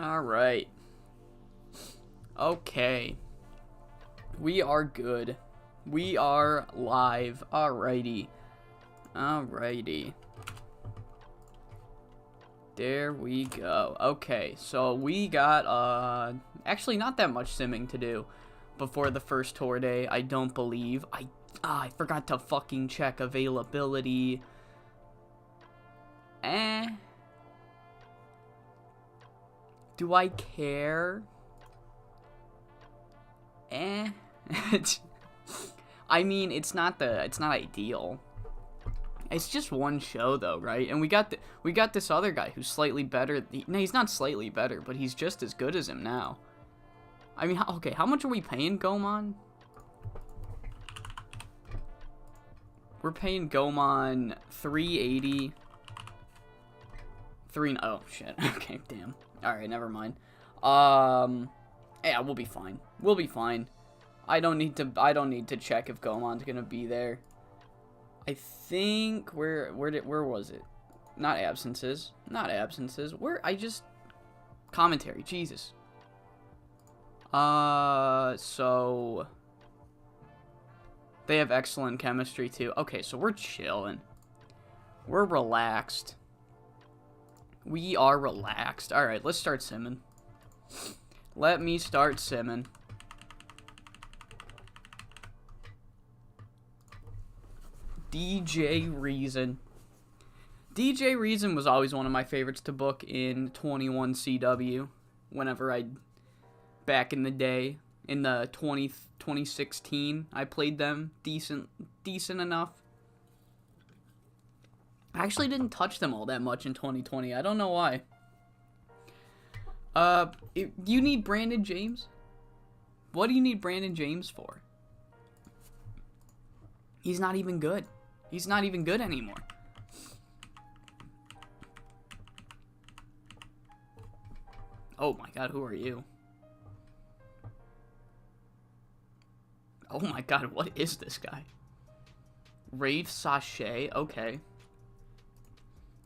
Alright. Okay. We are good. We are live. Alrighty. Alrighty. There we go. Okay, so we got, actually not that much simming to do before the first tour day, I don't believe. I forgot to fucking check availability. Do I care? I mean, it's not ideal. It's just one show though, right? And we got this other guy who's slightly better. No, he's not slightly better, but he's just as good as him now. I mean, okay, how much are we paying Gomon? We're paying Gomon 380. Oh shit. Okay, damn. All right, never mind. Yeah, we'll be fine. We'll be fine. I don't need to check if Gomon's gonna be there. I think where was it? Not absences. Commentary. Jesus. So they have excellent chemistry too. Okay, so we're chilling. We're relaxed. We are relaxed. All right, let's start simming. Let me start simming. DJ Reason. DJ Reason was always one of my favorites to book in 21 CW. Back in the day, in the 2016, I played them decent enough. I actually didn't touch them all that much in 2020. I don't know why. You need Brandon James? What do you need Brandon James for? He's not even good. He's not even good anymore. Oh my god, who are you? Oh my god, what is this guy? Rave Sachet? Okay.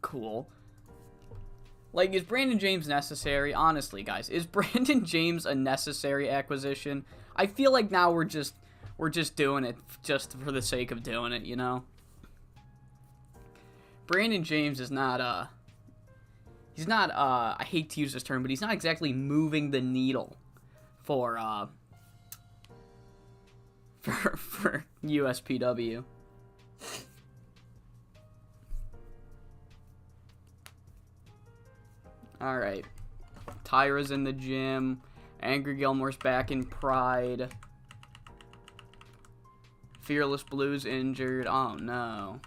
Cool. Like, is Brandon James necessary? Honestly, guys, is Brandon James a necessary acquisition? I feel like now we're just doing it just for the sake of doing it, you know? Brandon James is not, he's not, I hate to use this term, but he's not exactly moving the needle for USPW. Alright. Tyra's in the gym. Angry Gilmore's back in Pride. Fearless Blue's injured. Oh, no.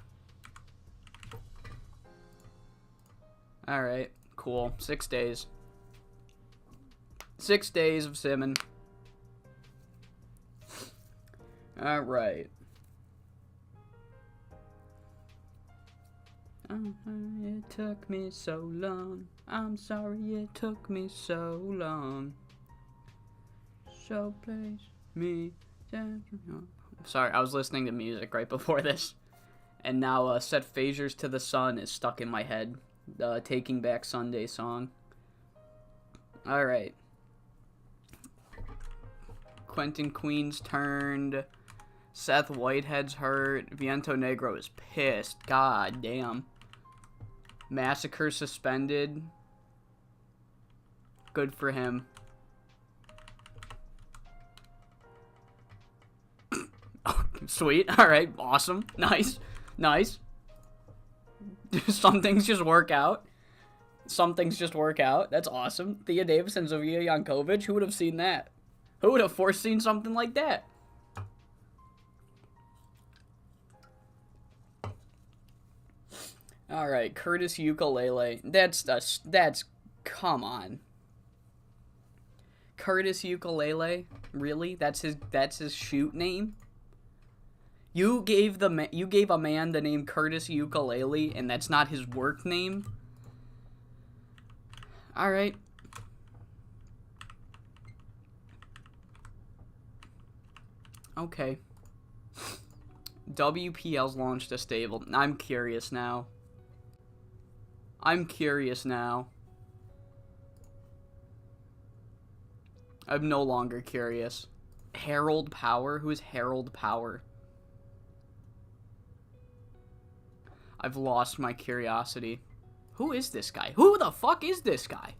Alright. Cool. 6 days. 6 days of simming. Alright. It took me so long. I'm sorry it took me so long. So please me down. Sorry, I was listening to music right before this. And now Set Phasers to the Sun is stuck in my head. The Taking Back Sunday song. Alright. Quentin Queen's turned. Seth Whitehead's hurt. Viento Negro is pissed. God damn. Massacre suspended. Good for him. Oh, sweet. Alright. Awesome. Nice. Nice. Some things just work out. Some things just work out. That's awesome. Thea Davis and Zofia Jankovic. Who would have seen that? Who would have foreseen something like that? Alright, Curtis Ukulele. That's, come on. Curtis Ukulele? Really? That's his shoot name? You gave a man the name Curtis Ukulele, and that's not his work name? Alright. Okay. WPL's launched a stable. I'm curious now. I'm no longer curious. Harold Power? Who is Harold Power? I've lost my curiosity. Who is this guy? Who the fuck is this guy?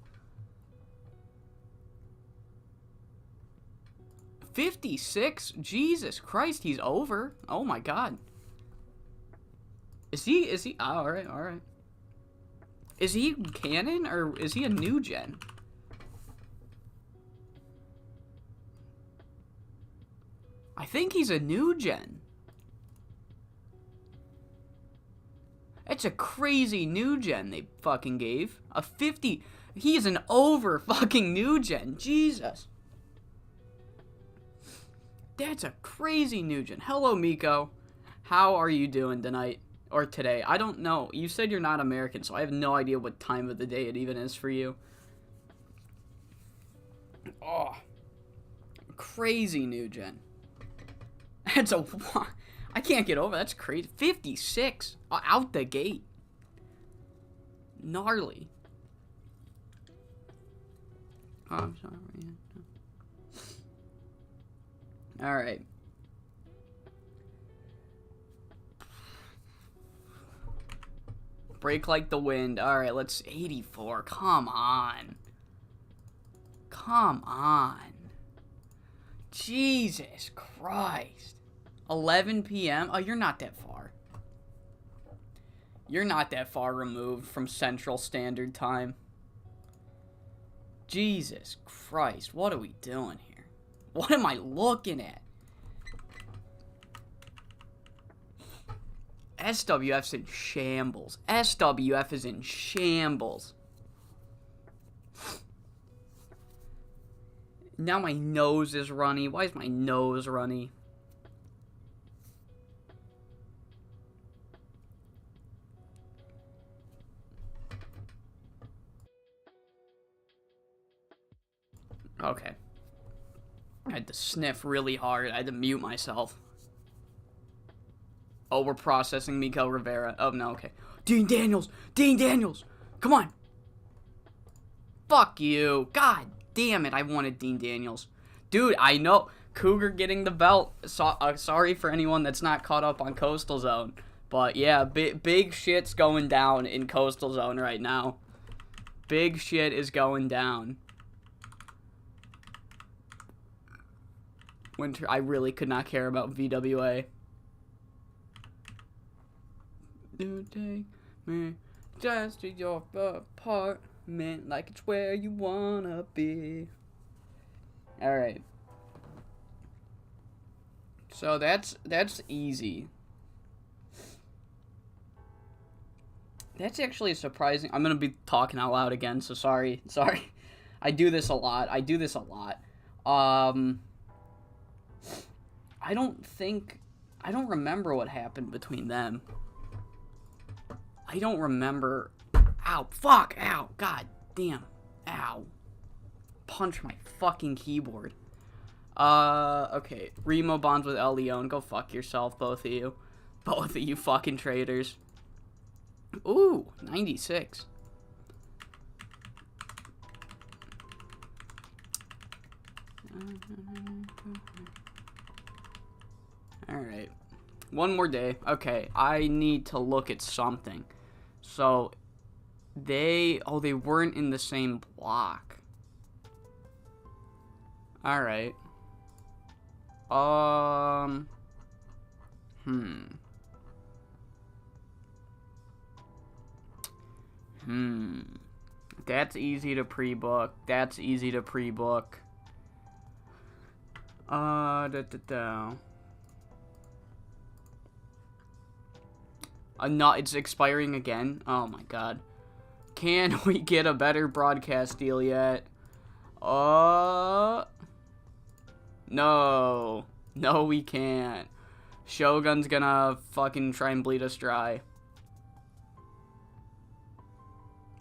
56? Jesus Christ, he's over. Oh my god. Is he? Oh, alright, alright. Is he canon, or is he a new gen? I think he's a new gen. That's a crazy new gen they fucking gave. A 50. He is an over fucking new gen. Jesus. That's a crazy new gen. Hello, Miko. How are you doing tonight? Or today? I don't know. You said you're not American, so I have no idea what time of the day it even is for you. Oh. Crazy new gen. That's a... I can't get over. That's crazy. 56 out the gate. Gnarly. Oh, I'm sorry. All right. Break like the wind. All right, let's 84. Come on. Come on. Jesus Christ. 11 p.m.? Oh, you're not that far. You're not that far removed from Central Standard Time. Jesus Christ, what are we doing here? What am I looking at? SWF's in shambles. SWF is in shambles. Now my nose is runny. Why is my nose runny? Okay. I had to sniff really hard. I had to mute myself. Oh, we're processing Miguel Rivera. Oh, no, okay. Dean Daniels! Dean Daniels! Come on! Fuck you. God damn it, I wanted Dean Daniels. Dude, I know. Cougar getting the belt. Sorry for anyone that's not caught up on Coastal Zone. But, yeah, big shit's going down in Coastal Zone right now. Big shit is going down. Winter, I really could not care about VWA. You take me just to your apartment like it's where you wanna be. Alright. So that's easy. That's actually surprising. I'm gonna be talking out loud again, so sorry. I do this a lot. I don't remember what happened between them. I don't remember. Ow, fuck, ow, god damn, ow. Punch my fucking keyboard. Okay, Remo bonds with El Leon, go fuck yourself, both of you. Both of you fucking traitors. Ooh, 96. Alright. One more day. Okay, I need to look at something. So, they weren't in the same block. Alright. That's easy to pre-book. No, it's expiring again. Oh my god. Can we get a better broadcast deal yet? No. No, we can't. Shogun's gonna fucking try and bleed us dry.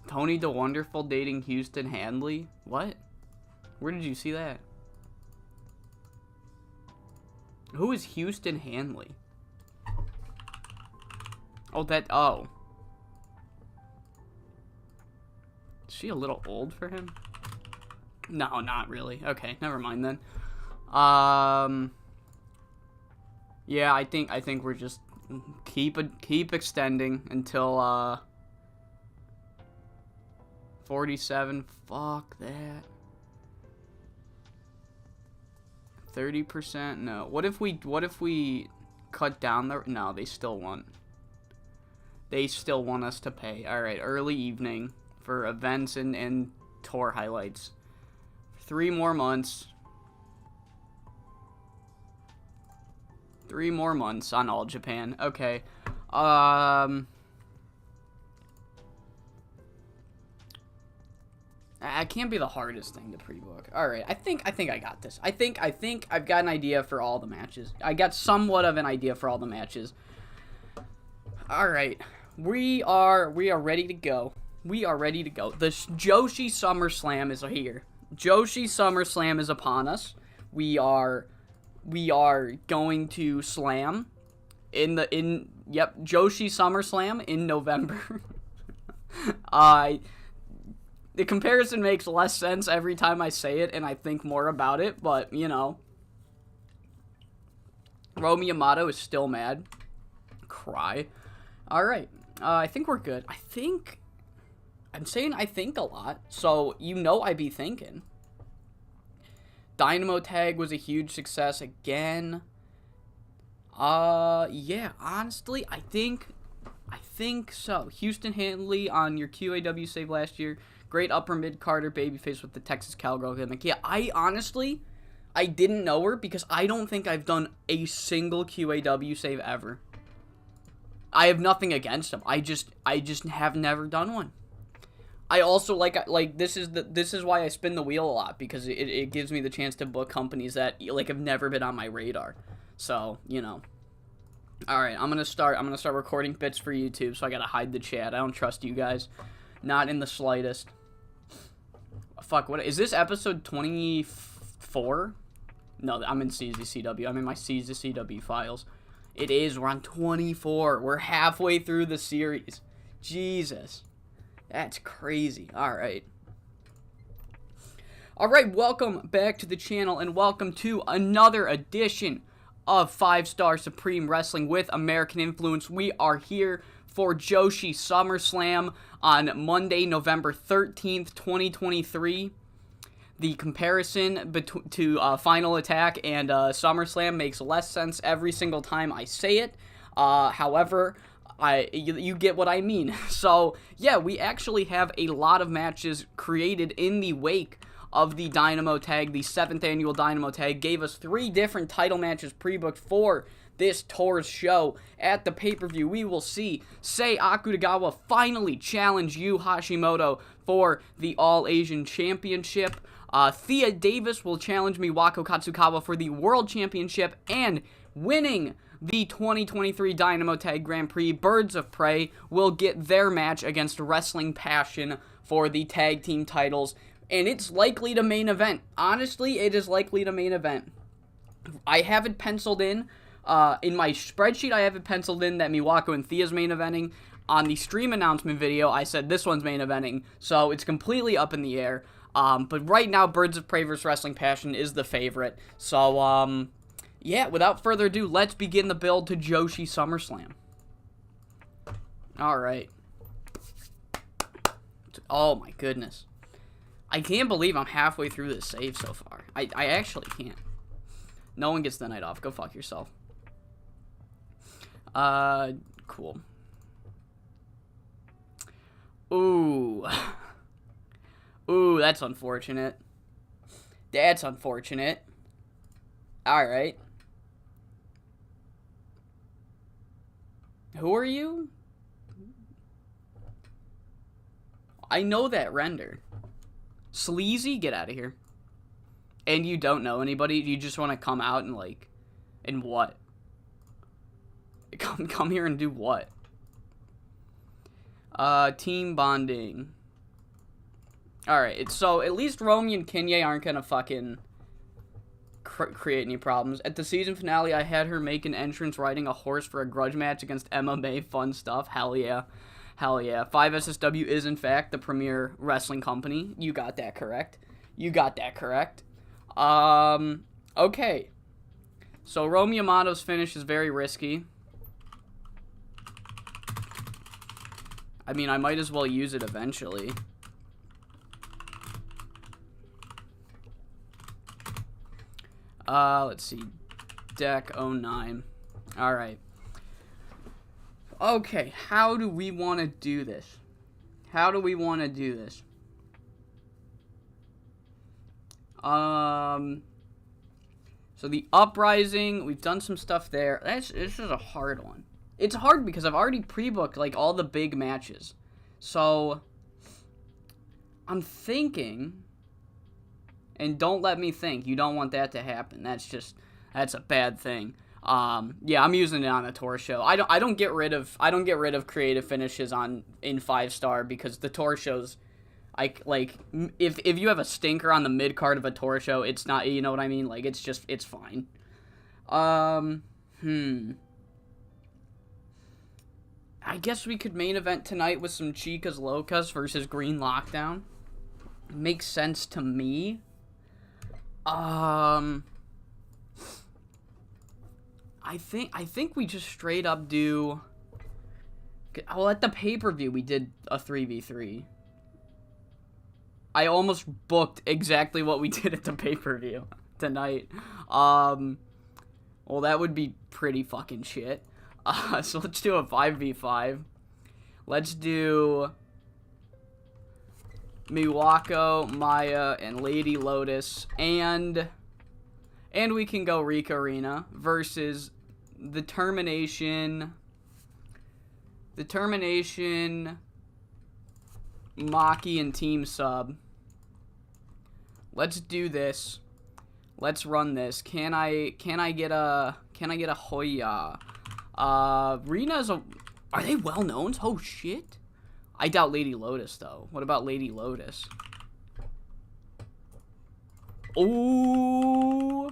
Tony the Wonderful dating Houston Handley? What? Where did you see that? Who is Houston Handley? Oh. Is she a little old for him? No, not really. Okay, never mind then. Yeah, I think we're just keep extending until 47. Fuck that. 30%. No. What if we cut down the? No, they still want. They still want us to pay. All right, early evening for events and tour highlights. 3 more months. 3 more months on All Japan. Okay. It can't be the hardest thing to pre-book. All right, I think I got this. I think I've got an idea for all the matches. I got somewhat of an idea for all the matches. All right, we are ready to go. We are ready to go. The Joshi SummerSlam is here. Joshi SummerSlam is upon us. We are going to slam Joshi SummerSlam in November. The comparison makes less sense every time I say it and I think more about it, but, you know. Romy Yamato is still mad. Cry. Alright, I think we're good. I'm saying I think a lot, so you know I be thinking. Dynamo tag was a huge success again. Yeah, honestly, I think so. Houston Hanley on your QAW save last year. Great upper mid-carder babyface with the Texas Cowgirl gimmick. Yeah, I didn't know her because I don't think I've done a single QAW save ever. I have nothing against them. I just have never done one. I also like this is why I spin the wheel a lot, because it gives me the chance to book companies that like have never been on my radar. So, you know. Alright, I'm gonna start recording bits for YouTube, so I gotta hide the chat. I don't trust you guys. Not in the slightest. Fuck, what is this, episode 24? No, I'm in CZCW. I'm in my CZCW files. It is, we're on 24. We're halfway through the series. Jesus. That's crazy. Alright. Alright, welcome back to the channel, and welcome to another edition of 5-Star Supreme Wrestling with American Influence. We are here for Joshi SummerSlam on Monday, November 13th, 2023. The comparison to Final Attack and SummerSlam makes less sense every single time I say it. However, you get what I mean. So, yeah, we actually have a lot of matches created in the wake of the Dynamo tag. The 7th annual Dynamo tag gave us 3 different title matches pre-booked for this tour's show. At the pay-per-view, we will see Sae Akutagawa finally challenge Yu Hashimoto for the All-Asian Championship. Thea Davis will challenge Miwako Katsukawa for the World Championship, and winning the 2023 Dynamo Tag Grand Prix, Birds of Prey will get their match against Wrestling Passion for the tag team titles, and it's likely to main event. Honestly, it is likely to main event. I have it penciled in my spreadsheet. I have it penciled in that Miwako and Thea's main eventing. On the stream announcement video, I said this one's main eventing, so it's completely up in the air. But right now, Birds of Prey vs. Wrestling Passion is the favorite. So, yeah, without further ado, let's begin the build to Joshi SummerSlam. Alright. Oh my goodness. I can't believe I'm halfway through this save so far. I actually can't. No one gets the night off. Go fuck yourself. Cool. Ooh. Ooh, that's unfortunate. That's unfortunate. Alright. Who are you? I know that render. Sleazy? Get out of here. And you don't know anybody? You just want to come out and, like... And what? Come here and do what? Team bonding. Alright, so at least Romy and Kinye aren't gonna fucking create any problems. At the season finale, I had her make an entrance riding a horse for a grudge match against MMA. Fun stuff. Hell yeah. Hell yeah. 5SSW is, in fact, the premier wrestling company. You got that correct. You got that correct. Okay. So Romeo Yamato's finish is very risky. I mean, I might as well use it eventually. Let's see. Deck 09. Alright. Okay, how do we want to do this? How do we want to do this? So the Uprising, we've done some stuff there. This is a hard one. It's hard because I've already pre-booked, like, all the big matches. So, I'm thinking, and don't let me think, you don't want that to happen. That's a bad thing. Yeah, I'm using it on the tour show. I don't get rid of creative finishes in 5-star because the tour shows, if you have a stinker on the mid card of a tour show, it's not, you know what I mean? Like, it's fine. I guess we could main event tonight with some Chicas Locas versus Green Lockdown. Makes sense to me. I think we just straight up do. Well, at the pay-per-view we did a 3v3. I almost booked exactly what we did at the pay-per-view tonight. Well, that would be pretty fucking shit. So let's do a 5v5. Let's do Miwako, Maya, and Lady Lotus, and we can go Rika Arena versus the Termination, Maki, and Team Sub. Let's do this. Let's run this. Can I get a Hoya? Rena's are they well known? Oh shit. I doubt Lady Lotus though. What about Lady Lotus? Oh.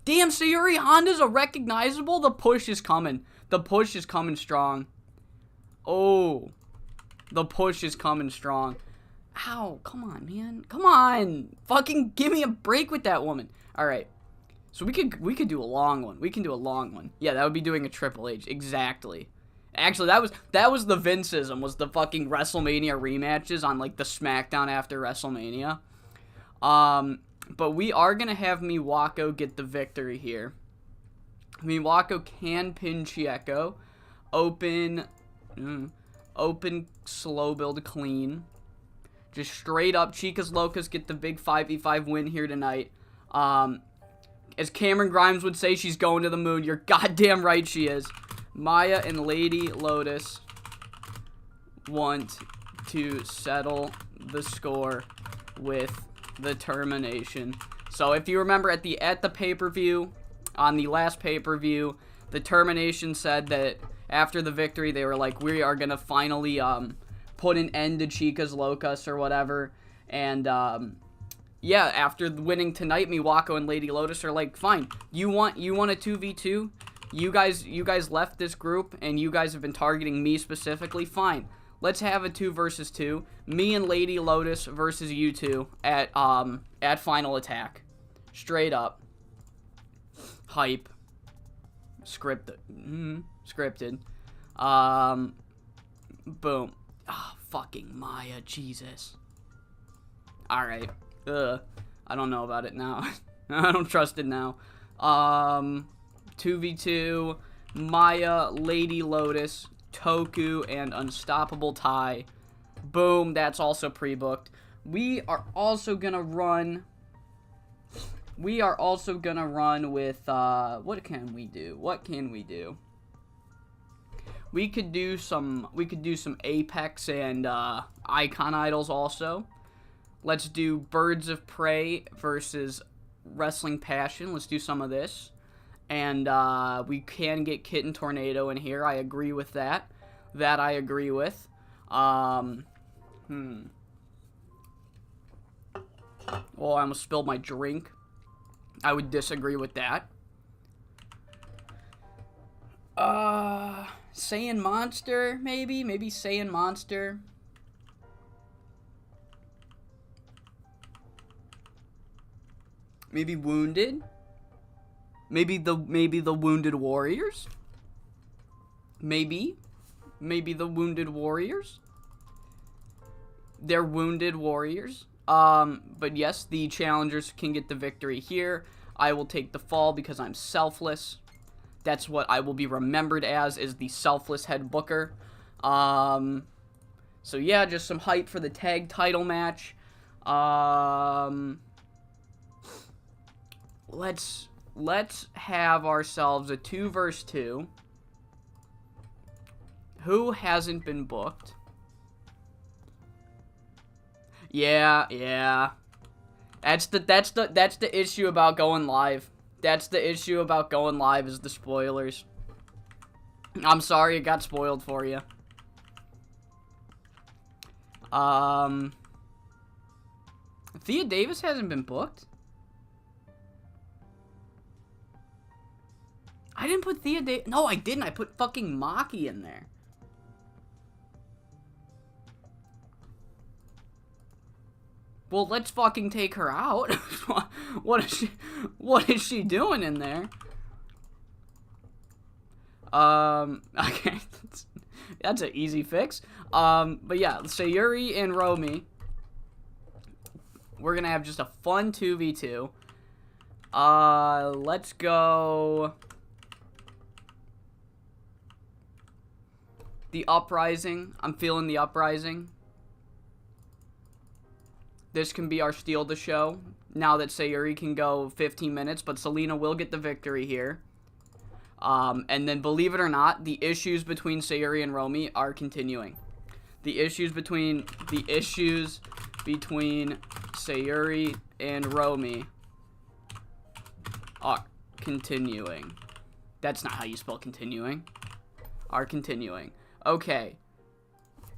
Damn, Sayuri Honda's a recognizable. The push is coming. The push is coming strong. Oh. The push is coming strong. Ow, come on, man. Come on. Fucking give me a break with that woman. Alright. So we could do a long one. We can do a long one. Yeah, that would be doing a Triple H. Exactly. Actually, that was the Vinceism, was the fucking WrestleMania rematches on, like, the SmackDown after WrestleMania. But we are going to have Miwako get the victory here. Miwako can pin Chieko. Open, slow build, clean. Just straight up, Chicas Locas get the big 5v5 win here tonight. As Cameron Grimes would say, she's going to the moon. You're goddamn right she is. Maya and Lady Lotus want to settle the score with the Termination. So if you remember at the pay-per-view, on the last pay-per-view, the Termination said that after the victory, they were like, we are going to finally put an end to Chicas Locas or whatever. And yeah, after winning tonight, Miwako and Lady Lotus are like, fine, you want a 2v2? You guys left this group, and you guys have been targeting me specifically. Fine, let's have a 2 versus 2. Me and Lady Lotus versus you two at Final Attack. Straight up. Hype. Scripted. Scripted. Boom. Ah, fucking Maya, Jesus. Alright. I don't know about it now. I don't trust it now. 2v2, Maya, Lady Lotus, Toku, and Unstoppable Tai. Boom, that's also pre-booked. We are also gonna run with, what can we do? We could do some Apex and, Icon Idols also. Let's do Birds of Prey versus Wrestling Passion. Let's do some of this. And we can get Kitten Tornado in here. I agree with that. That I agree with. Oh, I almost spilled my drink. I would disagree with that. Saiyan Monster, maybe? Maybe Saiyan Monster. Maybe Wounded? Maybe the Wounded Warriors? Maybe the Wounded Warriors? They're Wounded Warriors. But yes, the challengers can get the victory here. I will take the fall because I'm selfless. That's what I will be remembered as, is the selfless head booker. So yeah, just some hype for the tag title match. Let's have ourselves a 2 versus 2. Who hasn't been booked? Yeah. That's the issue about going live. That's the issue about going live, is the spoilers. I'm sorry it got spoiled for you. Thea Davis hasn't been booked? I didn't put Thea Davis. No, I didn't. I put fucking Maki in there. Well, let's fucking take her out. What is she doing in there? Okay. That's an easy fix. But yeah, Sayuri and Romy. We're gonna have just a fun 2v2. Let's go. The Uprising. I'm feeling the Uprising. This can be our steal the show, now that Sayuri can go 15 minutes, but Selena will get the victory here. And then, believe it or not, the issues between Sayuri and Romy are continuing. The issues between Sayuri and Romy are continuing. That's not how you spell continuing. Are continuing. Okay.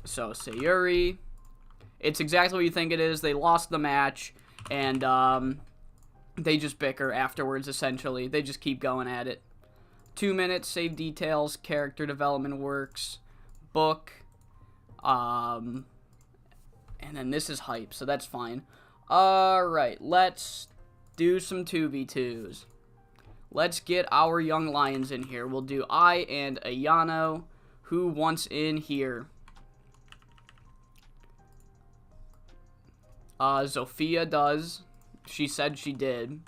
So, Sayuri... It's exactly what you think it is. They lost the match, and they just bicker afterwards, essentially. They just keep going at it. 2 minutes, save details, character development works, book, and then this is hype, so that's fine. Alright, let's do some 2v2s. Let's get our young lions in here. We'll do I and Ayano. Who wants in here? Zofia does. She said she did.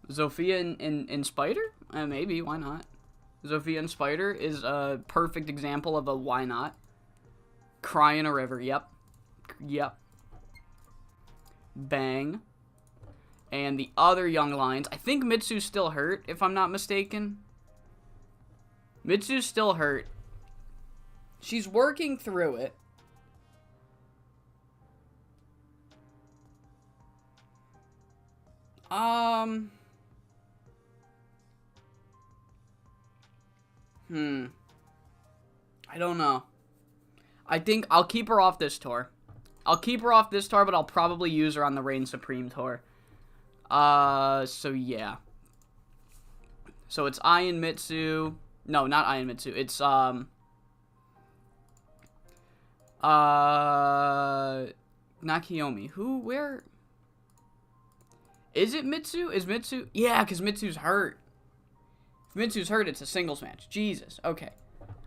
Zofia and Spider? Maybe, why not? Zofia and Spider is a perfect example of a why not. Cry in a river, yep. Bang. And the other young lions, I think Mitsu's still hurt, if I'm not mistaken. Mitsu's still hurt. She's working through it. I don't know. I think I'll keep her off this tour. But I'll probably use her on the Reign Supreme tour. So yeah. So it's I and Mitsu. No, not I and Mitsu. It's, Nakiyomi. Who, where? Is it Mitsu? Is Mitsu? Yeah, because Mitsu's hurt. If Mitsu's hurt, it's a singles match. Jesus. Okay.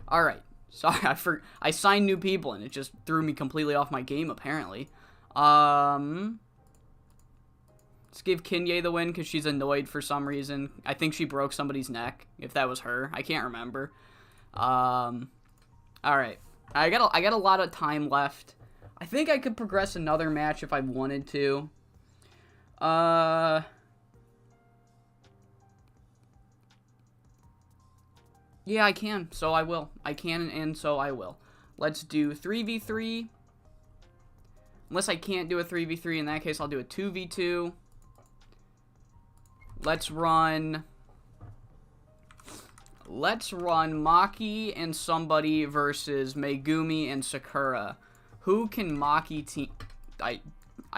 Alright. Sorry, I signed new people, and it just threw me completely off my game, apparently. Let's give Kinye the win, because she's annoyed for some reason. I think she broke somebody's neck, if that was her. I can't remember. Alright. I got a lot of time left. I think I could progress another match if I wanted to. Yeah, I can, so I will. I can, and so I will. Let's do 3v3. Unless I can't do a 3v3, in that case, I'll do a 2v2. Let's run Maki and somebody versus Megumi and Sakura. Who can Maki team... I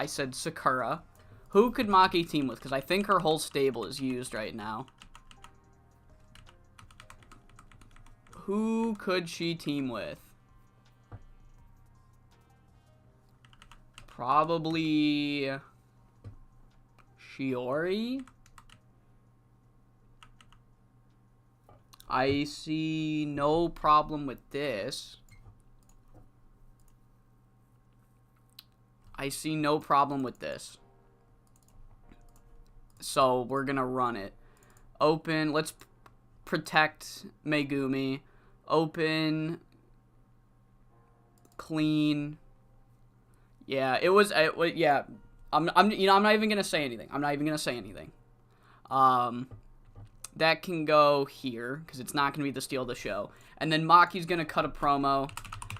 said Sakura. Who could Maki team with? Because I think her whole stable is used right now. Who could she team with? Probably... Shiori. I see no problem with this. I see no problem with this. So we're gonna run it. Open. Let's protect Megumi. Open. Clean. Yeah, it was. Yeah, I'm not even gonna say anything. That can go here because it's not gonna be the steal of the show. And then Maki's gonna cut a promo.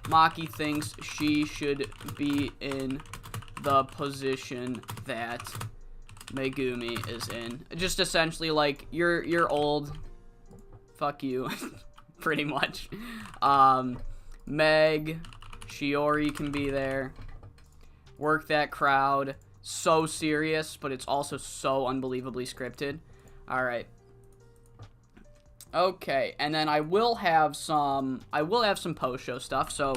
Maki thinks she should be in the position that Megumi is in. Just essentially like you're old. Fuck you, pretty much. Meg, Shiori can be there. Work that crowd. So serious, but it's also so unbelievably scripted. All right. Okay, and then I will have some post-show stuff. So,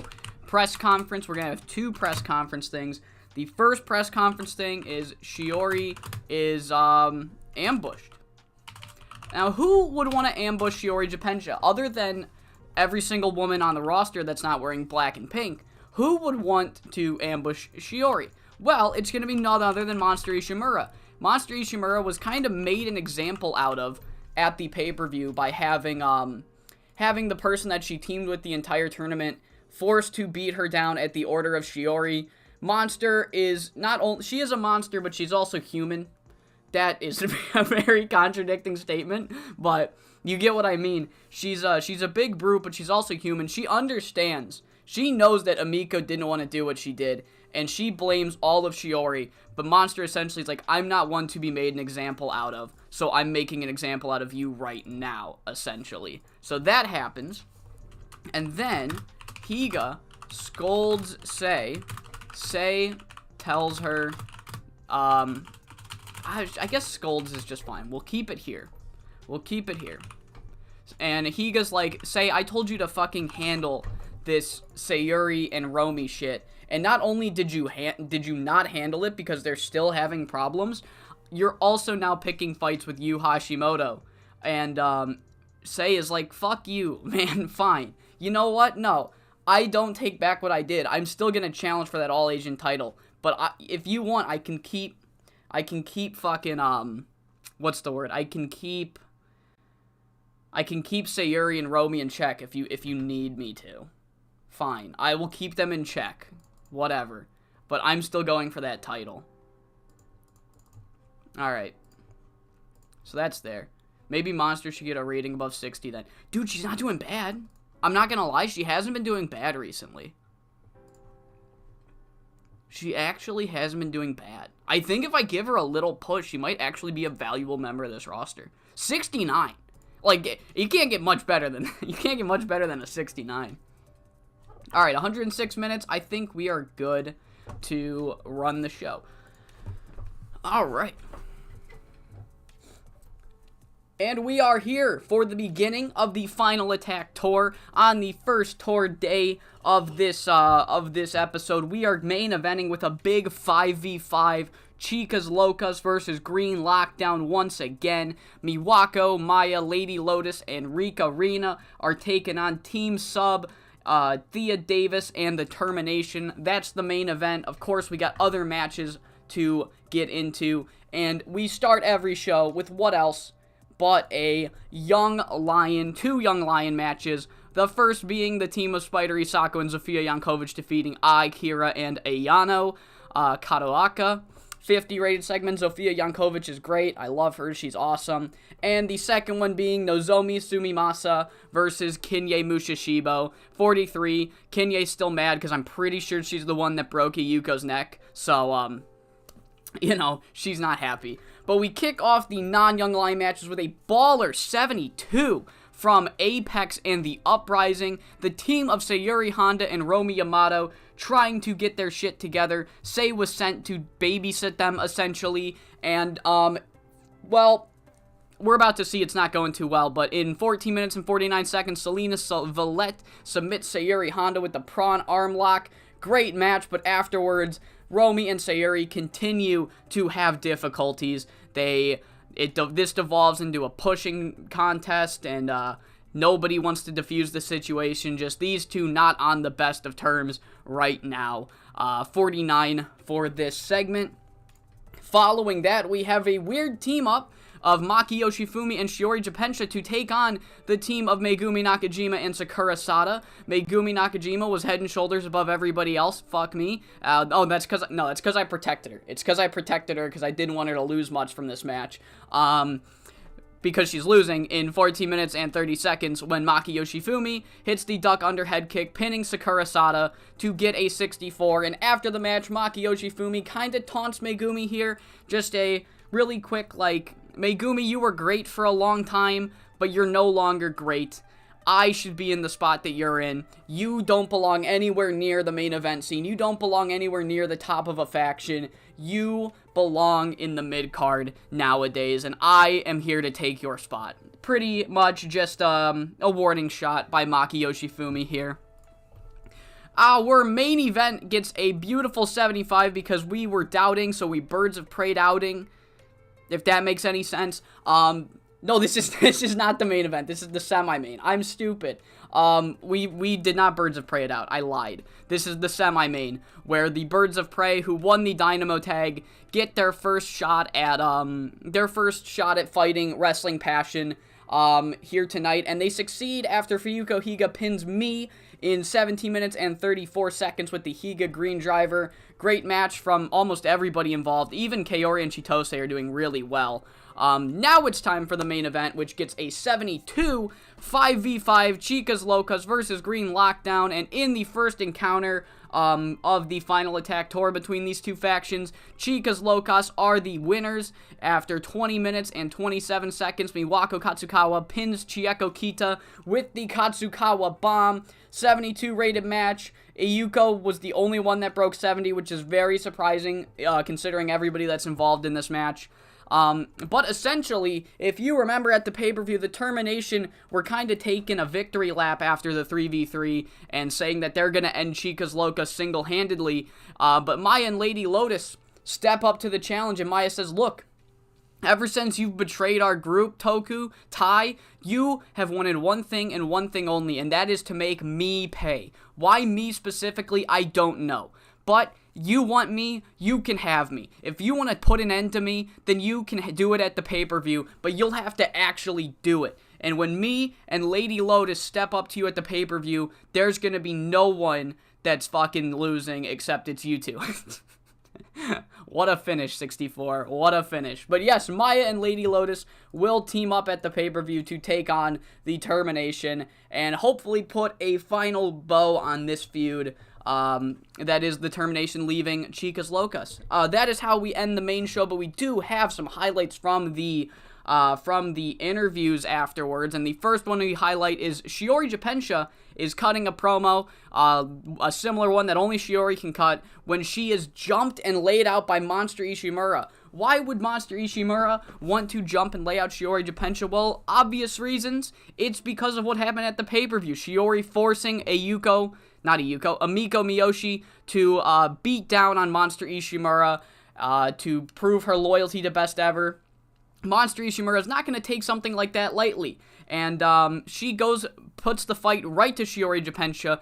press conference, we're going to have 2 press conference things. The first press conference thing is Shiori is ambushed. Now, who would want to ambush Shiori Japensha other than every single woman on the roster that's not wearing black and pink? Who would want to ambush Shiori? Well, it's going to be none other than Monster Ishimura. Monster Ishimura was kind of made an example out of at the pay-per-view by having the person that she teamed with the entire tournament forced to beat her down at the order of Shiori. Monster is not only, she is a monster, but she's also human. That is a very contradicting statement, but you get what I mean. She's a big brute, but she's also human. She understands. She knows that Emiko didn't want to do what she did, and she blames all of Shiori, but Monster essentially is like, I'm not one to be made an example out of, so I'm making an example out of you right now, essentially. So that happens, and then Higa scolds Sae. Sae tells her, I guess scolds is just fine. We'll keep it here. And Higa's like, Sae, I told you to fucking handle this Sayuri and Romy shit. And not only did you not handle it because they're still having problems, you're also now picking fights with Yu Hashimoto. And Sae is like, fuck you, man, fine. You know what? No, I don't take back what I did. I'm still gonna challenge for that All-Asian title. But if you want, I can keep fucking, what's the word? I can keep Sayuri and Romy in check if you need me to. Fine, I will keep them in check. Whatever. But I'm still going for that title. Alright. So that's there. Maybe Monster should get a rating above 60 then. Dude, she's not doing bad. I'm not gonna lie, she hasn't been doing bad recently. She actually hasn't been doing bad. I think if I give her a little push, she might actually be a valuable member of this roster. 69. Like, you can't get much better than a 69. All right, 106 minutes. I think we are good to run the show. All right. And we are here for the beginning of the Final Attack Tour on the first tour day of this episode. We are main eventing with a big 5v5. Chicas Locas versus Green Lockdown once again. Miwako, Maya, Lady Lotus, and Rika Rina are taking on Team Sub, Thea Davis, and the Termination. That's the main event. Of course, we got other matches to get into. And we start every show with what else but a Young Lion, 2 Young Lion matches. The first being the team of Spider Isako and Zofia Yankovic defeating Ai, Kira, and Ayano Katoaka. 50 rated segment. Zofia Yankovic is great. I love her. She's awesome. And the second one being Nozomi Sumimasa versus Kinye Mushishibo. 43. Kinye's still mad because I'm pretty sure she's the one that broke Yuko's neck. So, she's not happy. But we kick off the non-Young Lion matches with a baller 72 from Apex and the Uprising. The team of Sayuri Honda and Romy Yamato trying to get their shit together. Sae was sent to babysit them, essentially. And, well, we're about to see it's not going too well. But in 14 minutes and 49 seconds, Selena Valette submits Sayuri Honda with the prawn arm lock. Great match, but afterwards, Romy and Sayuri continue to have difficulties. This devolves into a pushing contest, and nobody wants to defuse the situation. Just these two not on the best of terms right now. 49 for this segment. Following that, we have a weird team-up of Maki Yoshifumi and Shiori Japensha to take on the team of Megumi Nakajima and Sakura Sada. Megumi Nakajima was head and shoulders above everybody else. Fuck me. That's because I protected her. It's because I protected her because I didn't want her to lose much from this match. Because she's losing in 14 minutes and 30 seconds when Maki Yoshifumi hits the duck under head kick, pinning Sakura Sada to get a 64. And after the match, Maki Yoshifumi kind of taunts Megumi here. Just a really quick, like, Megumi, you were great for a long time, but you're no longer great. I should be in the spot that you're in. You don't belong anywhere near the main event scene. You don't belong anywhere near the top of a faction. You belong in the mid-card nowadays, and I am here to take your spot. Pretty much just a warning shot by Maki Yoshifumi here. Our main event gets a beautiful 75 because we were doubting, so we Birds of Prey doubting, if that makes any sense. No, this is not the main event. This is the semi-main. I'm stupid. We did not Birds of Prey it out. I lied. This is the semi-main, where the Birds of Prey, who won the Dynamo tag, get their first shot at fighting Wrestling Passion here tonight, and they succeed after Fuyuko Higa pins me in 17 minutes and 34 seconds with the Higa Green Driver. Great match from almost everybody involved. Even Kaori and Chitose are doing really well. Now it's time for the main event, which gets a 72 5v5 Chicas Locas versus Green Lockdown, and in the first encounter of the Final Attack Tour between these two factions, Chicas Locas are the winners. After 20 minutes and 27 seconds, Miwako Katsukawa pins Chieko Kita with the Katsukawa Bomb. 72 rated match. Iyuko was the only one that broke 70, which is very surprising considering everybody that's involved in this match. But essentially, if you remember at the pay-per-view, the Termination were kind of taking a victory lap after the 3v3 and saying that they're going to end Chicas Locas single-handedly. But Maya and Lady Lotus step up to the challenge, and Maya says, look, ever since you've betrayed our group, Toku, Tai, you have wanted one thing and one thing only, and that is to make me pay. Why me specifically, I don't know. But you want me, you can have me. If you want to put an end to me, then you can do it at the pay-per-view, but you'll have to actually do it. And when me and Lady Lotus step up to you at the pay-per-view, there's gonna be no one that's fucking losing except it's you two. What a finish, 64. What a finish. But yes, Maya and Lady Lotus will team up at the pay-per-view to take on the Termination and hopefully put a final bow on this feud. That is the Termination leaving Chicas Locas. That is how we end the main show, but we do have some highlights from the interviews afterwards, and the first one we highlight is Shiori Japensha is cutting a promo, a similar one that only Shiori can cut, when she is jumped and laid out by Monster Ishimura. Why would Monster Ishimura want to jump and lay out Shiori Japensha? Well, obvious reasons. It's because of what happened at the pay-per-view. Shiori forcing Amiko Miyoshi to beat down on Monster Ishimura to prove her loyalty to Best Ever. Monster Ishimura is not going to take something like that lightly, and she puts the fight right to Shiori Japensha,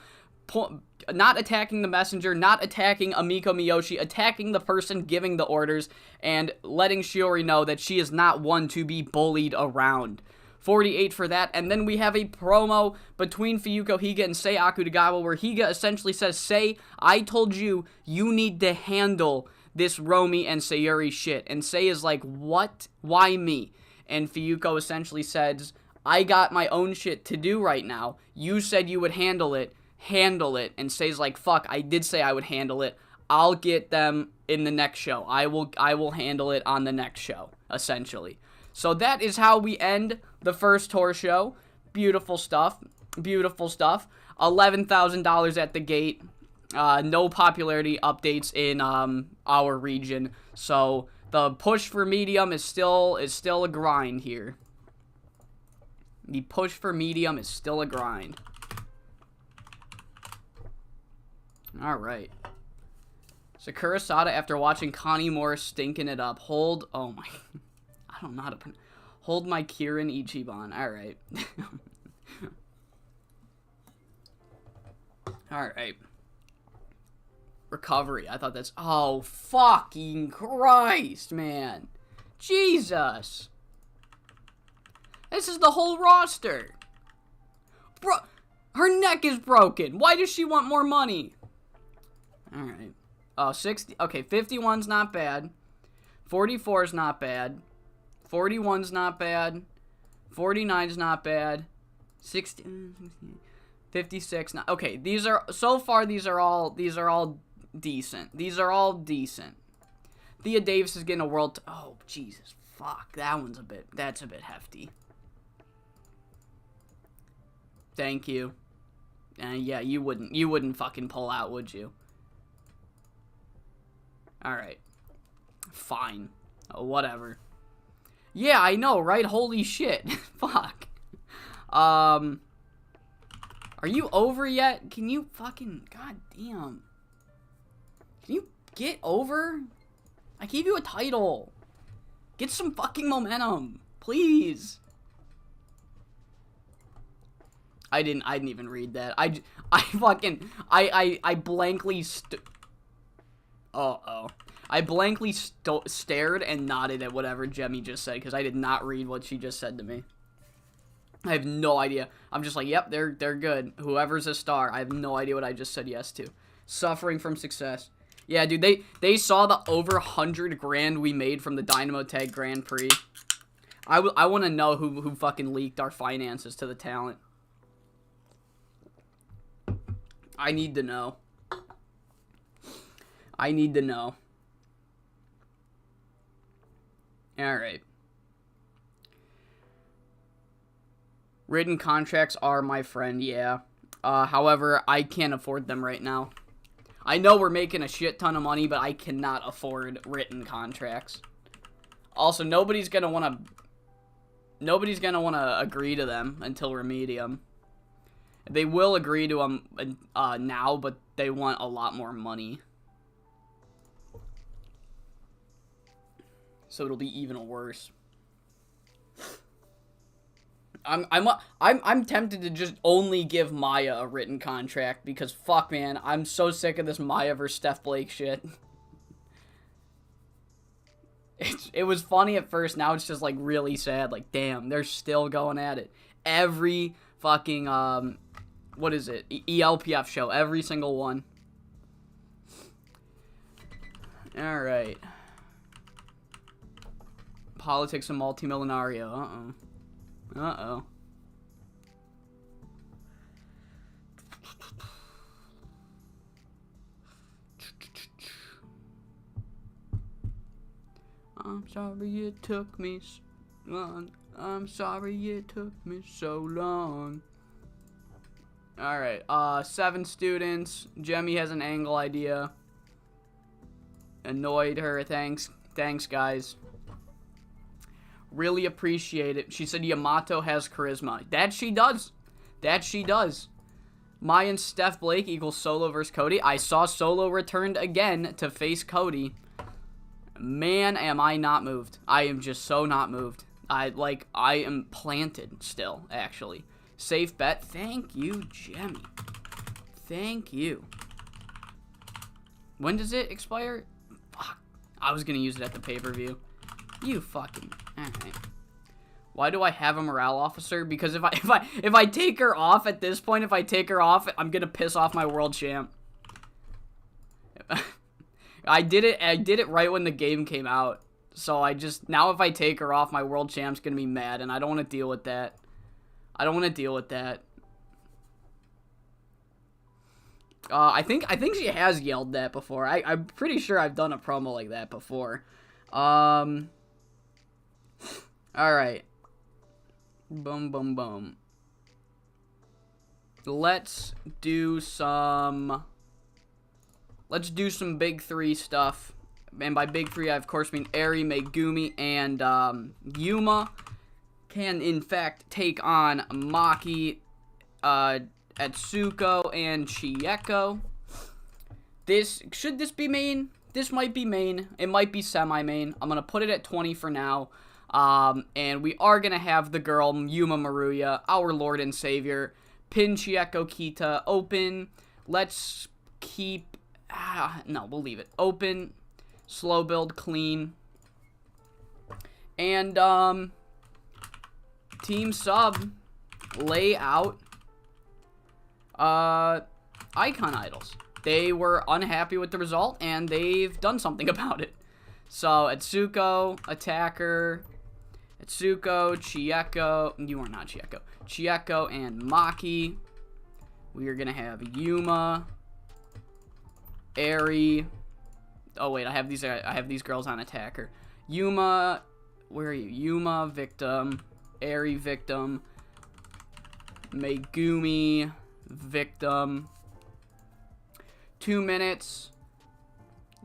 not attacking the messenger, not attacking Amiko Miyoshi, attacking the person giving the orders, and letting Shiori know that she is not one to be bullied around. 48 for that, and then we have a promo between Fuyuko Higa and Sae Akutagawa where Higa essentially says, Sae, I told you need to handle this Romy and Sayuri shit. And Sae is like, what? Why me? And Fuyuko essentially says, I got my own shit to do right now. You said you would handle it. Handle it. And Sae's like, fuck, I did say I would handle it. I'll get them in the next show. I will handle it on the next show, essentially. So that is how we end the first tour show. Beautiful stuff. Beautiful stuff. $11,000 at the gate. No popularity updates in our region. So the push for medium is still a grind here. The push for medium is still a grind. All right. Sakura Sada after watching Connie Moore stinking it up. Oh my. don't know how to hold my Kirin Ichiban. Alright. Alright. Recovery. I thought that's... Oh, fucking Christ, man. Jesus. This is the whole roster. Bro, her neck is broken. Why does she want more money? Alright. Oh, 60. Okay, 51's not bad. 44's not bad. 41's not bad. 49's not bad. 60... 56. Not, okay, these are... So far, these are all decent. These are all decent. Thea Davis is getting a world... Oh, Jesus. Fuck. That's a bit hefty. Thank you. Yeah, you wouldn't fucking pull out, would you? Alright. Fine. Oh, whatever. Yeah, I know, right? Holy shit. Fuck. Are you over yet? Can you fucking... God damn. Can you get over? I gave you a title. Get some fucking momentum. Please. I didn't even read that. I blankly I blankly stared and nodded at whatever Jemmy just said because I did not read what she just said to me. I have no idea. I'm just like, yep, they're good. Whoever's a star, I have no idea what I just said yes to. Suffering from success. Yeah, dude, they saw the over 100 grand we made from the Dynamo Tag Grand Prix. I want to know who fucking leaked our finances to the talent. I need to know. I need to know. Alright. Written contracts are my friend, yeah. However, I can't afford them right now. I know we're making a shit ton of money, but I cannot afford written contracts. Also, nobody's gonna wanna agree to them until we're medium. They will agree to them now, but they want a lot more money. So it'll be even worse. I'm tempted to just only give Maya a written contract because fuck, man, I'm so sick of this Maya versus Steph Blake shit. It was funny at first, now it's just like really sad. Like, damn, they're still going at it. Every fucking what is it? ELPF show, every single one. All right. Politics and multimillonario. Uh-oh. I'm sorry it took me so long. I'm sorry it took me so long. Alright, 7 students. Jemmy has an angle idea. Annoyed her. Thanks, guys. Really appreciate it. She said Yamato has charisma. That she does. That she does. Maya and Steph Blake equals Solo versus Cody. I saw Solo returned again to face Cody. Man, am I not moved. I am just so not moved. I am planted still, actually. Safe bet. Thank you, Jemmy. Thank you. When does it expire? Fuck. I was gonna use it at the pay-per-view. You fucking... Alright. Why do I have a morale officer? Because if I take her off at this point, I'm gonna piss off my world champ. I did it right when the game came out. So now if I take her off, my world champ's gonna be mad, and I don't want to deal with that. I think she has yelled that before. I'm pretty sure I've done a promo like that before. Alright. Boom, boom, boom. Let's do some big 3 stuff. And by big 3, I of course mean Eri, Megumi, and Yuma can in fact take on Maki, Atsuko, and Chieko. Should this be main? This might be main. It might be semi-main. I'm gonna put it at 20 for now. And we are going to have the girl, Yuma Maruya, our Lord and Savior, pin Chieko Kita, open. Let's keep... no, we'll leave it. Open, slow build, clean. And, team sub, lay out, icon idols. They were unhappy with the result, and they've done something about it. So, Atsuko, Attacker, Atsuko, Chieko, you are not Chieko, Chieko and Maki. We are going to have Yuma, Eri. Oh, wait, I have these girls on Attacker. Yuma, where are you? Yuma, victim. Eri, victim. Megumi, victim. 2 minutes.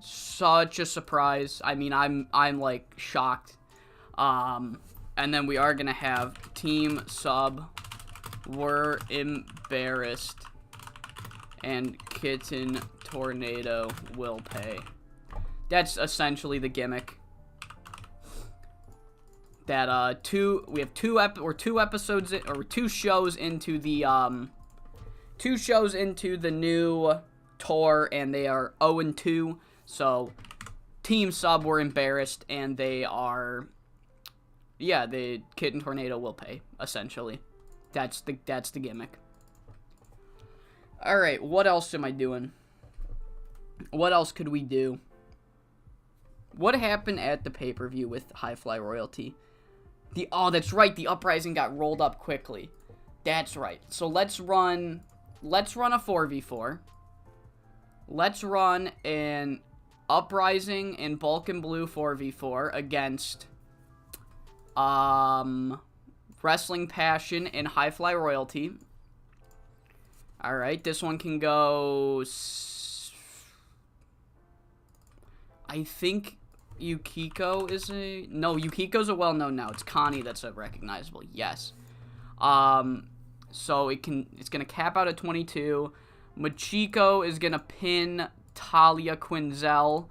Such a surprise. I mean, I'm like shocked. And then we are gonna have team sub. We're embarrassed. And Kitten Tornado will pay. That's essentially the gimmick. That we have two shows into the new tour, and they are 0-2. So team sub were embarrassed, and they are, yeah, the Kitten Tornado will pay, essentially. That's the gimmick. All right, what else am I doing? What else could we do? What happened at the pay-per-view with High Fly Royalty? Oh, that's right, the Uprising got rolled up quickly. That's right. So let's run a 4v4. Let's run an Uprising and Bulk and Blue 4v4 against Wrestling Passion and High Fly Royalty. Alright, this one can go... I think Yukiko is a... No, Yukiko's a well-known now. It's Connie that's a recognizable. Yes. So it's going to cap out at 22. Machiko is going to pin Talia Quinzel.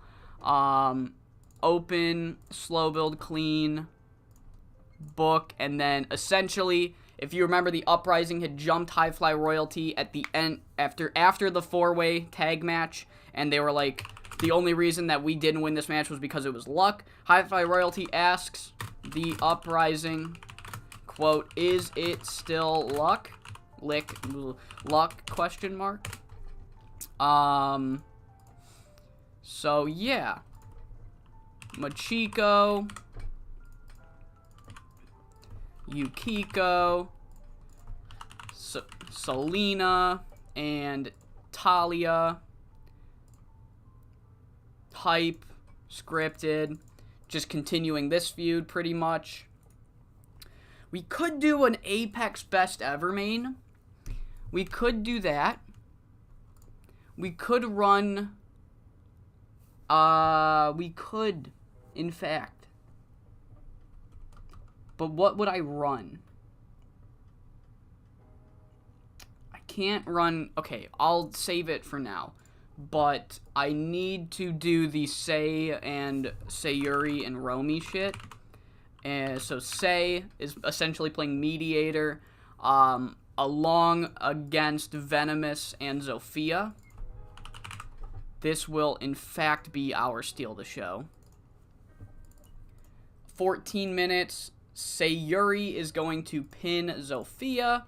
Open, slow build, clean, book, and then essentially, if you remember, the Uprising had jumped High Fly Royalty at the end after the 4-way tag match, and they were like, the only reason that we didn't win this match was because it was luck. High Fly Royalty asks the Uprising, quote, "Is it still luck?" Luck, question mark. So yeah. Machiko, Yukiko, Selena, and Talia. Hype, scripted, just continuing this feud pretty much. We could do an Apex Best Ever main. We could do that. We could run, in fact. But what would I run? I can't run, okay, I'll save it for now. But I need to do the Sae and Sayuri and Romy shit. And so Sae is essentially playing mediator, along against Venomous and Zofia. This will, in fact, be our Steal the Show. 14 minutes. Sayuri is going to pin Zofia.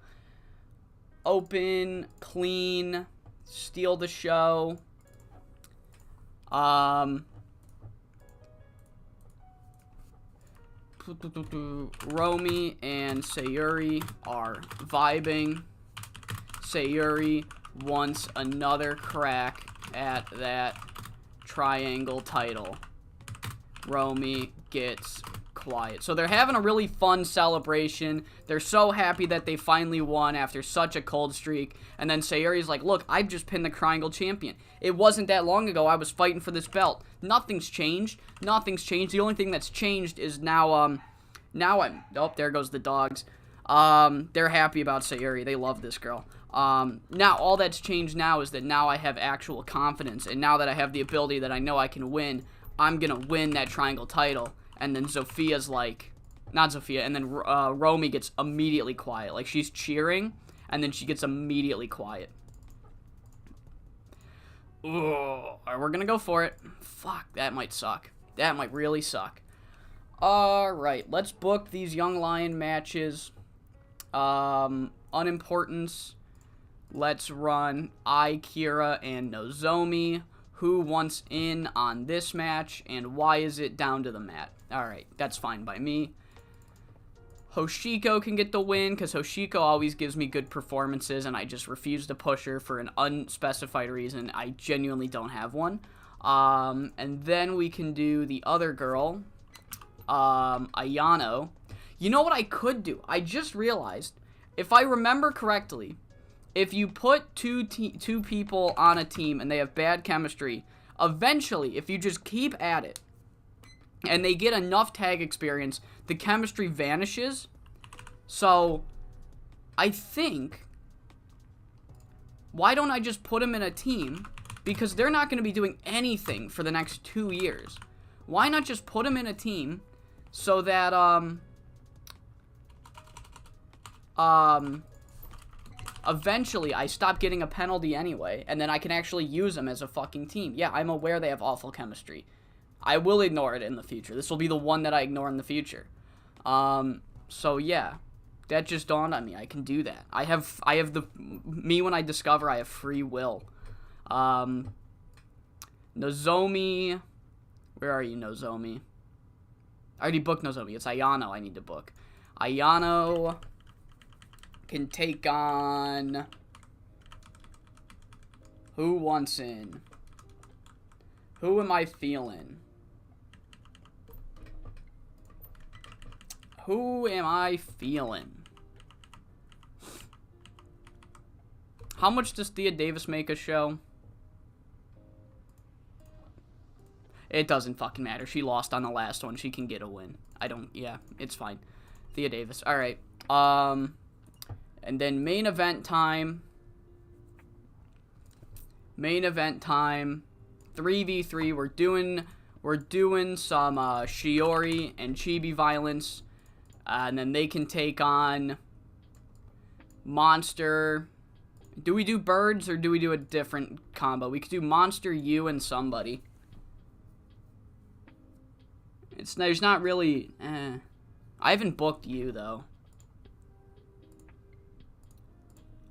Open, clean, Steal the Show. Romy and Sayuri are vibing. Sayuri wants another crack at that triangle title. Romy gets quiet. So they're having a really fun celebration. They're so happy that they finally won after such a cold streak. And then Sayuri's like, look, I've just pinned the Triangle Champion. It wasn't that long ago I was fighting for this belt. Nothing's changed. Nothing's changed. The only thing that's changed is now, oh, there goes the dogs. They're happy about Sayuri. They love this girl. Now, all that's changed now is that now I have actual confidence. And now that I have the ability that I know I can win, I'm gonna win that Triangle title. And then Zofia's like, Not Sophia. And then Romy gets immediately quiet. Like, she's cheering, and then she gets immediately quiet. Ugh. Alright, we're gonna go for it. Fuck, that might suck. That might really suck. Alright, let's book these Young Lion matches. Unimportance. Let's run Kira and Nozomi. Who wants in on this match, and why is it down to the mat? Alright, that's fine by me. Hoshiko can get the win, because Hoshiko always gives me good performances, and I just refuse to push her for an unspecified reason. I genuinely don't have one. And then we can do the other girl, Ayano. You know what I could do? I just realized, if I remember correctly, if you put two people on a team and they have bad chemistry, eventually, if you just keep at it, and they get enough tag experience, the chemistry vanishes. So, I think, why don't I just put them in a team? Because they're not going to be doing anything for the next 2 years. Why not just put them in a team so that, eventually I stop getting a penalty anyway, and then I can actually use them as a fucking team. Yeah, I'm aware they have awful chemistry. I will ignore it in the future. This will be the one that I ignore in the future. So yeah, that just dawned on me. I can do that. I have me when I discover I have free will. Nozomi, where are you, Nozomi? I already booked Nozomi. It's Ayano I need to book. Ayano can take on... Who wants in? Who am I feeling? Who am I feeling? How much does Thea Davis make a show? It doesn't fucking matter. She lost on the last one. She can get a win. Yeah, it's fine. Thea Davis. Alright. And then main event time. Main event time. 3v3. We're doing some Shiori and Chibi violence. And then they can take on Monster. Do we do birds or do we do a different combo? We could do Monster, you, and somebody. There's not really... I haven't booked you, though.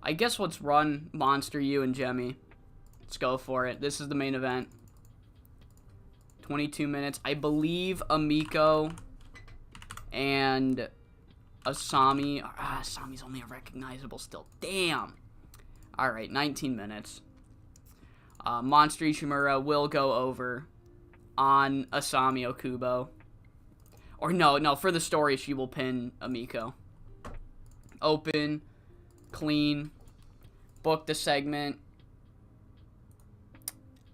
I guess let's run Monster, you, and Jemmy. Let's go for it. This is the main event. 22 minutes. I believe Amiko and Asami. Asami's only a recognizable still. Damn. Alright, 19 minutes. Monster Ishimura will go over on Asami Okubo. Or no, for the story, she will pin Amiko. Open. Clean. Book the segment.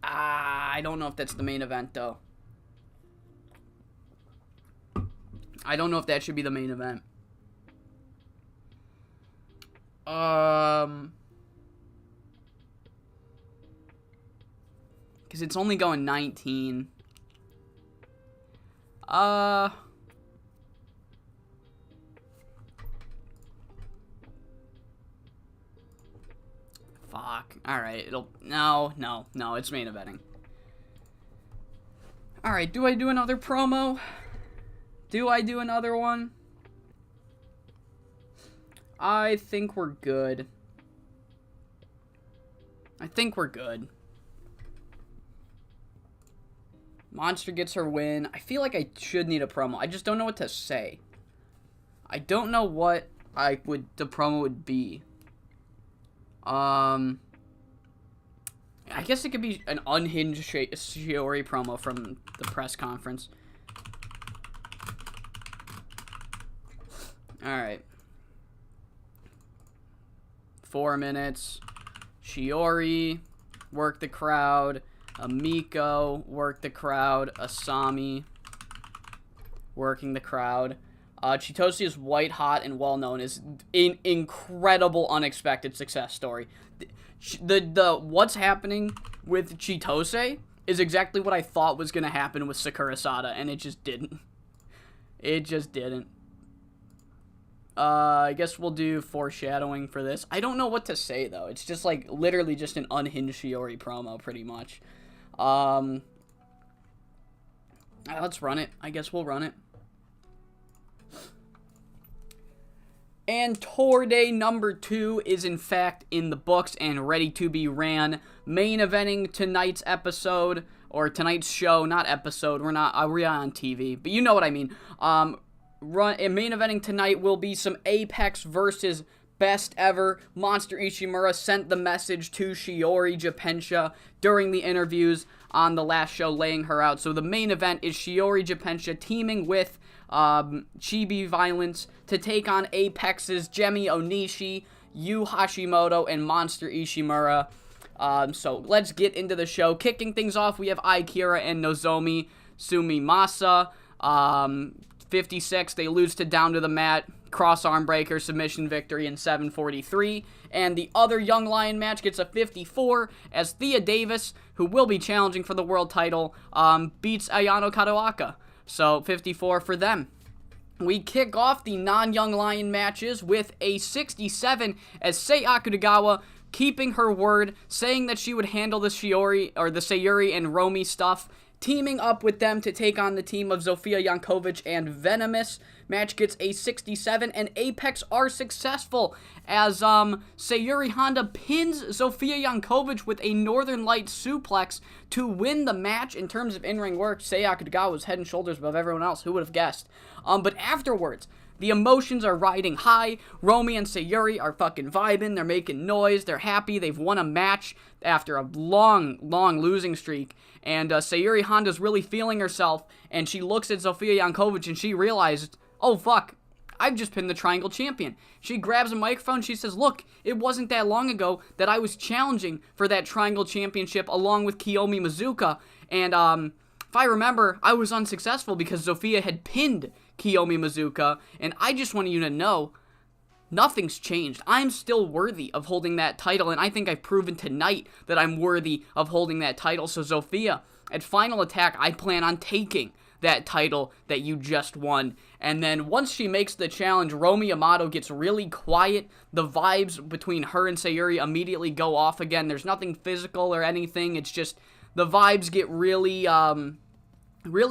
I don't know if that's the main event, though. I don't know if that should be the main event. Because it's only going 19. Fuck. Alright, No, it's main eventing. Alright, do I do another promo? Do I do another one? I think we're good. Monster gets her win. I feel like I should need a promo. I just don't know what to say. I don't know what the promo would be. I guess it could be an unhinged Shiori promo from the press conference. Alright. 4 minutes. Shiori, work the crowd. Amiko, work the crowd. Asami, working the crowd. Chitose is white hot and well known as an incredible unexpected success story. The what's happening with Chitose is exactly what I thought was gonna happen with Sakurasada, and it just didn't. It just didn't. I guess we'll do foreshadowing for this. I don't know what to say, though. It's just, like, literally just an unhinged Shiori promo, pretty much. Let's run it. I guess we'll run it. And tour day number 2 is in fact in the books and ready to be ran. Main eventing tonight's episode, or tonight's show, not episode. We're on TV, but you know what I mean. Main eventing tonight will be some Apex versus Best Ever. Monster Ishimura sent the message to Shiori Japensha during the interviews on the last show, laying her out. So the main event is Shiori Japensha teaming with Chibi Violence to take on Apex's Gemi Onishi, Yu Hashimoto, and Monster Ishimura. So let's get into the show. Kicking things off, we have Akira and Nozomi Sumimasa. 56, they lose to Down to the Mat. Cross arm breaker, submission victory in 7:43. And the other Young Lion match gets a 54 as Thea Davis, who will be challenging for the world title, beats Ayano Kadawaka. So 54 for them. We kick off the non-Young Lion matches with a 67 as Sae Akutagawa, keeping her word, saying that she would handle the Shiori or the Sayuri and Romy stuff, teaming up with them to take on the team of Zofia Yankovic and Venomous. Match gets a 67, and Apex are successful as Sayuri Honda pins Zofia Yankovic with a Northern Light suplex to win the match. In terms of in-ring work, Sae Akutagawa was head and shoulders above everyone else. Who would have guessed? But afterwards, the emotions are riding high. Romy and Sayuri are fucking vibing. They're making noise. They're happy. They've won a match after a long losing streak. And Sayuri Honda's really feeling herself. And she looks at Zofia Yankovic and she realized, oh fuck, I've just pinned the Triangle Champion. She grabs a microphone. She says, look, it wasn't that long ago that I was challenging for that Triangle Championship along with Kiyomi Mizuka. And if I remember, I was unsuccessful because Zofia had pinned Kiyomi Mizuka, and I just want you to know, nothing's changed. I'm still worthy of holding that title, and I think I've proven tonight that I'm worthy of holding that title. So Zofia, at Final Attack, I plan on taking that title that you just won. And then once she makes the challenge, Romy Yamato gets really quiet. The vibes between her and Sayuri immediately go off again. There's nothing physical or anything. It's just the vibes get really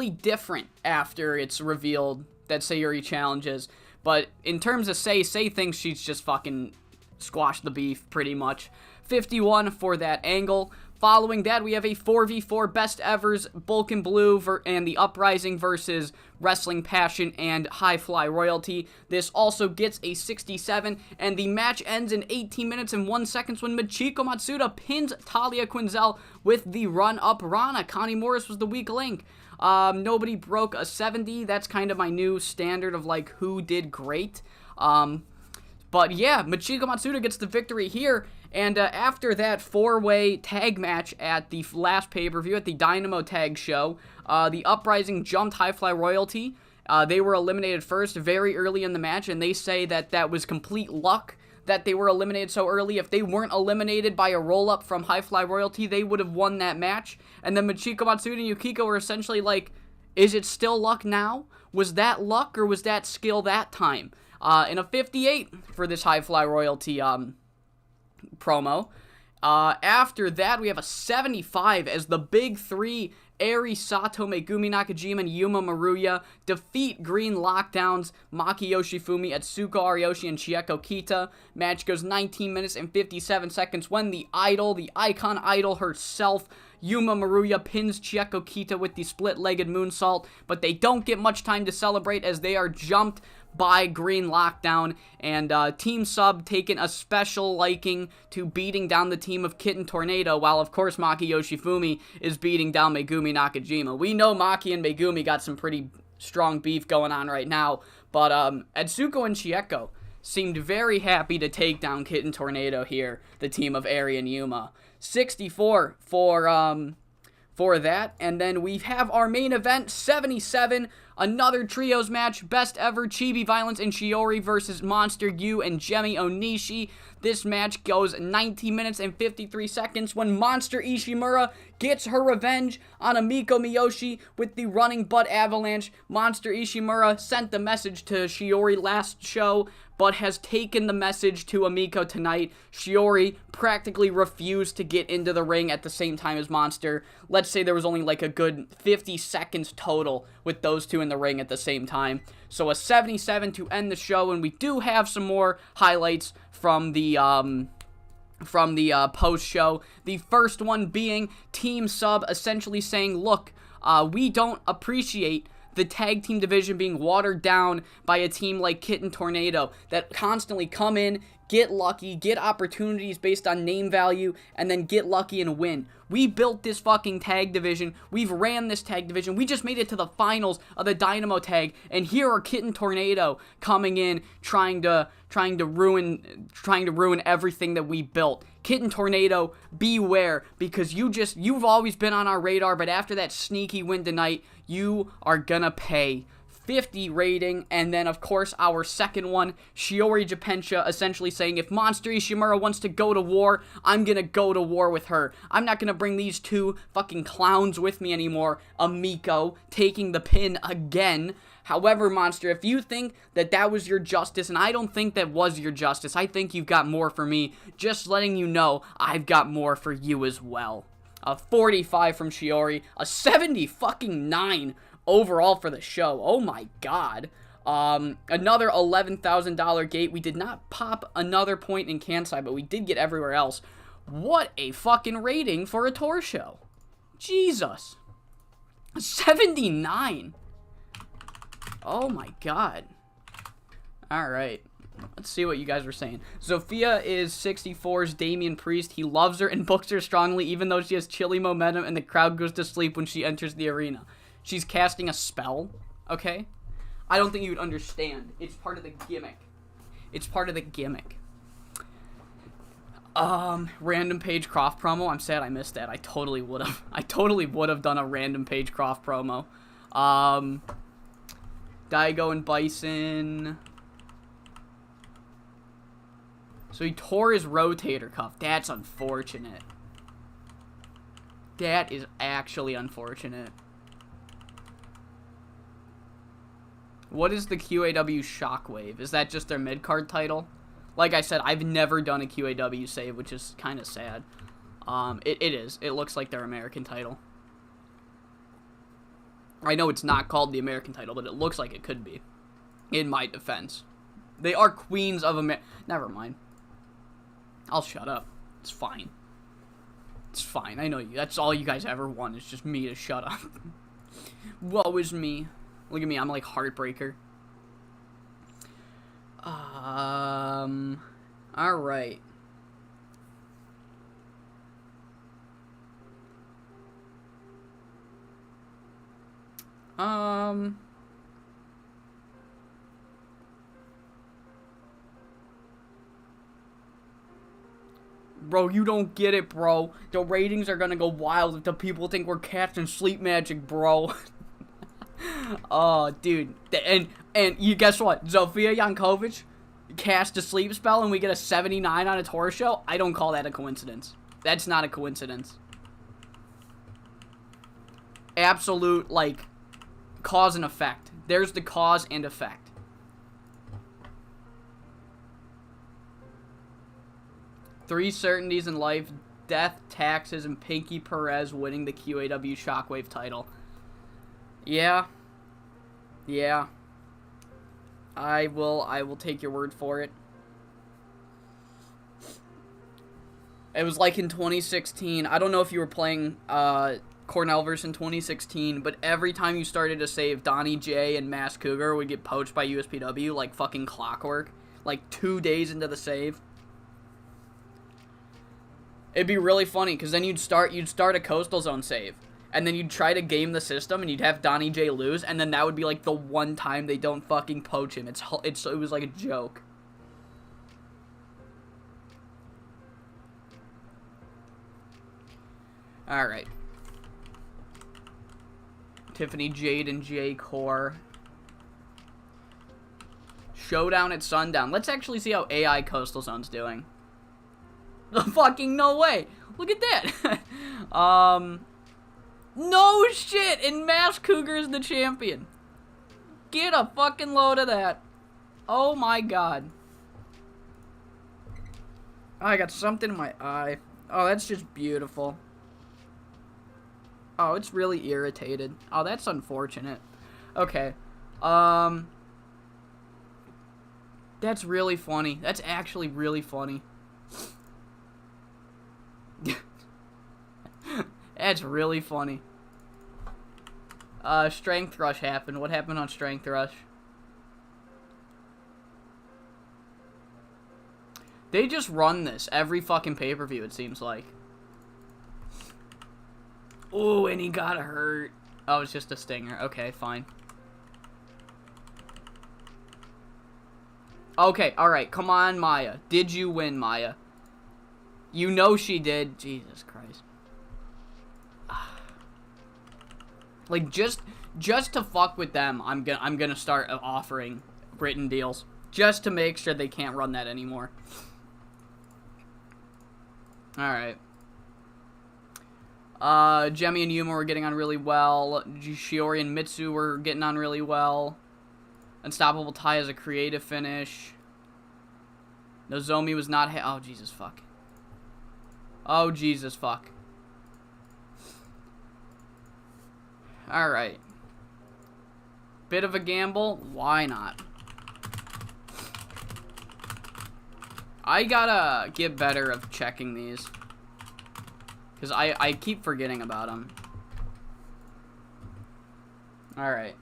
different after it's revealed that Sayuri challenges. But in terms of Sae thinks she's just fucking squashed the beef, pretty much. 51 for that angle. Following that, we have a 4v4 Best Evers, Bulk and Blue and the Uprising versus Wrestling Passion and High Fly Royalty. This also gets a 67, and the match ends in 18 minutes and 1 second when Michiko Matsuda pins Talia Quinzel with the run-up Rana. Connie Morris was the weak link. Nobody broke a 70. That's kind of my new standard of, like, who did great. But yeah, Michiko Matsuda gets the victory here. And after that 4-way tag match at the last pay-per-view at the Dynamo tag show, the Uprising jumped High Fly Royalty. They were eliminated first very early in the match, and they say that that was complete luck that they were eliminated so early. If they weren't eliminated by a roll-up from High Fly Royalty, they would have won that match. And then Michiko Matsuda and Yukiko were essentially like, is it still luck now? Was that luck or was that skill that time? In a 58 for this High Fly Royalty promo. After that, we have a 75 as the big three, Eri Sato, Megumi Nakajima, and Yuma Maruya, defeat Green Lockdowns, Maki Yoshifumi, Atsuko Ariyoshi, and Chieko Kita. Match goes 19 minutes and 57 seconds when the idol, the icon idol herself, Yuma Maruya, pins Chieko Kita with the split-legged moonsault, but they don't get much time to celebrate as they are jumped by Green Lockdown, and Team Sub taking a special liking to beating down the team of Kitten Tornado, while of course Maki Yoshifumi is beating down Megumi Nakajima. We know Maki and Megumi got some pretty strong beef going on right now, but Atsuko and Chieko seemed very happy to take down Kitten Tornado here, the team of Eri and Yuma. 64 for that, and then we have our main event, 77, Another trios match, best ever Chibi Violence and Shiori versus Monster Yu and Gemi Onishi. This match goes 19 minutes and 53 seconds when Monster Ishimura gets her revenge on Amiko Miyoshi with the running butt avalanche. Monster Ishimura sent the message to Shiori last show, but has taken the message to Amiko tonight. Shiori practically refused to get into the ring at the same time as Monster. Let's say there was only like a good 50 seconds total with those two in the ring at the same time. So a 77 to end the show, and we do have some more highlights from the post-show. The first one being Team Sub essentially saying, look, we don't appreciate the tag team division being watered down by a team like Kitten Tornado that constantly come in, get lucky, get opportunities based on name value, and then get lucky and win. We built this fucking tag division. We've ran this tag division. We just made it to the finals of the Dynamo tag, and here are Kitten Tornado coming in, trying to ruin everything that we built. Kitten Tornado, beware, because you've always been on our radar, but after that sneaky win tonight, you are gonna pay. 50 rating, and then of course our second one, Shiori Japensha essentially saying, if Monster Ishimura wants to go to war, I'm gonna go to war with her. I'm not gonna bring these two fucking clowns with me anymore. Amiko taking the pin again. However, Monster, if you think that was your justice, and I don't think that was your justice, I think you've got more for me, just letting you know I've got more for you as well. A 45 from Shiori, a 79 overall for the show. Oh my god. Another $11,000 gate. We did not pop another point in Kansai, but we did get everywhere else. What a fucking rating for a tour show. Jesus. 79. Oh my god. Alright. Let's see what you guys were saying. Zofia is 64's Damian Priest. He loves her and books her strongly, even though she has chilly momentum and the crowd goes to sleep when she enters the arena. She's casting a spell, okay? I don't think you would understand. It's part of the gimmick. It's part of the gimmick. Random Paige Croft promo. I'm sad I missed that. I totally would have. I totally would have done a random Paige Croft promo. Daigo and Bison. So he tore his rotator cuff. That's unfortunate. That is actually unfortunate. What is the QAW Shockwave? Is that just their mid-card title? Like I said, I've never done a QAW save, which is kind of sad. It is. It looks like their American title. I know it's not called the American title, but it looks like it could be. In my defense. They are queens of America. Never mind. I'll shut up. It's fine. It's fine. I know you. That's all you guys ever want, is just me to shut up. Woe is me. Look at me, I'm like Heartbreaker. Alright. Bro, you don't get it, bro. The ratings are gonna go wild if the people think we're casting sleep magic, bro. Oh, dude. And you guess what? Zofia Yankovic cast a sleep spell and we get a 79 on a tour show? I don't call that a coincidence. That's not a coincidence. Absolute, like, cause and effect. There's the cause and effect. Three certainties in life: death, taxes, and Pinky Perez winning the QAW Shockwave title. Yeah. Yeah. I will take your word for it. It was like in 2016. I don't know if you were playing Cornellverse in 2016, but every time you started to save, Donnie J and Mass Cougar would get poached by USPW like fucking clockwork. Like 2 days into the save. It'd be really funny, because then you'd start a Coastal Zone save. And then you'd try to game the system, and you'd have Donnie J lose, and then that would be, like, the one time they don't fucking poach him. It was like a joke. Alright. Tiffany Jade and J Core Showdown at sundown. Let's actually see how AI Coastal Zone's doing. Fucking no way. Look at that. No shit. And Mass Cougar is the champion. Get a fucking load of that. Oh my god. Oh, I got something in my eye. Oh, that's just beautiful. Oh, it's really irritated. Oh, that's unfortunate. Okay. That's really funny. That's actually really funny. That's really funny. Strength Rush happened. What happened on Strength Rush? They just run this every fucking pay-per-view, it seems like. Oh, and he got hurt. Oh, it's just a stinger. Okay, fine. Okay, alright. Come on, Maya. Did you win, Maya? You know she did. Jesus Christ. Like, just to fuck with them, I'm gonna start offering written deals. Just to make sure they can't run that anymore. Alright. Jemmy and Yuma were getting on really well. Shiori and Mitsu were getting on really well. Unstoppable Thea is a creative finish. Nozomi was not oh, Jesus fuck. Oh, Jesus fuck. Alright. Bit of a gamble. Why not? I gotta get better of checking these. Because I keep forgetting about them. Alright.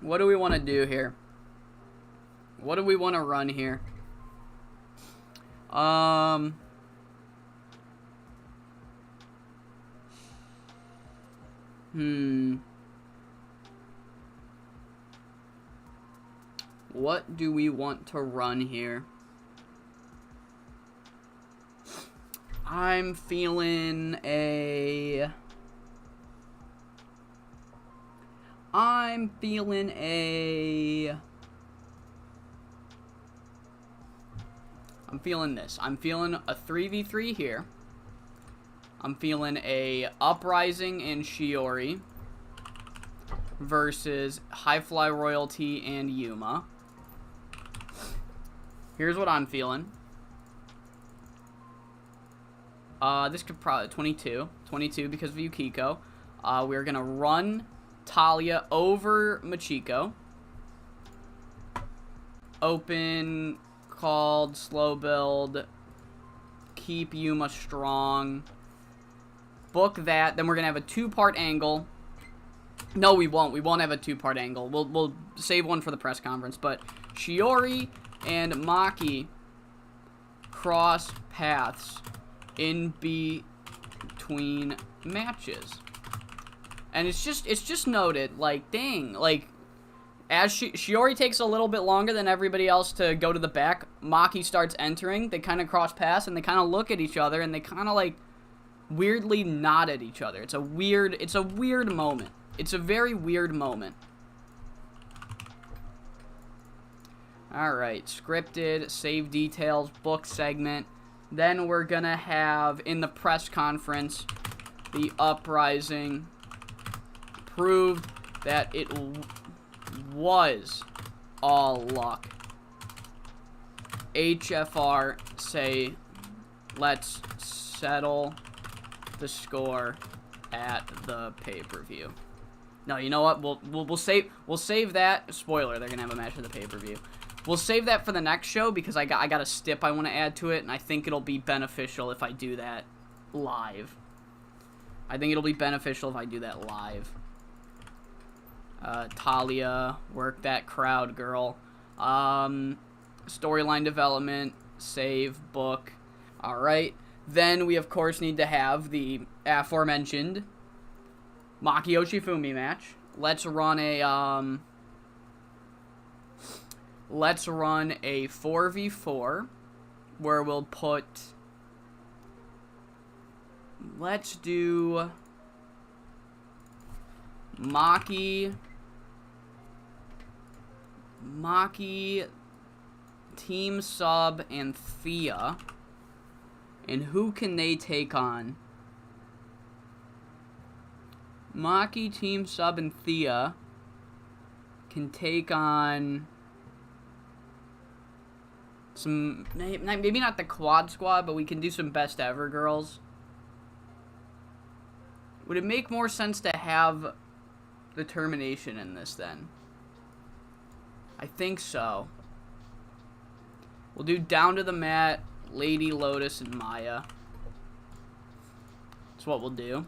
What do we want to do here? What do we want to run here? What do we want to run here? I'm feeling a... I'm feeling this. I'm feeling a 3v3 here. I'm feeling a Uprising and Shiori versus High Fly Royalty and Yuma. Here's what I'm feeling. This could probably 22 because of Yukiko. We're gonna run Talia over Machiko. Open, called, slow build, keep Yuma strong. Book that. Then we're gonna have a 2-part angle. No, we won't. We won't have a 2-part angle. We'll save one for the press conference. But Shiori and Maki cross paths in between matches. And it's just noted, like, dang, like, as Shiori takes a little bit longer than everybody else to go to the back, Maki starts entering, they kind of cross paths, and they kind of look at each other, and they kind of, like, weirdly nod at each other. It's a weird moment. It's a very weird moment. Alright, scripted, save details, book segment. Then we're gonna have, in the press conference, the Uprising proved that it was all luck. HFR say, let's settle the score at the pay-per-view. No, you know what? We'll save that. Spoiler, they're gonna have a match for the pay-per-view. We'll save that for the next show because I got a stip I want to add to it, and I think it'll be beneficial if I do that live. Talia, work that crowd, girl. Storyline development, save, book. Alright. Then we, of course, need to have the aforementioned Maki Yoshifumi match. Let's run a 4v4 where we'll put... Let's do Maki Maki, Team Sub, and Thea. And who can they take on? Maki, Team Sub, and Thea can take on some, maybe not the quad squad, but we can do some best ever girls. Would it make more sense to have the termination in this then? I think so. We'll do down to the mat, Lady Lotus, and Maya. That's what we'll do.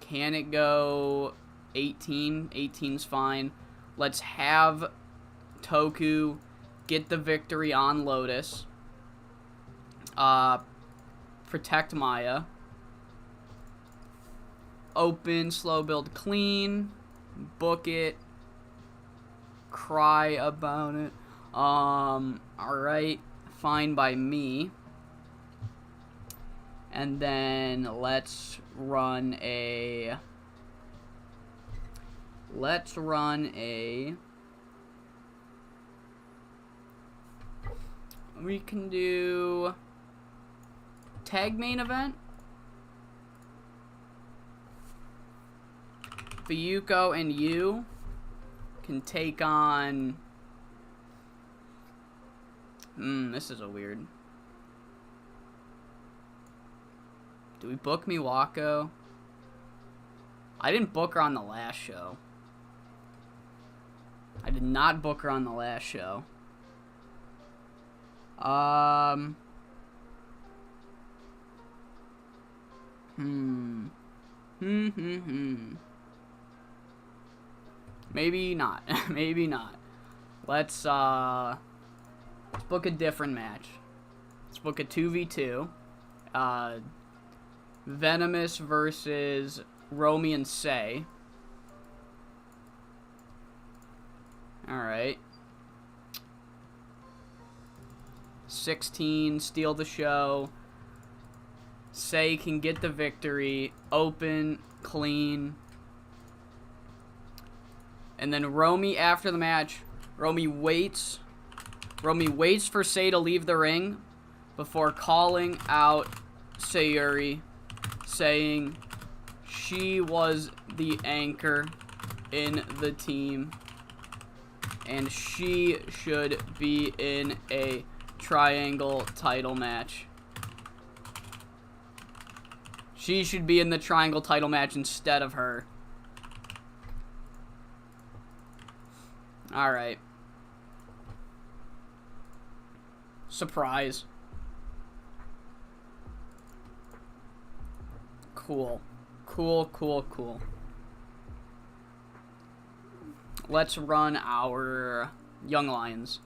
Can it go 18? 18's fine. Let's have Toku get the victory on Lotus. Protect Maya. Open, slow build, clean. Book it. Cry about it. Alright. Fine by me. And then let's run a... We can do... Tag main event. Miwako and Yu can take on... this is a weird... Do we book Miwako? I didn't book her on the last show. I did not book her on the last show. Maybe not. Maybe not. Let's book a different match. Let's book a 2v2. Venomous versus Romy and Sae. Alright. 16, steal the show. Sae can get the victory. Open, clean. And then Romy after the match. Romy waits for Sae to leave the ring before calling out Sayuri, saying she was the anchor in the team and she should be in a triangle title match. She should be in the triangle title match instead of her. Alright. Surprise. Cool. Cool. Let's run our Young Lions.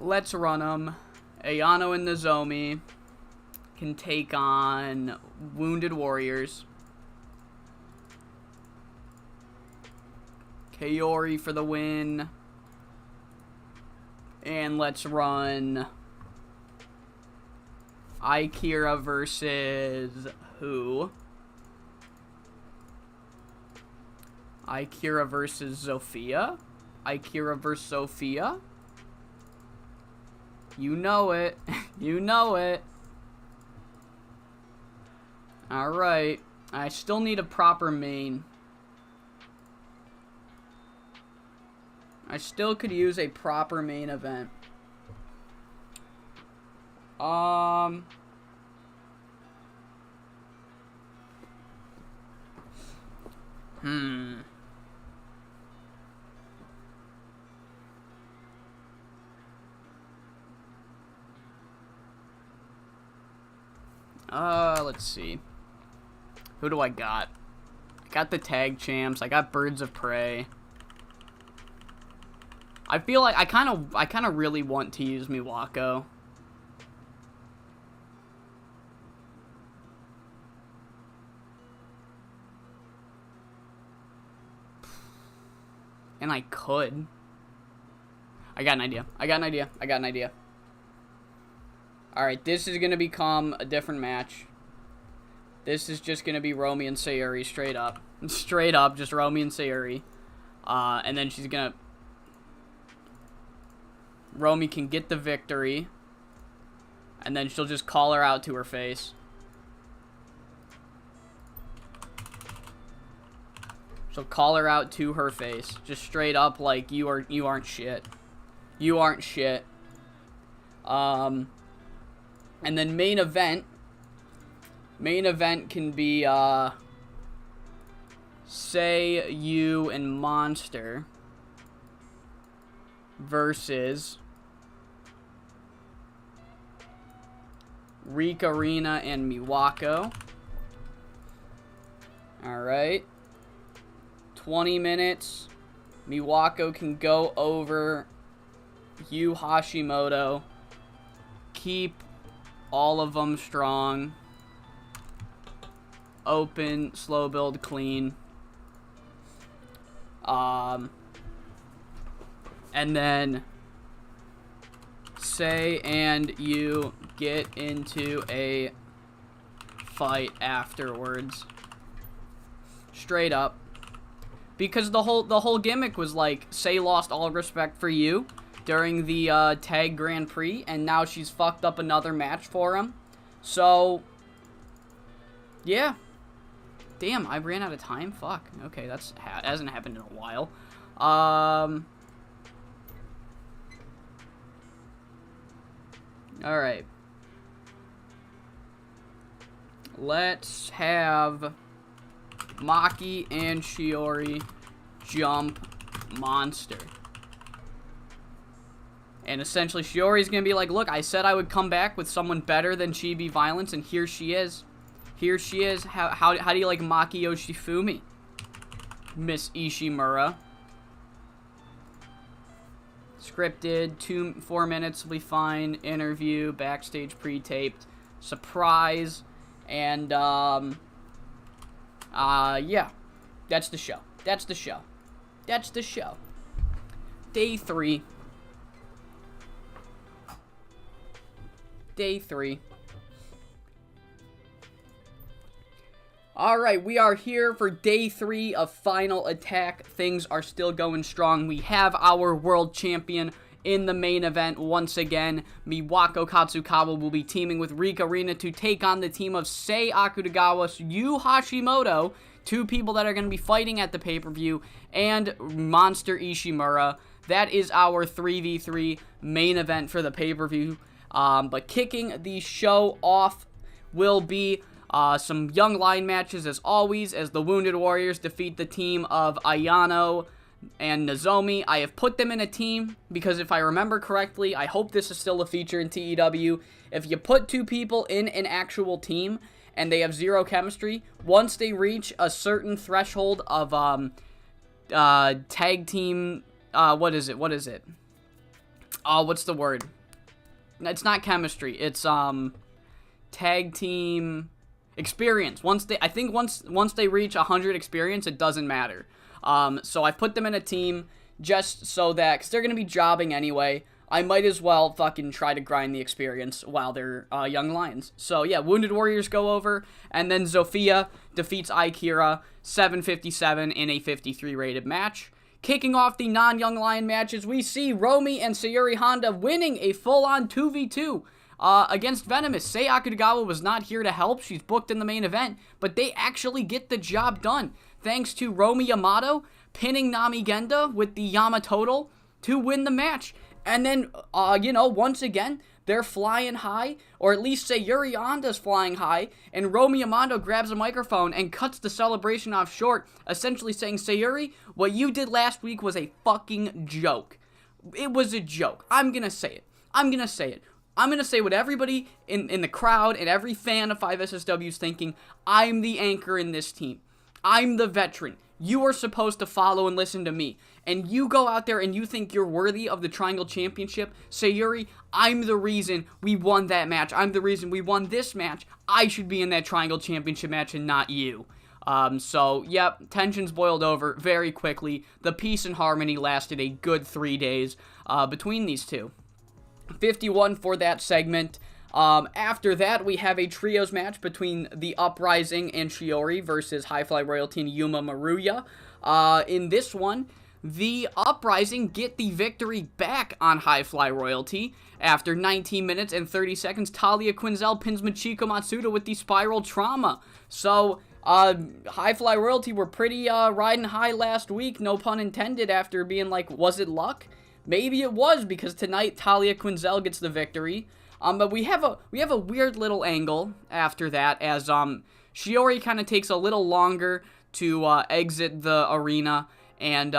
Let's run them. Ayano and Nozomi can take on Wounded Warriors. Kaori for the win. And let's run Ikira versus who? Ikira versus Sophia? Ikira versus Sophia? You know it. You know it. Alright. I still need a proper main. I still could use a proper main event. Let's see. Who do I got? I got the tag champs. I got Birds of Prey. I feel like I kind of really want to use Miwako. And I could. I got an idea. Alright, this is going to become a different match. This is just going to be Romy and Sayuri straight up. Straight up, just Romy and Sayuri. And then she's gonna... Romy can get the victory. And then she'll just call her out to her face. She'll call her out to her face. Just straight up like, you aren't shit. You aren't shit. And then main event. Main event can be, Sae, Yu, and Monster versus Rina and Miwako. Alright. 20 minutes. Miwako can go over Yu Hashimoto. Keep all of them strong. Open, slow build, clean. And then Sae and Yu get into a fight afterwards. Straight up. Because the whole gimmick was like, Sae lost all respect for Yu during the Tag Grand Prix, and now she's fucked up another match for him. So, yeah. Damn, I ran out of time? Fuck. Okay, that hasn't happened in a while. Alright. Let's have Maki and Shiori jump Monster. And essentially, Shiori's gonna be like, look, I said I would come back with someone better than Chibi Violence, and here she is. Here she is. How do you like Maki Yoshifumi, Miss Ishimura? Scripted, 4 minutes will be fine. Interview, backstage pre-taped, surprise, and yeah, that's the show. That's the show. That's the show. Day 3. Day 3. Alright, we are here for day 3 of Final Attack. Things are still going strong. We have our world champion in the main event once again. Miwako Katsukawa will be teaming with Rina to take on the team of Sae Akutagawa, Yu Hashimoto, 2 people that are going to be fighting at the pay-per-view, and Monster Ishimura. That is our 3v3 main event for the pay-per-view. But kicking the show off will be some young line matches as always, as the Wounded Warriors defeat the team of Ayano and Nozomi. I have put them in a team because if I remember correctly, I hope this is still a feature in TEW. If you put 2 people in an actual team and they have 0 chemistry, once they reach a certain threshold of tag team, what is it? What's the word? It's not chemistry. It's tag team experience. Once they reach 100 experience, it doesn't matter. So I put them in a team just so that, because they're going to be jobbing anyway, I might as well fucking try to grind the experience while they're young lions. So yeah, Wounded Warriors go over, and then Zofia defeats Aikira 757 in a 53 rated match. Kicking off the non-young lion matches, we see Romy and Sayuri Honda winning a full-on 2v2 against Venomous. Sae Akutagawa was not here to help. She's booked in the main event, but they actually get the job done. Thanks to Romy Yamato pinning Nami Genda with the Yamatotal to win the match. And then, once again, they're flying high, or at least Sayuri Honda's flying high, and Romy Yamato grabs a microphone and cuts the celebration off short, essentially saying, Sayuri, what you did last week was a fucking joke. It was a joke. I'm gonna say it. I'm gonna say what everybody in the crowd and every fan of 5SSW is thinking. I'm the anchor in this team. I'm the veteran. You are supposed to follow and listen to me. And you go out there and you think you're worthy of the Triangle Championship. Sayuri, I'm the reason we won that match. I'm the reason we won this match. I should be in that Triangle Championship match and not you. So, yep, tensions boiled over very quickly. The peace and harmony lasted a good 3 days between these two. 51 for that segment. After that, we have a trios match between the Uprising and Shiori versus High Fly Royalty and Yuma Maruya. In this one, the Uprising get the victory back on High Fly Royalty. After 19 minutes and 30 seconds, Talia Quinzel pins Michiko Matsuda with the Spiral Trauma. So, High Fly Royalty were pretty riding high last week, no pun intended, after being like, was it luck? Maybe it was, because tonight Talia Quinzel gets the victory. But we have a weird little angle after that, as Shiori kind of takes a little longer to exit the arena, and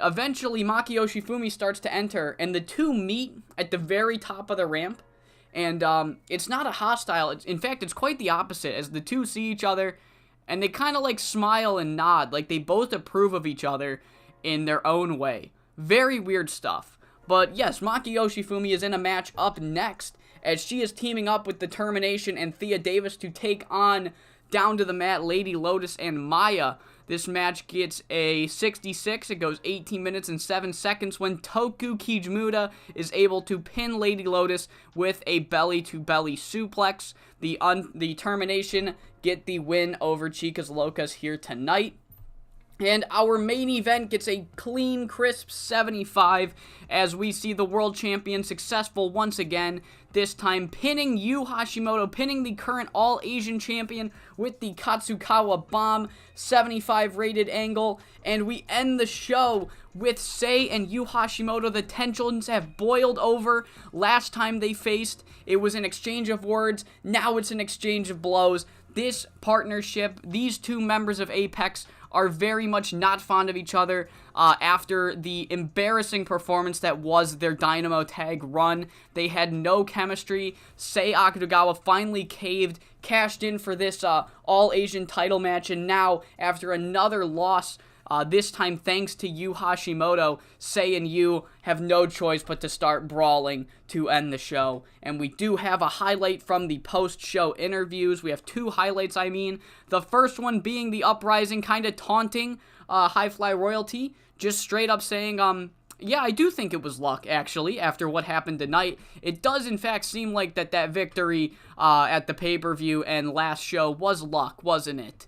eventually Maki Yoshifumi starts to enter, and the two meet at the very top of the ramp, and it's not a hostile, in fact, it's quite the opposite, as the two see each other, and they kind of like smile and nod, like they both approve of each other in their own way. Very weird stuff. But yes, Maki Yoshifumi is in a match up next, as she is teaming up with Determination and Thea Davis to take on down to the mat Lady Lotus and Maya. This match gets a 66. It goes 18 minutes and 7 seconds when Toku Kijimura is able to pin Lady Lotus with a belly-to-belly suplex. The Determination get the win over Chicas Locas here tonight. And our main event gets a clean, crisp 75 as we see the world champion successful once again, this time pinning Yu Hashimoto, pinning the current All-Asian champion with the Katsukawa Bomb, 75 rated angle, and we end the show with Sae and Yu Hashimoto. The tensions have boiled over. Last time they faced, it was an exchange of words, now it's an exchange of blows. This partnership, these two members of Apex are very much not fond of each other after the embarrassing performance that was their Dynamo tag run. They had no chemistry. Sae Akutagawa finally caved, cashed in for this All-Asian title match, and now, after another loss, this time thanks to Yu Hashimoto, Sae and Yu have no choice but to start brawling to end the show. And we do have a highlight from the post-show interviews. We have two highlights, I mean. The first one being the Uprising kind of taunting High Fly Royalty, just straight up saying, yeah, I do think it was luck, actually, after what happened tonight. It does, in fact, seem like that victory at the pay-per-view and last show was luck, wasn't it?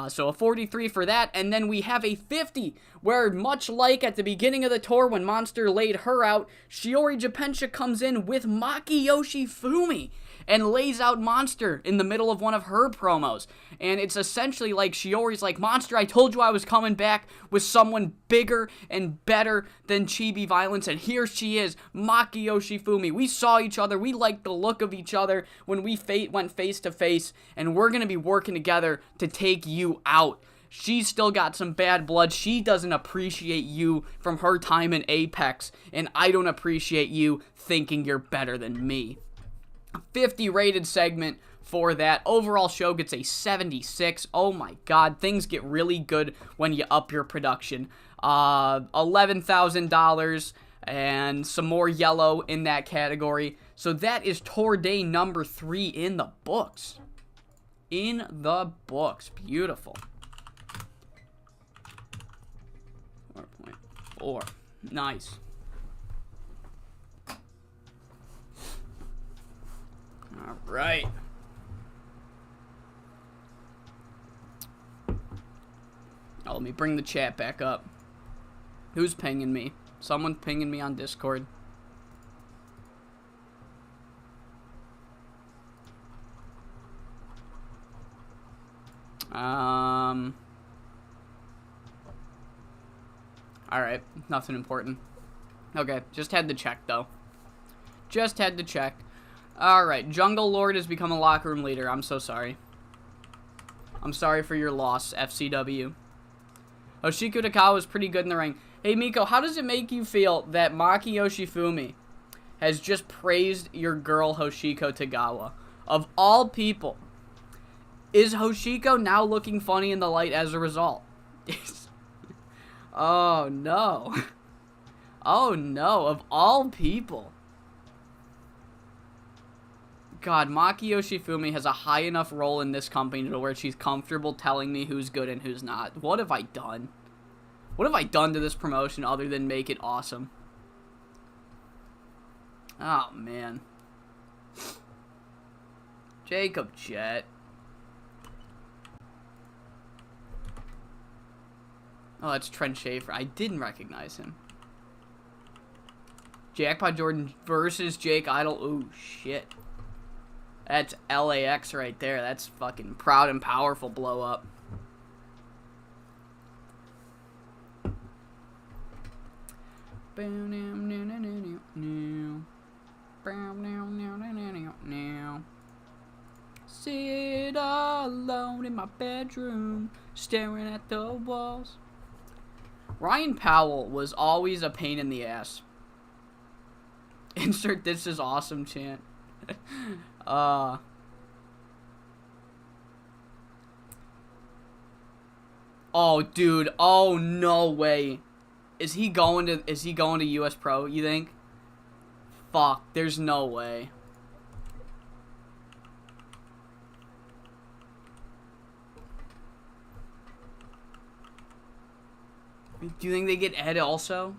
So a 43 for that, and then we have a 50, where much like at the beginning of the tour when Monster laid her out, Shiori Japensha comes in with Maki Yoshifumi and lays out Monster in the middle of one of her promos. And it's essentially like Shiori's like, Monster, I told you I was coming back with someone bigger and better than Chibi Violence, and here she is, Maki Yoshifumi. We saw each other, we liked the look of each other when we went face to face, and we're gonna be working together to take you out. She's still got some bad blood. She doesn't appreciate you from her time in Apex, and I don't appreciate you thinking you're better than me. 50 rated segment for that. Overall show gets a 76. Oh my god, things get really good when you up your production. $11,000 and some more yellow in that category. So that is tour day number 3 in the books. In the books. Beautiful. 4.4. Nice. All right. Oh, let me bring the chat back up. Who's pinging me? Someone's pinging me on Discord. Alright, nothing important. Okay, just had to check, though. Just had to check. Alright, Jungle Lord has become a locker room leader. I'm so sorry. I'm sorry for your loss, FCW. Hoshiko Takawa is pretty good in the ring. Hey, Miko, how does it make you feel that Maki Yoshifumi has just praised your girl, Hoshiko Tagawa? Of all people, is Hoshiko now looking funny in the light as a result? Oh, no. Oh, no. Of all people. God, Maki Yoshifumi has a high enough role in this company to where she's comfortable telling me who's good and who's not. What have I done? What have I done to this promotion other than make it awesome? Oh, man. Jacob Jet. Oh, that's Trent Schaefer. I didn't recognize him. Jackpot Jordan versus Jake Idle. Ooh, shit. That's LAX right there. That's fucking proud and powerful blow up. Sit alone in my bedroom, staring at the walls. Ryan Powell was always a pain in the ass. Insert "this is awesome" chant. Oh, dude. Oh, no way. Is he going to US Pro, you think? Fuck, there's no way. Do you think they get Ed also?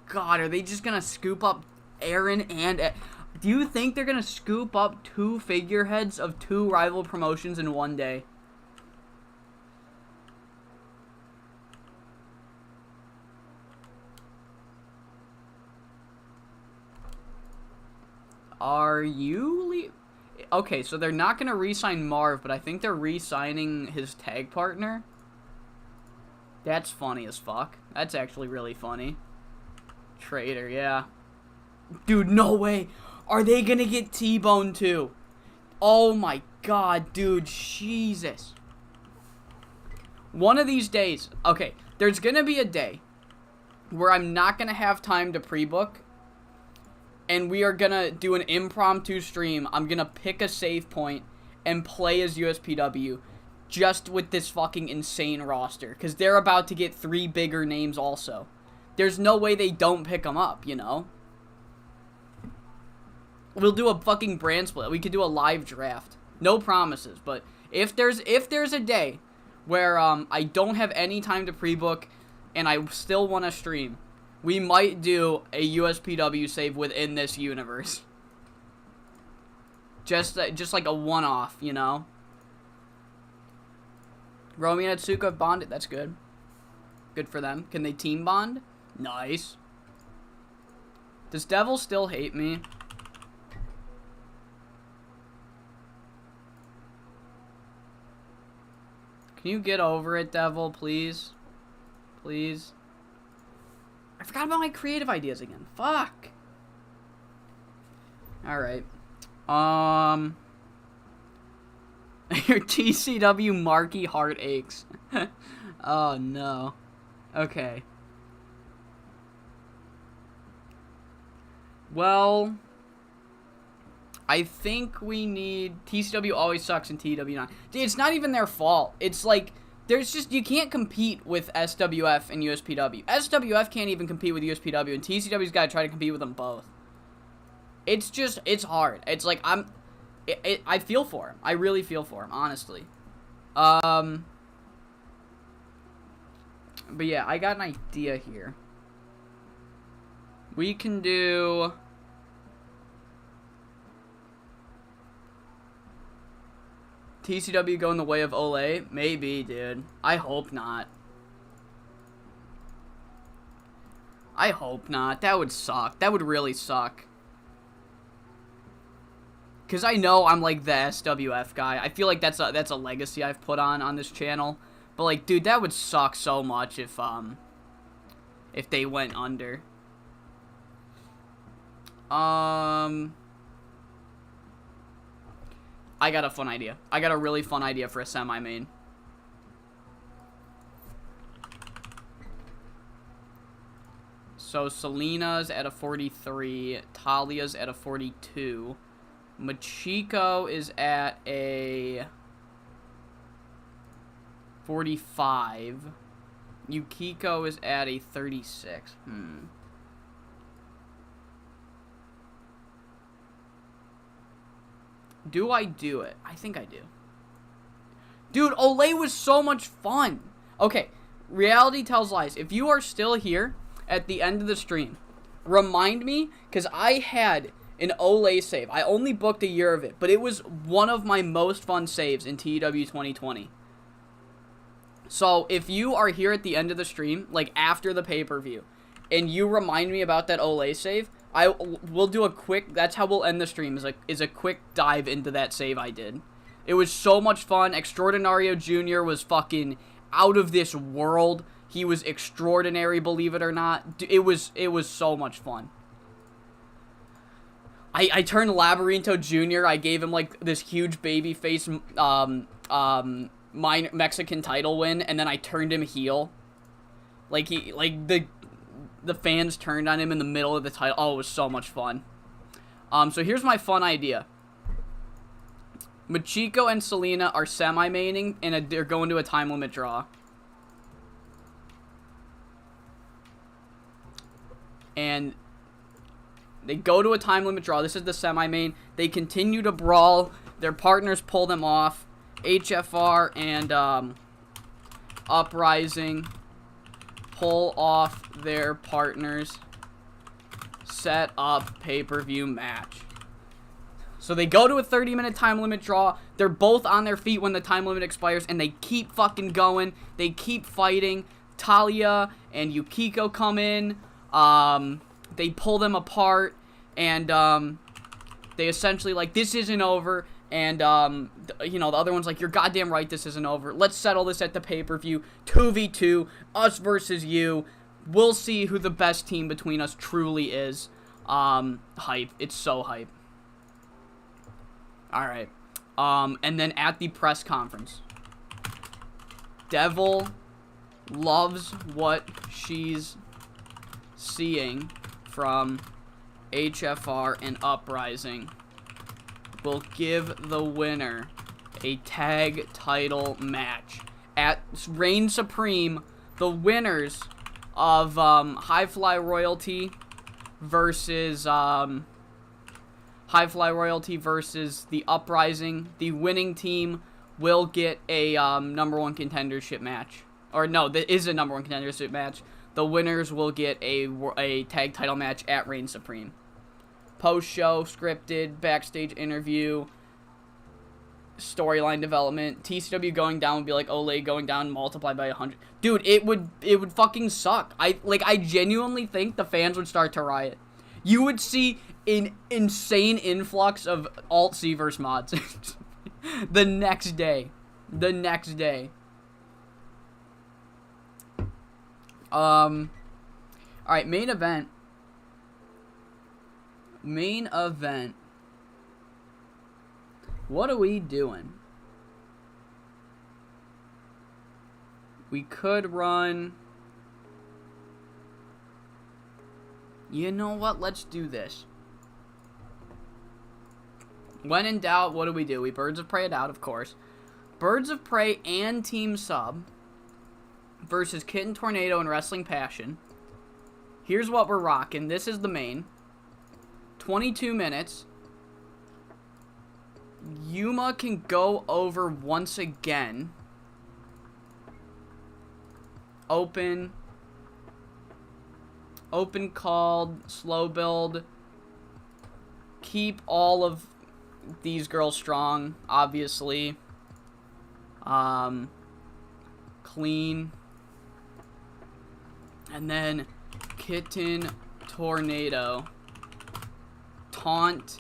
God, are they just gonna scoop up Aaron and Ed? Do you think they're gonna scoop up 2 figureheads of 2 rival promotions in one day? Are you okay, so they're not gonna re-sign Marv, but I think they're re-signing his tag partner. That's funny as fuck. That's actually really funny. Traitor, yeah. Dude, no way. Are they gonna get T-Bone too? Oh my god, dude. Jesus. One of these days. Okay, there's gonna be a day where I'm not gonna have time to pre-book. And we are gonna do an impromptu stream. I'm gonna pick a save point and play as USPW. Just with this fucking insane roster. Because they're about to get 3 bigger names also. There's no way they don't pick them up, you know? We'll do a fucking brand split. We could do a live draft. No promises, but if there's a day where I don't have any time to pre-book and I still want to stream, we might do a USPW save within this universe. Just like a one-off, you know? Romy and Atsuka have bonded. That's good. Good for them. Can they team bond? Nice. Does Devil still hate me? Can you get over it, Devil, please? Please? I forgot about my creative ideas again. Fuck. Alright. Your TCW Marky heart aches. Oh, no. Okay. Well, I think we need... TCW always sucks in TW9. Dude, it's not even their fault. It's like, there's just... You can't compete with SWF and USPW. SWF can't even compete with USPW, and TCW's got to try to compete with them both. It's just... It's hard. It's like, I feel for him. I really feel for him, honestly. But yeah, I got an idea here. We can do... TCW go in the way of Ole? Maybe, dude. I hope not. I hope not. That would suck. That would really suck. Because I know I'm, like, the SWF guy. I feel like that's a legacy I've put on this channel. But, like, dude, that would suck so much if they went under. I got a fun idea. I got a really fun idea for a semi-main. So, Selena's at a 43. Talia's at a 42. Machiko is at a 45. Yukiko is at a 36. Do I do it? I think I do. Dude, Olay was so much fun. Okay, reality tells lies. If you are still here at the end of the stream, remind me, because I had An Olay save. I only booked a year of it, but it was one of my most fun saves in TEW 2020. So, if you are here at the end of the stream, like after the pay-per-view, and you remind me about that Olay save, we'll do a quick, that's how we'll end the stream, is a quick dive into that save I did. It was so much fun. Extraordinario Jr. was fucking out of this world. He was extraordinary, believe it or not. It was so much fun. I turned Labyrinto Jr. I gave him like this huge baby face Mexican title win, and then I turned him heel. The fans turned on him in the middle of the title. Oh, it was so much fun. So here's my fun idea. Machiko and Selena are semi-maining, and they're going to a time limit draw. And they go to a time limit draw. This is the semi-main. They continue to brawl. Their partners pull them off. HFR and Uprising pull off their partners. Set up pay-per-view match. So they go to a 30-minute time limit draw. They're both on their feet when the time limit expires, and they keep fucking going. They keep fighting. Talia and Yukiko come in. They pull them apart, and they essentially like, this isn't over. And the other one's like, you're goddamn right, this isn't over. Let's settle this at the pay-per-view. 2v2, us versus you. We'll see who the best team between us truly is. Hype. It's so hype. Alright. And then at the press conference, Devil loves what she's seeing from HFR and Uprising. Will give the winner a tag title match at Reign Supreme. The winners of High Fly Royalty versus the Uprising. The winning team will get a number one contendership match. Or no, there is a number one contendership match. The winners will get a tag title match at Reign Supreme. Post-show, scripted, backstage interview, storyline development. TCW going down would be like Olay going down multiplied by 100. Dude, it would fucking suck. I genuinely think the fans would start to riot. You would see an insane influx of Alt-C versus mods. The next day. Alright, main event. What are we doing? We could run... You know what? Let's do this. When in doubt, what do? We Birds of Prey it out, of course. Birds of Prey and Team Sub versus Kitten Tornado and Wrestling Passion. Here's what we're rocking. This is the main. 22 minutes. Yuma can go over once again. Open called, slow build. Keep all of these girls strong, obviously. Clean. And then Kitten Tornado. Taunt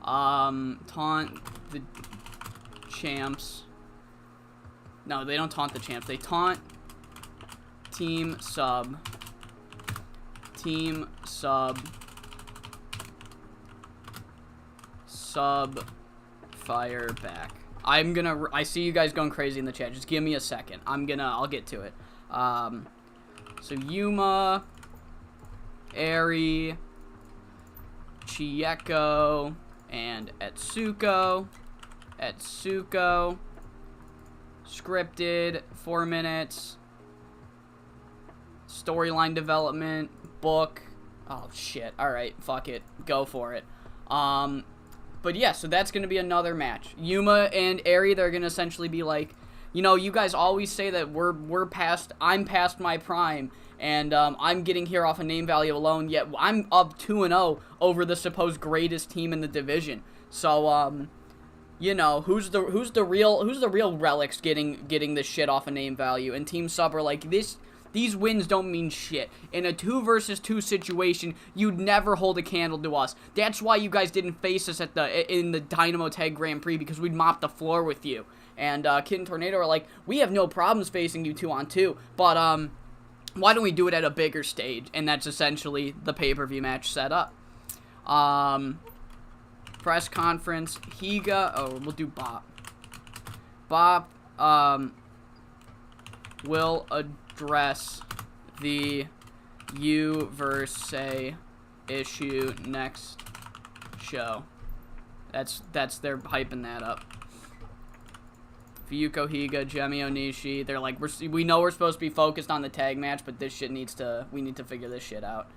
the champs. No, they don't taunt the champs. They taunt Team Sub. Sub fire back. I see you guys going crazy in the chat. Just give me a second. I'll get to it. So Yuma, Eri, Chieko, and Etsuko. Scripted, 4 minutes. Storyline development, book. Oh, shit. Alright, fuck it. Go for it. But yeah, so that's going to be another match. Yuma and Eri, they're going to essentially be like, you know, you guys always say that I'm past my prime, And I'm getting here off a name value alone, yet I'm up 2-0 over the supposed greatest team in the division. So, you know, who's the real relics getting this shit off a name value? And Team Sub are like, these wins don't mean shit. In a 2 versus 2 situation, you'd never hold a candle to us. That's why you guys didn't face us in the Dynamo Tag Grand Prix, because we'd mop the floor with you. And Kid and Tornado are like, we have no problems facing you 2-on-2, but why don't we do it at a bigger stage? And that's essentially the pay-per-view match set up. Press conference, Higa, we'll do Bop. Bop, will address the Yu versus Sae issue next show. They're hyping that up. Fuyuko Higa, Jemi Onishi, they're like, we know we're supposed to be focused on the tag match, but this shit we need to figure this shit out.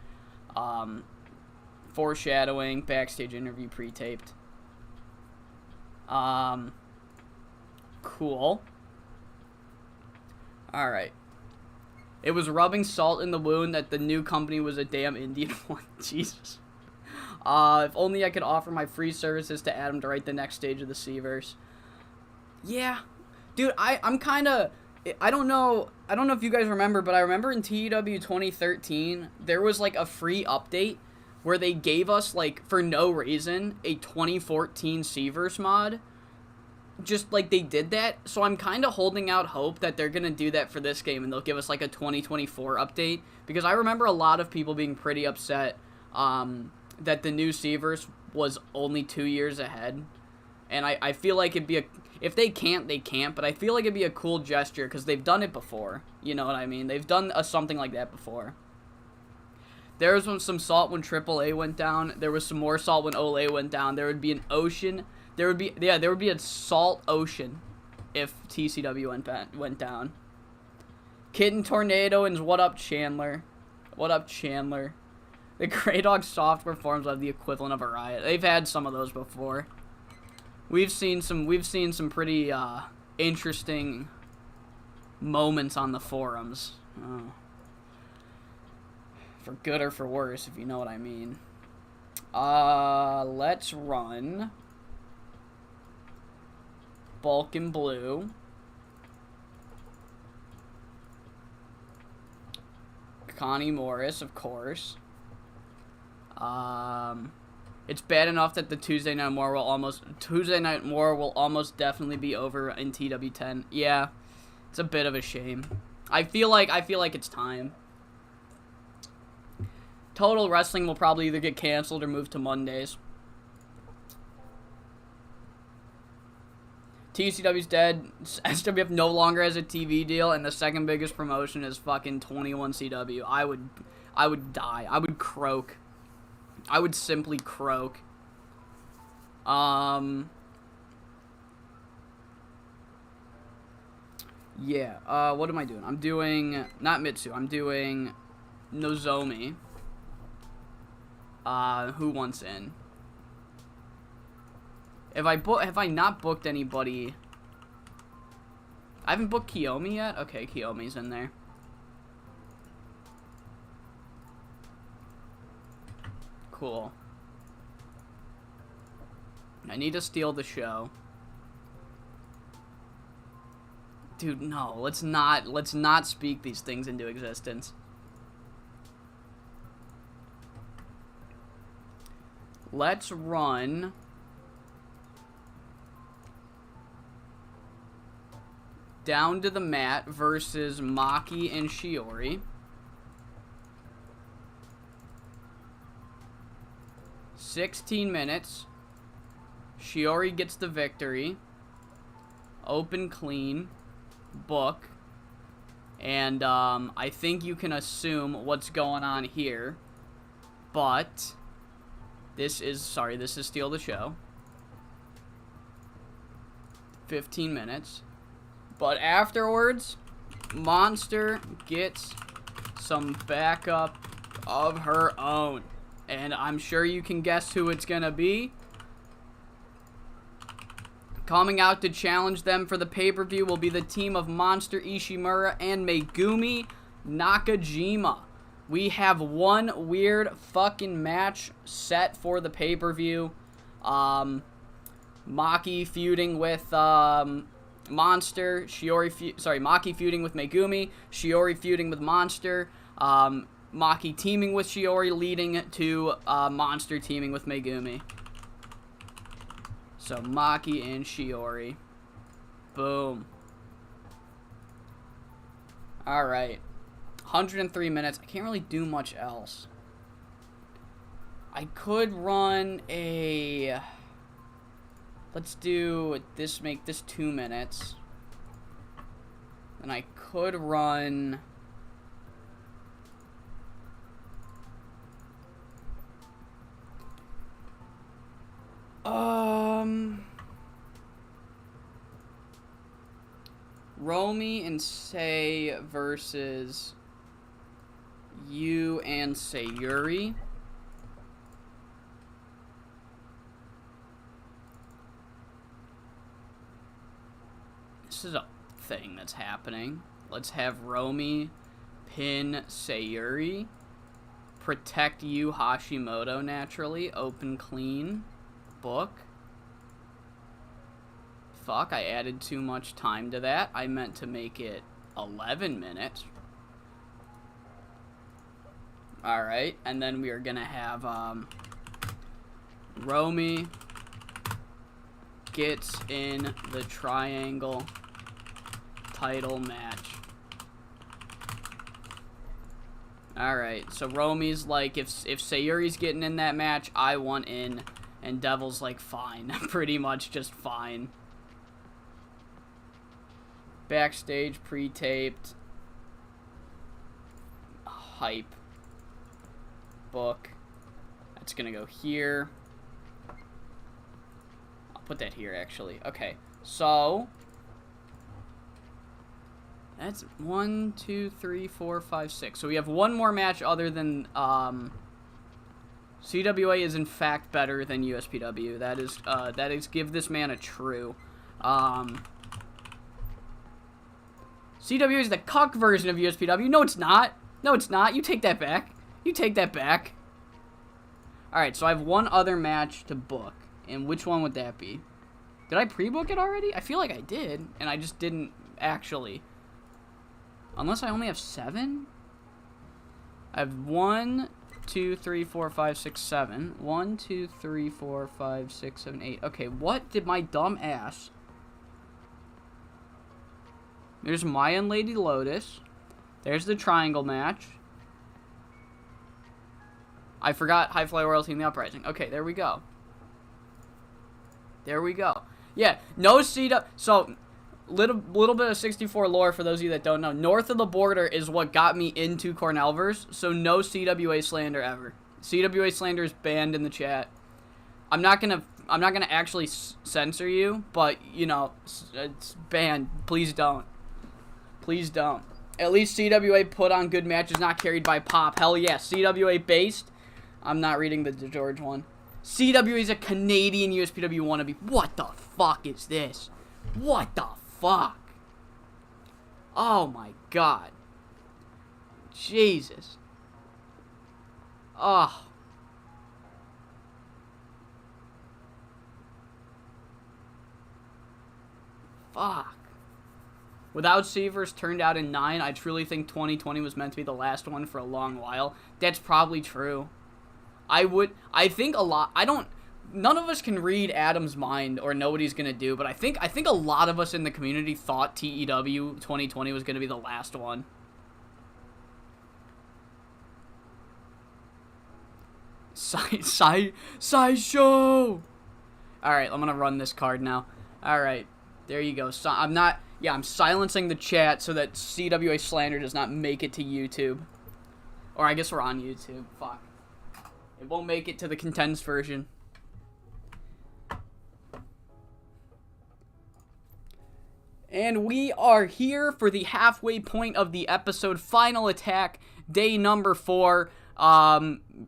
Foreshadowing, backstage interview pre-taped. Cool. Alright. It was rubbing salt in the wound that the new company was a damn Indian one. Jesus. If only I could offer my free services to Adam to write the next stage of the C-verse. Yeah. Dude, I'm kind of... I don't know if you guys remember, but I remember in TEW 2013, there was, like, a free update where they gave us, like, for no reason, a 2014 C-verse mod. Just, like, they did that. So I'm kind of holding out hope that they're going to do that for this game, and they'll give us, like, a 2024 update. Because I remember a lot of people being pretty upset that the new C-verse was only 2 years ahead. And I feel like it'd be a... If they can't, they can't. But I feel like it'd be a cool gesture, because they've done it before. You know what I mean? They've done something like that before. There was some salt when AAA went down. There was some more salt when Olay went down. There would be an ocean. There would be a salt ocean if TCW went down. Kid and Tornado and What Up Chandler? What up Chandler? The Grey Dog software forums have the equivalent of a riot. They've had some of those before. We've seen some pretty interesting moments on the forums. Oh. For good or for worse, if you know what I mean. Let's run Bulk and Blue. Connie Morris, of course. It's bad enough that the Tuesday Night War will almost definitely be over in TW10. Yeah, it's a bit of a shame. I feel like it's time. Total Wrestling will probably either get canceled or move to Mondays. TCW's dead. SWF no longer has a TV deal, and the second biggest promotion is fucking 21CW. I would die. I would croak. I would simply croak. Yeah. What am I doing? I'm doing not Mitsu. I'm doing Nozomi. Who wants in? Have I not booked anybody? I haven't booked Kiyomi yet? Okay, Kiyomi's in there. Cool. I need to steal the show. Dude, no, let's not speak these things into existence. Let's run Down to the Mat versus Maki and Shiori. 16 minutes. Shiori gets the victory. Open clean. Book. And I think you can assume what's going on here. But this is Steal the Show. 15 minutes. But afterwards, Monster gets some backup of her own. And I'm sure you can guess who it's gonna be. Coming out to challenge them for the pay-per-view will be the team of Monster, Ishimura, and Megumi. Nakajima. We have one weird fucking match set for the pay-per-view. Maki feuding with Monster, Maki feuding with Megumi, Shiori feuding with Monster, Maki teaming with Shiori, leading to Monster teaming with Megumi. So Maki and Shiori. Boom. Alright. 103 minutes. I can't really do much else. I could run a... Let's do this, make this 2 minutes. And I could run... Romy and Sae versus Yu and Sayuri. This is a thing that's happening. Let's have Romy pin Sayuri. Protect Yu Hashimoto naturally. Open clean. Book. Fuck, I added too much time to that. I meant to make it 11 minutes. Alright, and then we are gonna have, Romy gets in the triangle title match. Alright, so Romy's like, if Sayuri's getting in that match, I want in. And Devil's like, fine. Pretty much just fine. Backstage, pre-taped. Hype. Book. That's gonna go here. I'll put that here, actually. Okay, so... That's 1, 2, 3, 4, 5, 6. So we have one more match other than, CWA is in fact better than USPW. That is give this man a true. CWA is the cuck version of USPW. No, it's not. No, it's not. You take that back. You take that back. Alright, so I have one other match to book. And which one would that be? Did I pre-book it already? I feel like I did. And I just didn't actually. Unless I only have 7? I have 1, 2, 3, 4, 5, 6, 7. 1, 2, 3, 4, 5, 6, 7, 8. Okay, what did my dumb ass... There's Maya and Lady Lotus. There's the triangle match. I forgot High Fly Royalty in the Uprising. Okay, there we go. There we go. Yeah, no CW... So, little bit of 64 lore for those of you that don't know. North of the Border is what got me into Cornelverse, so no CWA slander ever. CWA slander is banned in the chat. I'm not gonna actually censor you, but, you know, it's banned. Please don't. Please don't. At least CWA put on good matches, not carried by Pop. Hell yeah, CWA based. I'm not reading the George one. CWA is a Canadian USPW wannabe. What the fuck is this? What the fuck? Oh my god. Jesus. Oh. Fuck. Without Seavers turned out in 9, I truly think 2020 was meant to be the last one for a long while. That's probably true. I think a lot, none of us can read Adam's mind or know what he's going to do, but I think a lot of us in the community thought TEW 2020 was going to be the last one. Sideshow! Alright, I'm going to run this card now. Alright, there you go. So, I'm silencing the chat so that CWA slander does not make it to YouTube. Or I guess we're on YouTube. Fuck. It won't make it to the condensed version. And we are here for the halfway point of the episode. Final attack, day number 4.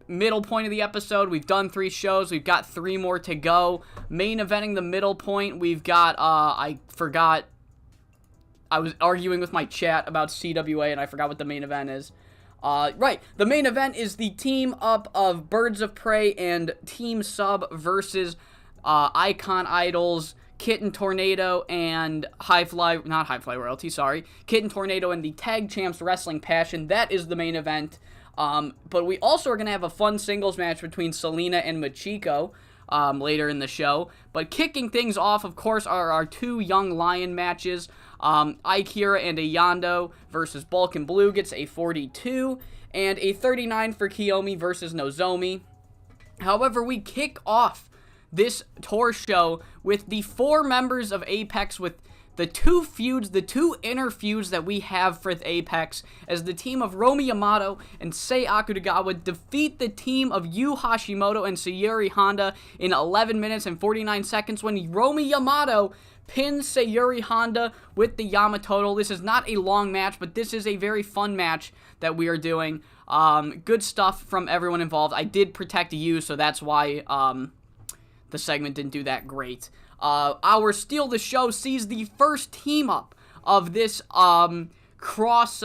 Middle point of the episode. We've done 3 shows. We've got 3 more to go. Main eventing the middle point. We've got, I forgot I was arguing with my chat about CWA, and I forgot what the main event is. Right, the main event is the team up of Birds of Prey and Team Sub versus Icon Idols, Kitten Tornado, and not High Fly Royalty, sorry. Kitten Tornado and the Tag Champs Wrestling Passion. That is the main event. But we also are going to have a fun singles match between Selena and Machiko later in the show. But kicking things off, of course, are our two Young Lion matches. Aikira and Ayando versus Bulk and Blue gets a 42, and a 39 for Kiyomi versus Nozomi. However, we kick off this tour show with the 4 members of Apex, with the two inner feuds that we have for Apex, as the team of Romi Yamato and Sae Akutagawa defeat the team of Yu Hashimoto and Sayuri Honda in 11 minutes and 49 seconds when Romi Yamato pins Sayuri Honda with the Yamato. This is not a long match, but this is a very fun match that we are doing. Good stuff from everyone involved. I did protect Yu, so that's why the segment didn't do that great. Our Steal the Show sees the first team up of this cross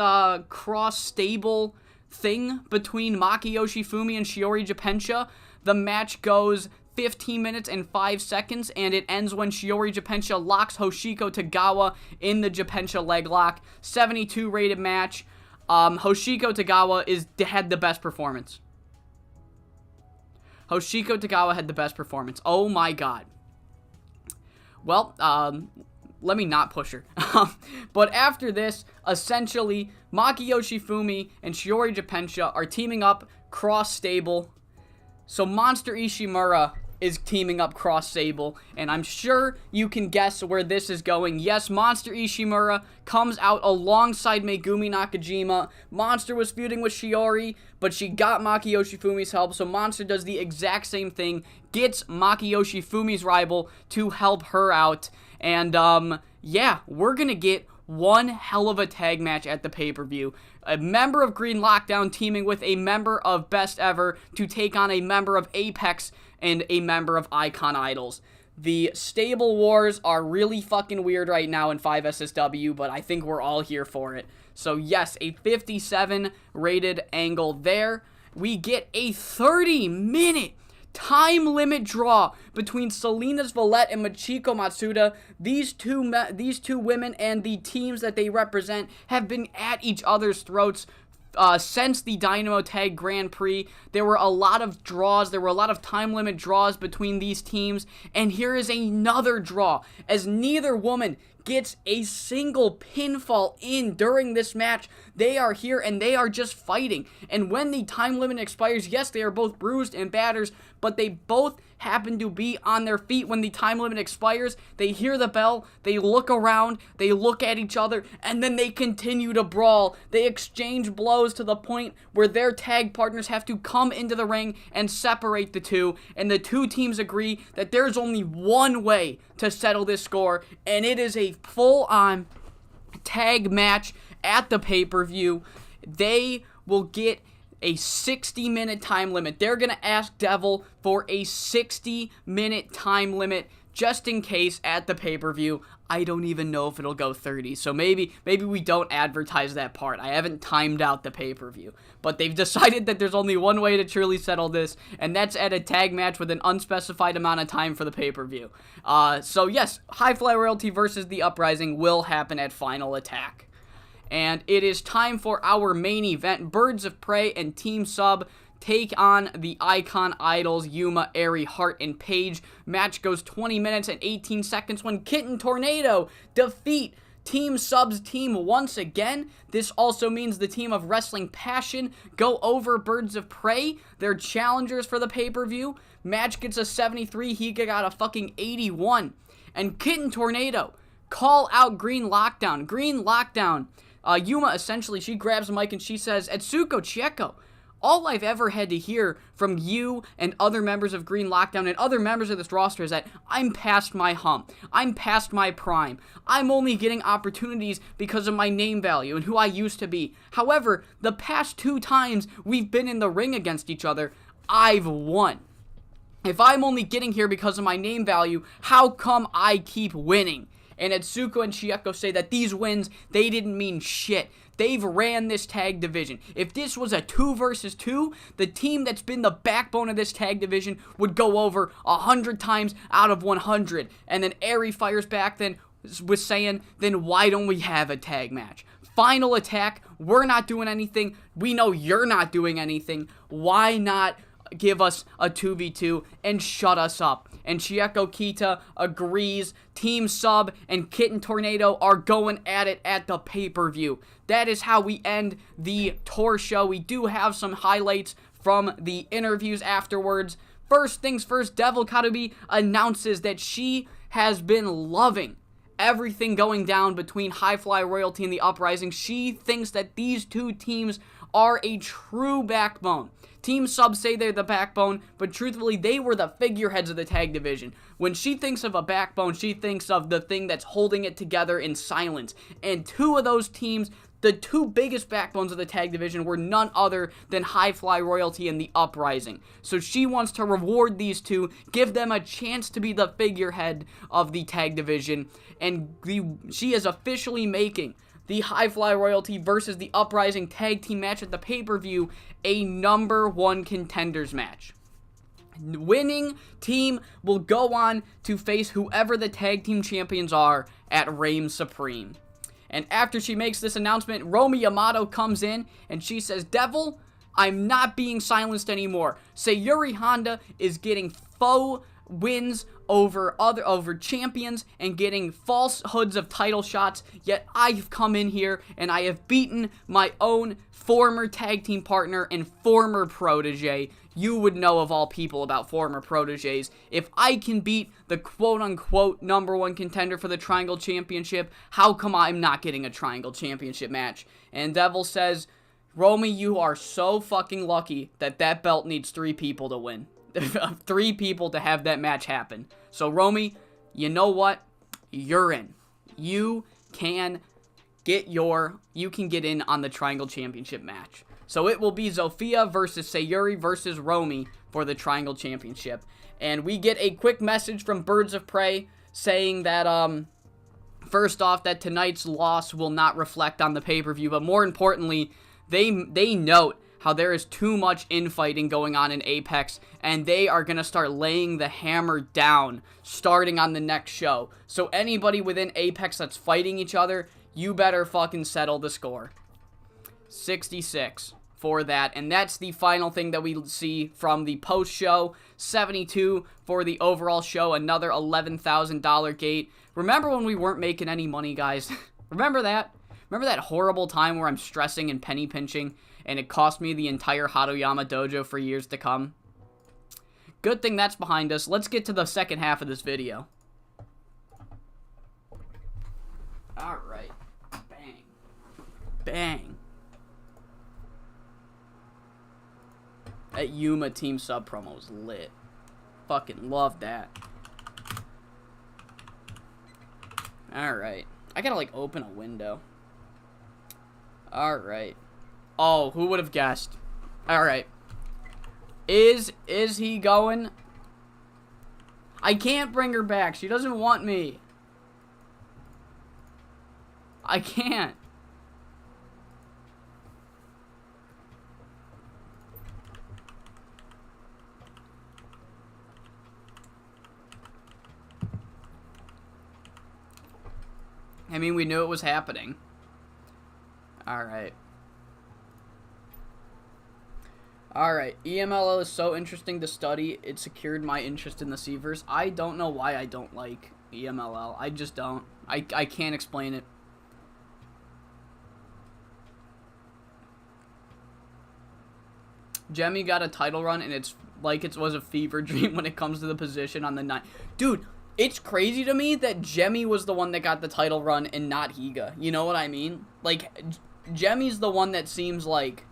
stable thing between Maki Yoshifumi and Shiori Japensha. The match goes 15 minutes and 5 seconds, and it ends when Shiori Japensha locks Hoshiko Tagawa in the Japensha leg lock. 72 rated match. Hoshiko Tagawa had the best performance. Hoshiko Tagawa had the best performance. Oh my god. Well, let me not push her. But after this, essentially, Maki Yoshifumi and Shiori Japensha are teaming up cross-stable. So Monster Ishimura is teaming up cross-stable, and I'm sure you can guess where this is going. Yes, Monster Ishimura comes out alongside Megumi Nakajima. Monster was feuding with Shiori, but she got Maki Yoshifumi's help, so Monster does the exact same thing, gets Maki Yoshifumi's rival to help her out, and, yeah, we're gonna get one hell of a tag match at the pay-per-view. A member of Green Lockdown teaming with a member of Best Ever to take on a member of Apex and a member of Icon Idols. The stable wars are really fucking weird right now in 5SSW, but I think we're all here for it. So yes, a 57 rated angle there. We get a 30-minute time limit draw between Selena's Valette and Machiko Matsuda. These two women and the teams that they represent have been at each other's throats since the Dynamo Tag Grand Prix. There were a lot of draws. There were a lot of time limit draws between these teams. And here is another draw, as neither woman gets a single pinfall in during this match. They are here and they are just fighting. And when the time limit expires, yes, they are both bruised and battered, but they both happen to be on their feet when the time limit expires. They hear the bell, they look around, they look at each other, and then they continue to brawl. They exchange blows to the point where their tag partners have to come into the ring and separate the two, and the two teams agree that there's only one way to settle this score, and it is a full-on tag match at the pay-per-view. They will get a 60-minute time limit. They're going to ask Devil for a 60-minute time limit just in case at the pay-per-view. I don't even know if it'll go 30, so maybe we don't advertise that part. I haven't timed out the pay-per-view, but they've decided that there's only one way to truly settle this, and that's at a tag match with an unspecified amount of time for the pay-per-view. So yes, High Fly Royalty versus The Uprising will happen at Final Attack. And it is time for our main event. Birds of Prey and Team Sub take on the Icon Idols, Yuma, Eri, Hart, and Paige. Match goes 20 minutes and 18 seconds when Kitten Tornado defeat Team Sub's team once again. This also means the team of Wrestling Passion go over Birds of Prey. They're challengers for the pay-per-view. Match gets a 73. Higa got a fucking 81. And Kitten Tornado call out Green Lockdown. Green Lockdown. Yuma, essentially, she grabs the mic and she says, Etsuko Chieko, all I've ever had to hear from you and other members of Green Lockdown and other members of this roster is that I'm past my hump. I'm past my prime. I'm only getting opportunities because of my name value and who I used to be. However, the past 2 times we've been in the ring against each other, I've won. If I'm only getting here because of my name value, how come I keep winning? And Atsuko and Chieko say that these wins, they didn't mean shit. They've ran this tag division. If this was a 2 versus 2, the team that's been the backbone of this tag division would go over 100 times out of 100. And then Eri fires back then with saying, then why don't we have a tag match? Final attack, we're not doing anything. We know you're not doing anything. Why not give us a 2v2 and shut us up? And Chieko Kita agrees. Team Sub and Kitten Tornado are going at it at the pay-per-view. That is how we end the tour show. We do have some highlights from the interviews afterwards. First things first, Devil Karubi announces that she has been loving everything going down between High Fly Royalty and the Uprising. She thinks that these two teams are a true backbone. Team Sub say they're the backbone, but truthfully, they were the figureheads of the tag division. When she thinks of a backbone, she thinks of the thing that's holding it together in silence. And two of those teams, the two biggest backbones of the tag division, were none other than High Fly Royalty and the Uprising. So she wants to reward these two, give them a chance to be the figurehead of the tag division, and she is officially making the High Fly Royalty versus the Uprising tag team match at the pay-per-view a #1 contenders match. Winning team will go on to face whoever the tag team champions are at Reign Supreme. And after she makes this announcement, Romi Yamato comes in and she says, Devil, I'm not being silenced anymore. Sayuri Honda is getting faux wins over champions and getting falsehoods of title shots, yet I've come in here and I have beaten my own former tag team partner and former protege. You would know of all people about former proteges. If I can beat the quote-unquote #1 contender for the Triangle Championship, how come I'm not getting a Triangle Championship match? And Devil says, Romy, you are so fucking lucky that that belt needs 3 people to win. 3 people to have that match happen. So, Romy, you know what? You're in. You can get in on the Triangle Championship match. So it will be Zofia versus Sayuri versus Romy for the Triangle Championship. And we get a quick message from Birds of Prey saying that, first off, that tonight's loss will not reflect on the pay-per-view, but more importantly, they note how there is too much infighting going on in Apex, and they are going to start laying the hammer down starting on the next show. So anybody within Apex that's fighting each other, you better fucking settle the score. 66 for that, and that's the final thing that we see from the post-show. 72 for the overall show, another $11,000 gate. Remember when we weren't making any money, guys? Remember that? Remember that horrible time where I'm stressing and penny pinching, and it cost me the entire Hadoyama dojo for years to come? Good thing that's behind us. Let's get to the second half of this video. Alright. Bang. Bang. That Yuma Team Sub promo was lit. Fucking love that. Alright. I gotta, like, open a window. Alright. Oh, who would have guessed? Alright. Is he going? I can't bring her back. She doesn't want me. I can't. I mean, we knew it was happening. Alright. Alright, EMLL is so interesting to study, it secured my interest in the Seavers. I don't know why I don't like EMLL. I just don't. I can't explain it. Jemmy got a title run, and it's like it was a fever dream when it comes to the position on the night. Dude, it's crazy to me that Jemmy was the one that got the title run and not Higa. You know what I mean? Like, Jemmy's the one that seems like...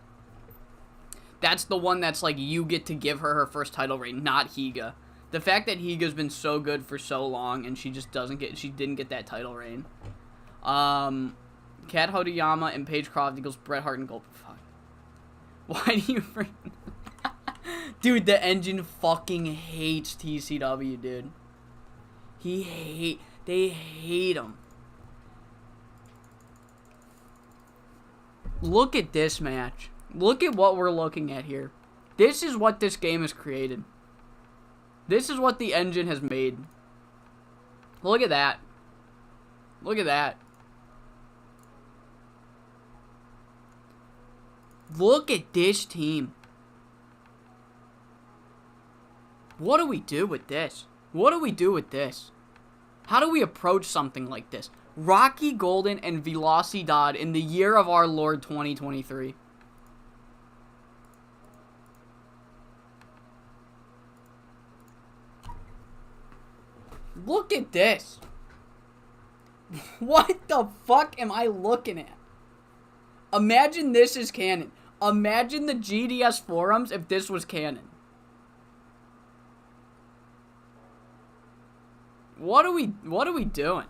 That's the one that's like, you get to give her first title reign, not Higa. The fact that Higa's been so good for so long and she just didn't get that title reign. Kat Hodayama and Paige Croft equals Bret Hart and Goldberg. Fuck. Why do you Dude, the engine fucking hates TCW, dude. They hate him. Look at this match. Look at what we're looking at here. This is what this game has created. This is what the engine has made. Look at that. Look at that. Look at this team. What do we do with this? What do we do with this? How do we approach something like this? Rocky Golden and Velocidad in the year of our Lord 2023. Look at this. What the fuck am I looking at? Imagine this is canon. Imagine the GDS forums if this was canon. What are we doing?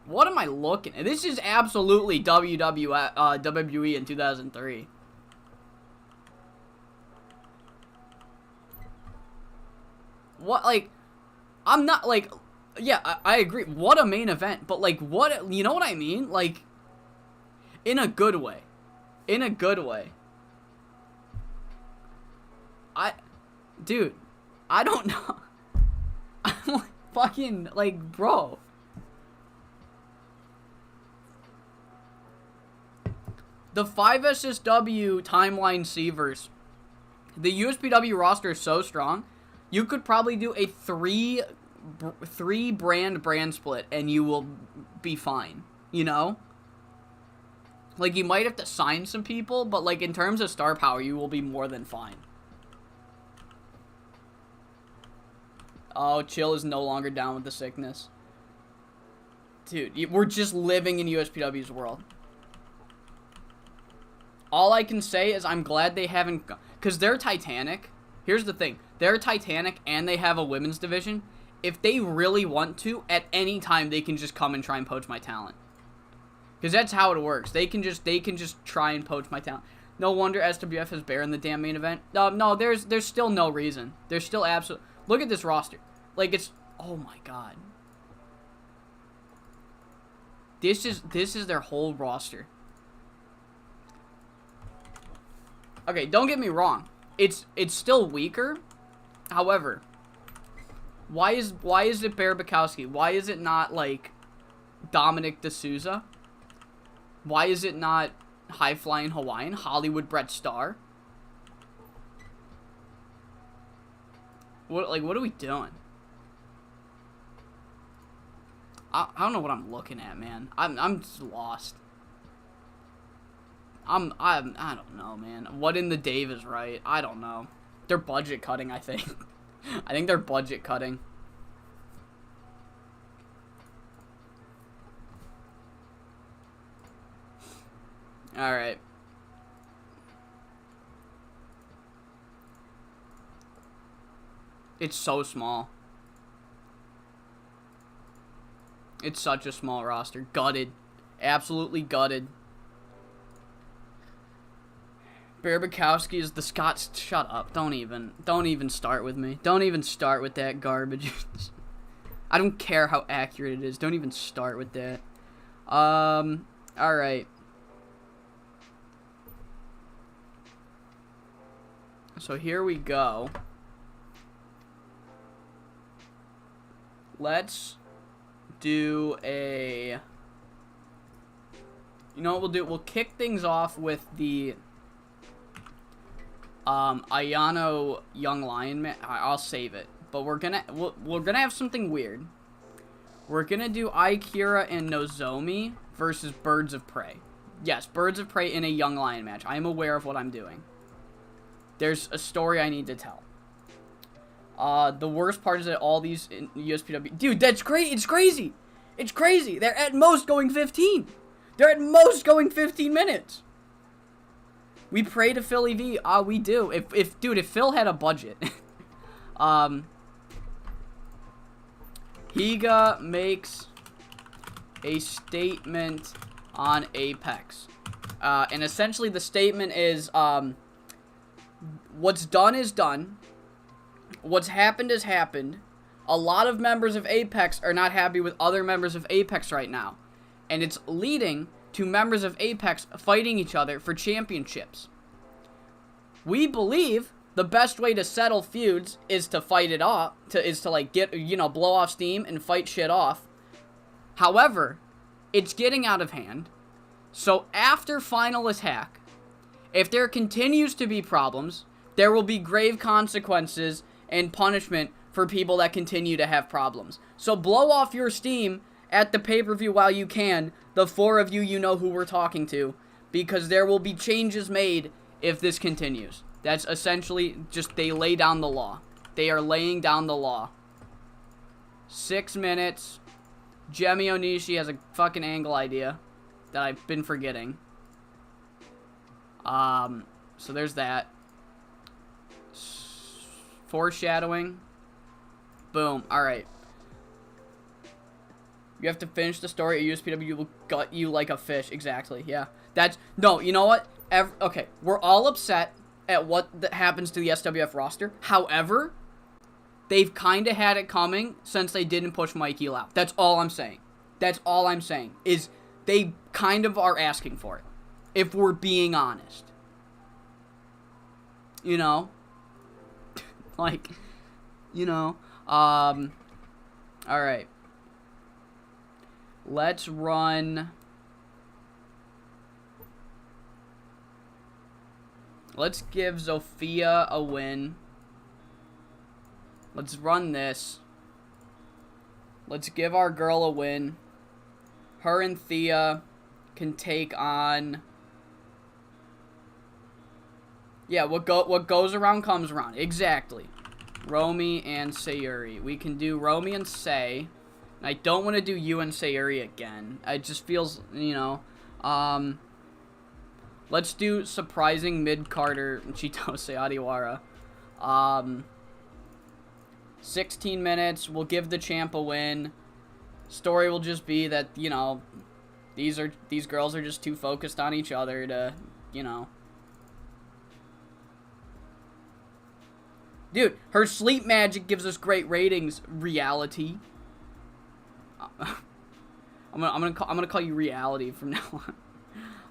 What am I looking at? This is absolutely WWE in 2003. What, like, I'm not, like, yeah, I agree. What a main event. But, like, what, you know what I mean? Like, in a good way. In a good way. Dude, I don't know. I'm like, fucking, like, bro. The 5SSW Timeline Seavers. The USPW roster is so strong. You could probably do a three brand split and you will be fine, you know? Like, you might have to sign some people, but, like, in terms of star power, you will be more than fine. Oh, Chill is no longer down with the sickness. Dude, we're just living in USPW's world. All I can say is I'm glad they haven't... Because they're Titanic. Here's the thing. They're Titanic and they have a women's division. If they really want to, at any time, they can just come and try and poach my talent. Because that's how it works. They can just try and poach my talent. No wonder SWF has Bear in the damn main event. No, there's still no reason. There's still absolute... Look at this roster. Like, it's... Oh, my God. This is their whole roster. Okay, don't get me wrong. It's still weaker. However, why is it Bear Bukowski? Why is it not, like, Dominic D'Souza? Why is it not High Flying Hawaiian? Hollywood Brett Starr? What are we doing? I don't know what I'm looking at, man. I'm just lost. I don't know, man. What in the Dave is right? I don't know. They're budget cutting, I think. I think they're budget cutting. Alright. It's so small. It's such a small roster. Gutted. Absolutely gutted. Bear Bukowski is the Scots. Shut up. Don't even start with me. Don't even start with that garbage. I don't care how accurate it is. Don't even start with that. Alright. So here we go. Let's do a... You know what we'll do? We'll kick things off with the... Ayano Young Lion man. I'll save it. But we're gonna have something weird. We're gonna do Aikira and Nozomi versus Birds of Prey. Yes, Birds of Prey in a Young Lion match. I am aware of what I'm doing. There's a story I need to tell. The worst part is that all these in USPW... Dude, that's great. It's crazy. It's crazy. They're at most going 15. They're at most going 15 minutes. We pray to Philly V. We do. If Phil had a budget. Higa makes a statement on Apex. And essentially the statement is, what's done is done. What's happened has happened. A lot of members of Apex are not happy with other members of Apex right now. And it's leading to members of Apex fighting each other for championships. We believe the best way to settle feuds is to fight it off, is to like get, blow off steam and fight shit off. However, it's getting out of hand. So after Final Attack, if there continues to be problems, there will be grave consequences and punishment for people that continue to have problems. So blow off your steam at the pay-per-view while you can. The four of you, you know who we're talking to, because there will be changes made if this continues. That's essentially just, they lay down the law. They are laying down the law. 6 minutes. Jemi Onishi has a fucking angle idea that I've been forgetting. So there's that. Foreshadowing. Boom. Alright. You have to finish the story or USPW will gut you like a fish. Exactly, yeah. That's... No, you know what? Okay, we're all upset at what happens to the SWF roster. However, they've kind of had it coming since they didn't push Mikey out. That's all I'm saying. That's all I'm saying. Is they kind of are asking for it. If we're being honest. You know? Like, alright. Let's run... Let's give Zofia a win. Let's run this. Let's give our girl a win. Her and Thea can take on... Yeah, what goes around comes around. Exactly. Romy and Sayuri. We can do Romy and Say. I don't want to do you and Sayuri again. It just feels, let's do surprising mid-Carter Chitose Adiwara. 16 minutes. We'll give the champ a win. Story will just be that, these girls are just too focused on each other to, Dude, her sleep magic gives us great ratings. Reality. I'm gonna call you Reality from now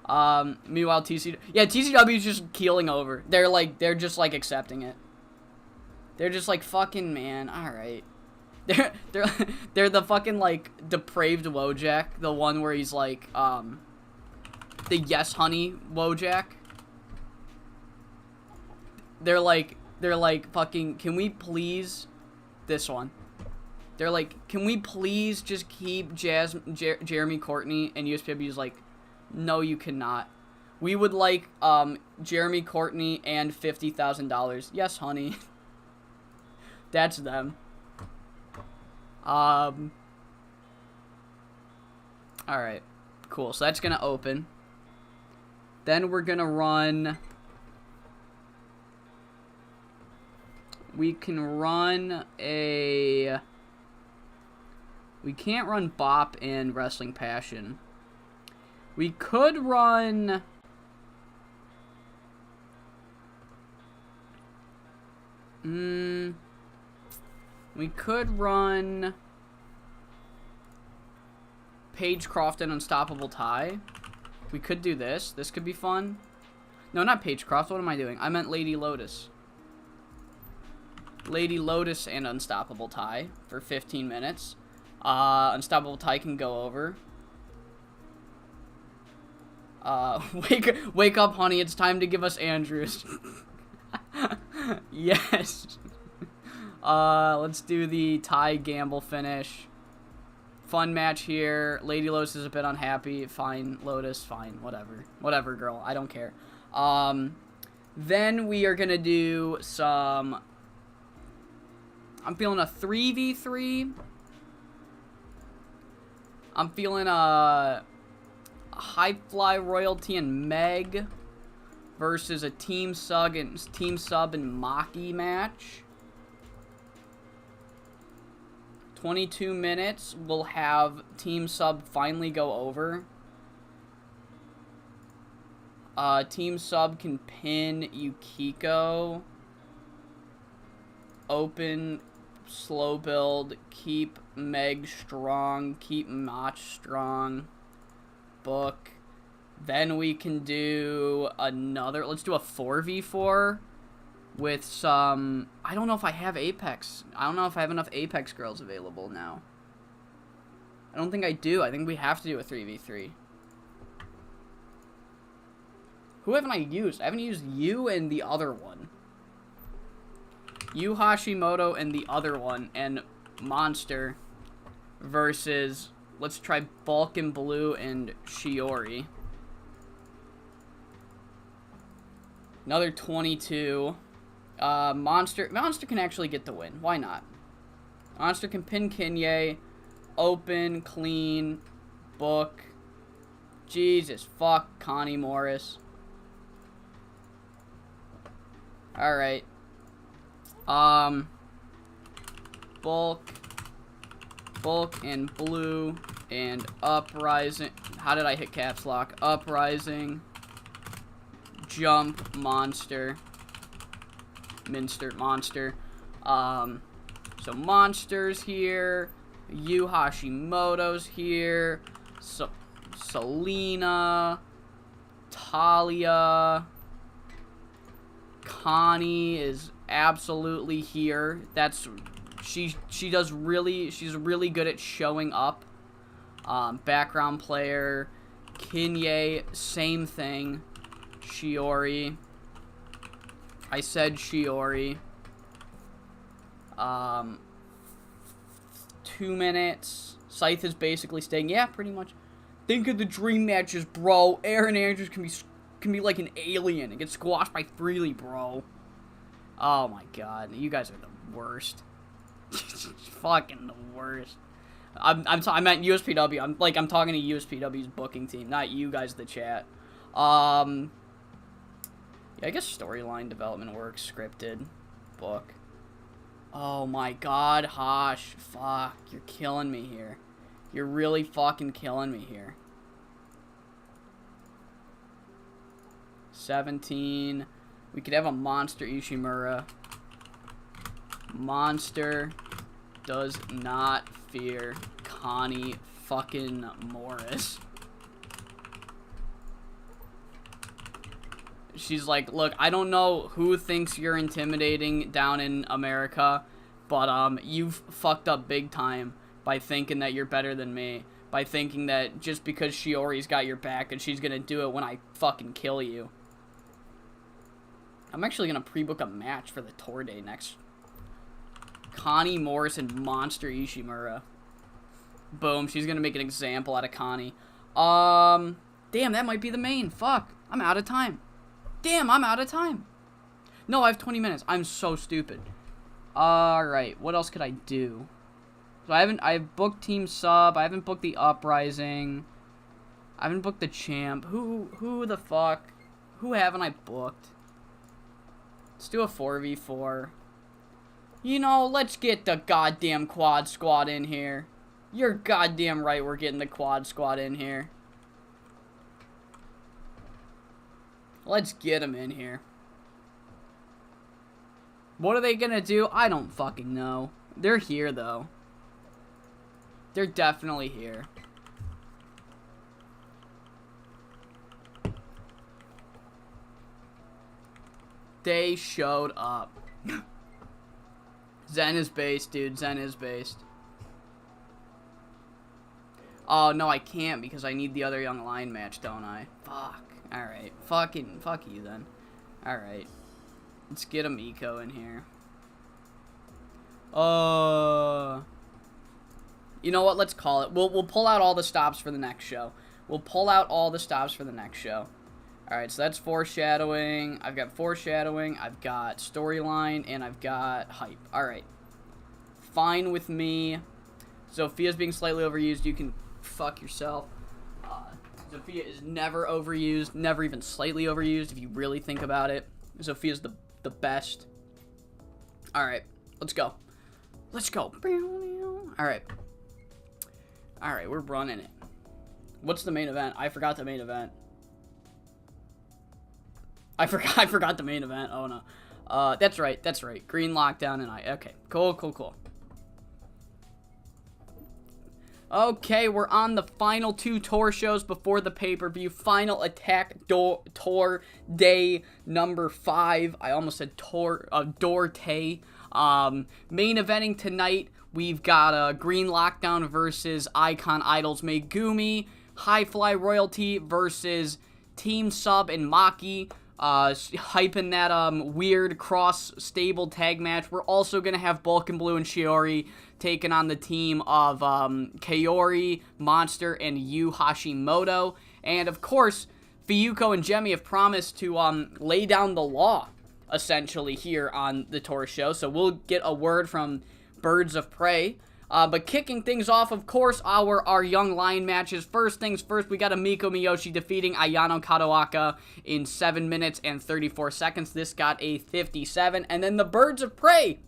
on. Meanwhile, TCW is just keeling over. They're just like accepting it. They're just like, fucking man, all right. They're the fucking like depraved Wojak, the one where he's like the Yes Honey Wojak. They're like, fucking, can we please, this one. They're like, can we please just keep Jeremy Courtney? And USPW's like, no, you cannot. We would like, Jeremy Courtney and $50,000. Yes, honey. That's them. Alright. Cool. So that's gonna open. Then we're gonna run... We can run a... We can't run Bop and Wrestling Passion. We could run... We could run... Paige Croft and Unstoppable Ty. We could do this. This could be fun. No, not Paige Croft. What am I doing? I meant Lady Lotus. Lady Lotus and Unstoppable Ty for 15 minutes. Unstoppable Ty can go over. Wake up, honey. It's time to give us Andrews. Yes. Let's do the Ty Gamble finish. Fun match here. Lady Lotus is a bit unhappy. Fine, Lotus. Fine. Whatever. Whatever, girl. I don't care. Then we are gonna do some... I'm feeling a 3v3. I'm feeling a High Fly Royalty and Meg versus a Team Sub and Maki match. 22 minutes. We'll have Team Sub finally go over. Team Sub can pin Yukiko. Open slow build, keep Meg strong, keep Mach strong, book. Then we can do another, let's do a 4v4 with some, I don't know if I have Apex. I don't know if I have enough Apex girls available now. I don't think I do. I think we have to do a 3v3. Who haven't I used? I haven't used you and the other one. Yu Hashimoto and the other one, and Monster versus, let's try Bulk and Blue and Shiori. Another 22. Monster can actually get the win. Why not? Monster can pin Kinye, open, clean, book. Jesus, fuck Connie Morris. Alright. Bulk and Blue and Uprising. How did I hit caps lock? Uprising. Jump, Monster. Monster. So Monster's here. Yu Hashimoto's here. Selena. Talia. Connie is absolutely here. She's really good at showing up. Background player. Kinye, same thing. Shiori. I said Shiori. 2 minutes. Scythe is basically staying. Yeah, pretty much. Think of the dream matches, bro. Aaron Andrews can be like an alien and get squashed by Freely, bro. Oh my god, you guys are the worst. Fucking the worst. I meant USPW. I'm talking to USPW's booking team, not you guys, the chat. Yeah, I guess storyline development works, scripted, book. Oh my god, Hosh. Fuck, you're killing me here. You're really fucking killing me here. 17. We could have a Monster Ishimura. Monster does not fear Connie fucking Morris. She's like, look, I don't know who thinks you're intimidating down in America, but you've fucked up big time by thinking that you're better than me. By thinking that just because Shiori's got your back and she's gonna do it when I fucking kill you. I'm actually gonna pre-book a match for the tour day next. Connie Morris and Monster Ishimura. Boom, she's gonna make an example out of Connie. Damn, that might be the main. Fuck, I'm out of time. Damn, I'm out of time. No, I have 20 minutes. I'm so stupid. Alright, what else could I do? So I've booked Team Sub. I haven't booked the Uprising. I haven't booked the Champ. Who the fuck? Who haven't I booked? Let's do a 4v4. You know, let's get the goddamn quad squad in here. You're goddamn right we're getting the quad squad in here. Let's get them in here. What are they gonna do? I don't fucking know. They're here, though. They're definitely here. They showed up. Zen is based, dude. Zen is based. Oh, no, I can't because I need the other Young Lion match, don't I? Fuck. Alright. Fuck you, then. Alright. Let's get a Miko in here. You know what? Let's call it. We'll pull out all the stops for the next show. We'll pull out all the stops for the next show. Alright, so that's foreshadowing. I've got foreshadowing. I've got storyline. And I've got hype. Alright. Fine with me. Sophia's being slightly overused. You can fuck yourself. Sophia is never overused. Never even slightly overused if you really think about it. Sophia's the best. Alright. Let's go. Let's go. Alright. Alright, we're running it. What's the main event? I forgot the main event. I forgot the main event. Oh no. That's right. Green lockdown and okay. Cool. Okay, we're on the final 2 tour shows before the pay-per-view. Final Attack Tour Day number 5. I almost said Dorte. Main eventing tonight, we've got Green Lockdown versus Icon Idols Megumi. High Fly Royalty versus Team Sub and Maki. Hyping that weird cross-stable tag match. We're also going to have Bulk and Blue and Shiori taking on the team of Kaori, Monster, and Yu Hashimoto. And, of course, Fuyuko and Jemi have promised to lay down the law, essentially, here on the tour show. So we'll get a word from Birds of Prey. But kicking things off, of course, our Young Lion matches. First things first, we got a Miko Miyoshi defeating Ayano Kataoka in 7 minutes and 34 seconds. This got a 57. And then the Birds of Prey,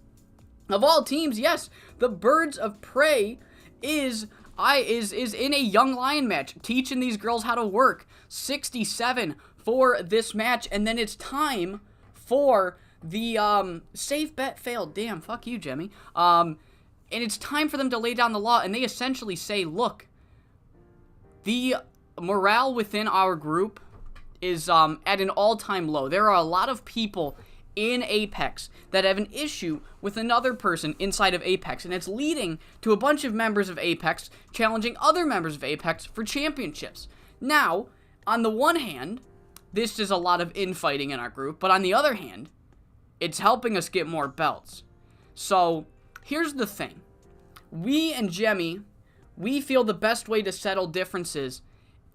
of all teams, yes, the Birds of Prey is in a Young Lion match, teaching these girls how to work. 67 for this match, and then it's time for the safe bet failed. Damn, fuck you, Jemmy. And it's time for them to lay down the law, and they essentially say, look, the morale within our group is at an all-time low. There are a lot of people in Apex that have an issue with another person inside of Apex, and it's leading to a bunch of members of Apex challenging other members of Apex for championships. Now, on the one hand, this is a lot of infighting in our group, but on the other hand, it's helping us get more belts. So here's the thing. We and Jemmy, we feel the best way to settle differences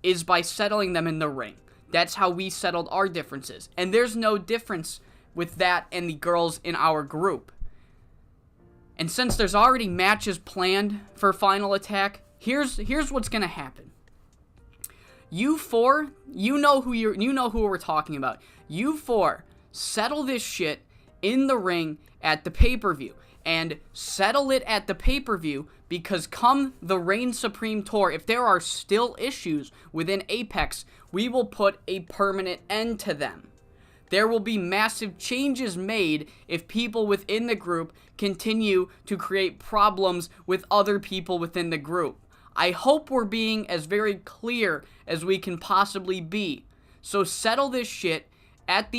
is by settling them in the ring. That's how we settled our differences. And there's no difference with that and the girls in our group. And since there's already matches planned for Final Attack, here's what's going to happen. You four, you know who we're talking about. You four, settle this shit in the ring at the pay-per-view. And settle it at the pay-per-view, because come the Reign Supreme Tour, if there are still issues within Apex, we will put a permanent end to them. There will be massive changes made if people within the group continue to create problems with other people within the group. I hope we're being as very clear as we can possibly be. So settle this shit at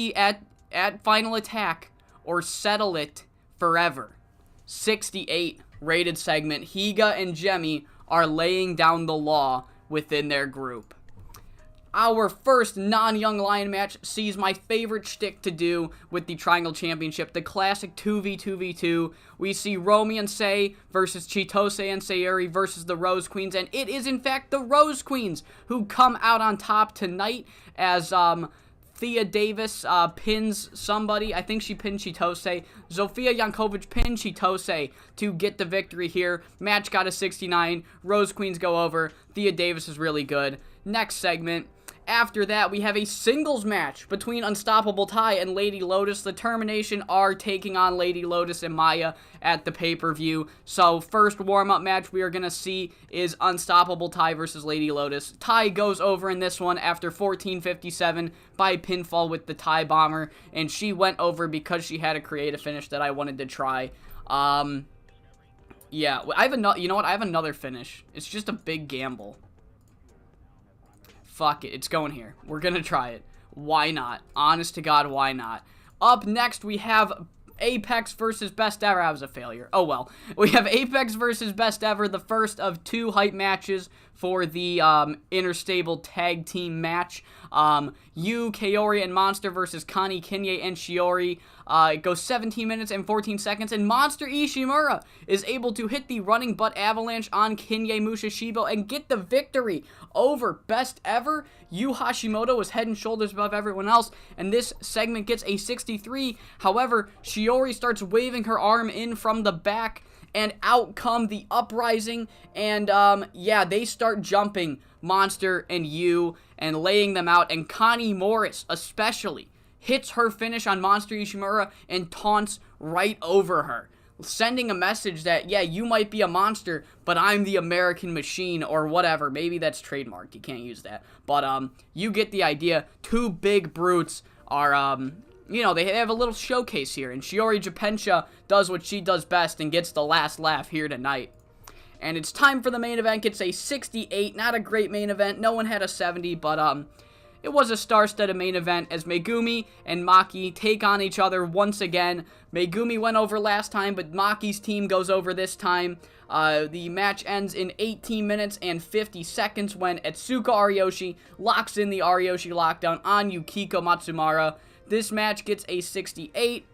Final Attack, or settle it forever. 68 rated segment. Higa and Jemmy are laying down the law within their group. Our first non-Young Lion match sees my favorite shtick to do with the Triangle Championship, the classic 2v2v2. We see Romy and Sae versus Chitose and Sayuri versus the Rose Queens, and it is in fact the Rose Queens who come out on top tonight as Thea Davis pins somebody. I think she pinned Chitose. Zofia Yankovic pinned Chitose to get the victory here. Match got a 69. Rose Queens go over. Thea Davis is really good. Next segment. After that, we have a singles match between Unstoppable Tai and Lady Lotus. The Termination are taking on Lady Lotus and Maya at the pay-per-view. So, first warm-up match we are going to see is Unstoppable Tai versus Lady Lotus. Tai goes over in this one after 14:57 by pinfall with the Tai Bomber, and she went over because she had a creative finish that I wanted to try. Yeah, I have another, you know what, I have another finish. It's just a big gamble. Fuck it, it's going here. We're gonna try it. Why not? Honest to God, why not? Up next, we have Apex versus Best Ever. I was a failure. Oh well. We have Apex versus Best Ever, the first of 2 hype matches for the interstable tag team match. Yu, Kaori, and Monster versus Kani, Kinye, and Shiori. It goes 17 minutes and 14 seconds, and Monster Ishimura is able to hit the running butt avalanche on Kinye Mushishibo and get the victory over Best Ever. Yu Hashimoto is head and shoulders above everyone else, and this segment gets a 63. However, Shiori starts waving her arm in from the back, and out come the Uprising, and yeah, they start jumping Monster and Yu and laying them out, and Connie Morris especially hits her finish on Monster Ishimura and taunts right over her, sending a message that, yeah, you might be a monster, but I'm the American machine, or whatever. Maybe that's trademarked, you can't use that, but you get the idea. 2 big brutes are, you know, they have a little showcase here, and Shiori Japensha does what she does best and gets the last laugh here tonight. And it's time for the main event. It's a 68, not a great main event. No one had a 70, but it was a star-studded main event as Megumi and Maki take on each other once again. Megumi went over last time, but Maki's team goes over this time. The match ends in 18 minutes and 50 seconds when Etsuka Ariyoshi locks in the Ariyoshi lockdown on Yukiko Matsumara. This match gets a 68.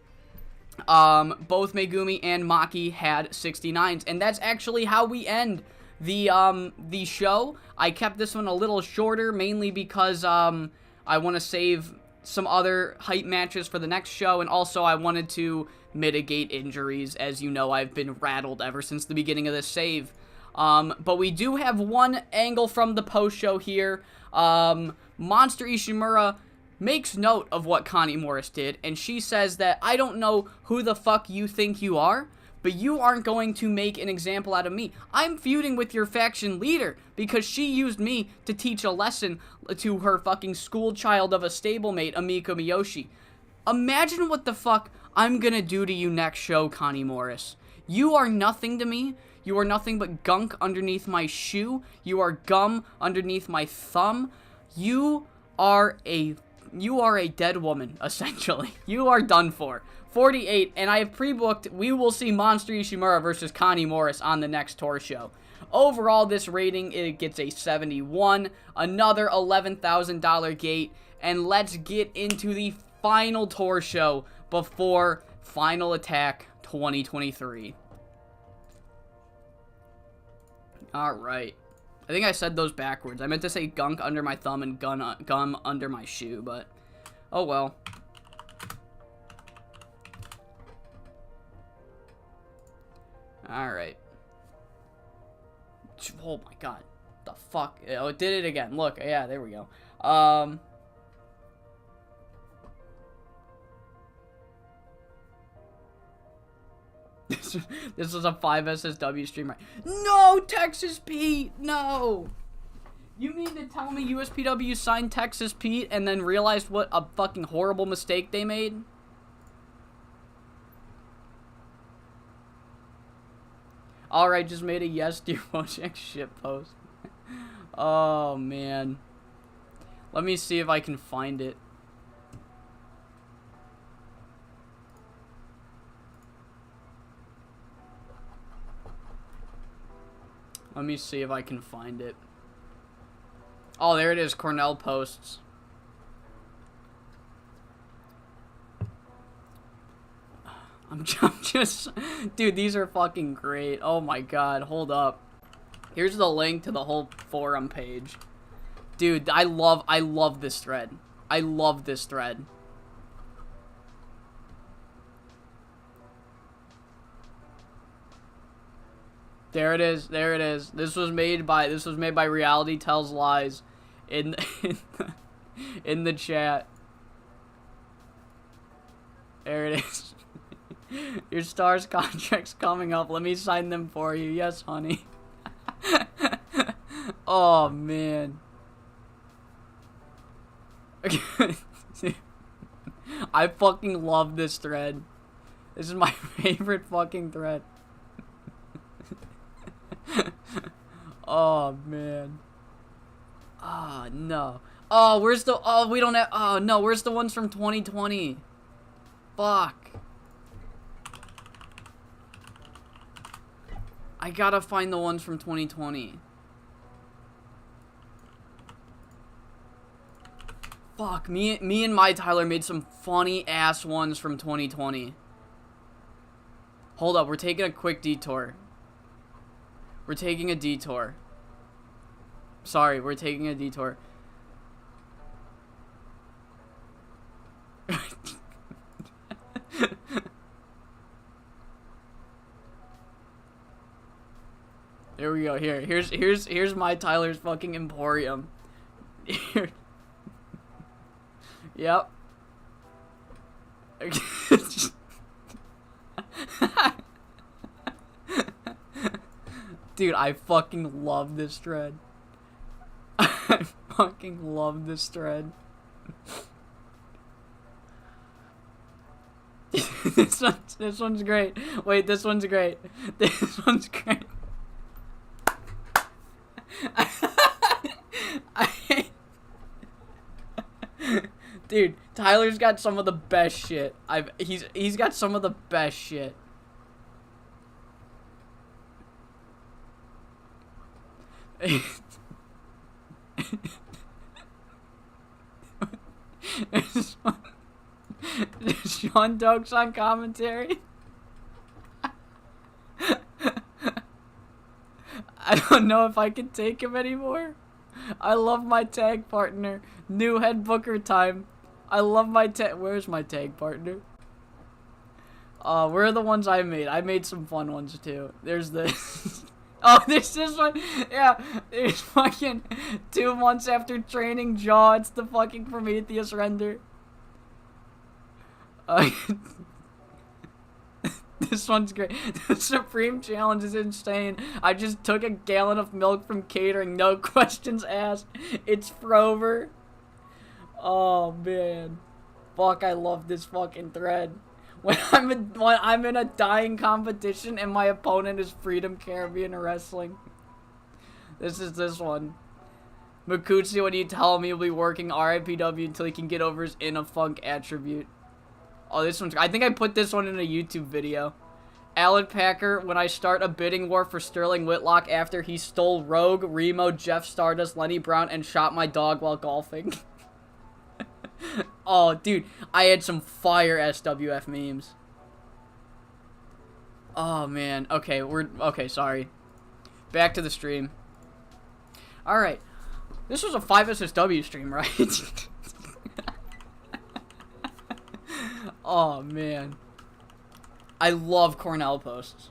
Both Megumi and Maki had 69s, and that's actually how we end the show. I kept this one a little shorter, mainly because, I want to save some other hype matches for the next show, and also I wanted to mitigate injuries. As you know, I've been rattled ever since the beginning of this save. But we do have one angle from the post-show here. Monster Ishimura makes note of what Connie Morris did, and she says that, I don't know who the fuck you think you are, but you aren't going to make an example out of me. I'm feuding with your faction leader because she used me to teach a lesson to her fucking school child of a stablemate, Amiko Miyoshi. Imagine what the fuck I'm gonna do to you next show, Connie Morris. You are nothing to me. You are nothing but gunk underneath my shoe. You are gum underneath my thumb. You are a dead woman, essentially. You are done for. 48, and I have pre-booked, we will see Monster Ishimura versus Connie Morris on the next tour show. Overall, this rating, it gets a 71, another $11,000 gate, and let's get into the final tour show before Final Attack 2023. Alright. I think I said those backwards. I meant to say gunk under my thumb and gum under my shoe, but oh well. Alright. Oh my god. The fuck? Oh, it did it again. Look, yeah, there we go. This was a 5 SSW stream, right? No, Texas Pete, no! You mean to tell me USPW signed Texas Pete and then realized what a fucking horrible mistake they made? Alright, just made a yes to your Wojak shit post. Oh, man. Let me see if I can find it. Let me see if I can find it. Oh, there it is. Cornell posts. I'm just... Dude, these are fucking great. Oh my god. Hold up. Here's the link to the whole forum page. Dude, I love this thread. I love this thread. There it is. There it is. This was made by Reality Tells Lies in the chat. There it is. Your stars contract's coming up. Let me sign them for you. Yes, honey. Oh man. I fucking love this thread. This is my favorite fucking thread. Oh man. Ah, oh, no. Oh, where's the... Oh, we don't have... Oh, no. Where's the ones from 2020? Fuck. I gotta find the ones from 2020. Fuck. Me and my Tyler made some funny-ass ones from 2020. Hold up. We're taking a quick detour. We're taking a detour. Sorry, we're taking a detour. There we go. Here's my Tyler's fucking Emporium. Here. Yep. Dude, I fucking love this thread. I fucking love this thread. This one's great. Wait, this one's great. This one's great. Dude, Tyler's got some of the best shit. He's got some of the best shit. Sean Dokes on commentary. I don't know if I can take him anymore. I love my tag partner. New head booker time. I love my tag. Where's my tag partner? Where are the ones I made? I made some fun ones too. There's this. Oh, there's this one. Yeah, there's fucking 2 months after training Jaw. It's the fucking Prometheus render. This one's great. The Supreme Challenge is insane. I just took a gallon of milk from catering. No questions asked. It's Frover. Oh, man. Fuck, I love this fucking thread. When I'm in a dying competition and my opponent is Freedom Caribbean Wrestling. This is this one. Makutsu, when you tell him he'll be working RIPW until he can get over his In a Funk attribute. Oh, this one's... I think I put this one in a YouTube video. Alan Packer, when I start a bidding war for Sterling Whitlock after he stole Rogue, Remo, Jeff Stardust, Lenny Brown, and shot my dog while golfing. Oh, dude, I had some fire SWF memes. Oh, man. Okay, okay, sorry. Back to the stream. Alright. This was a 5SSW stream, right? Oh, man. I love Cornell posts.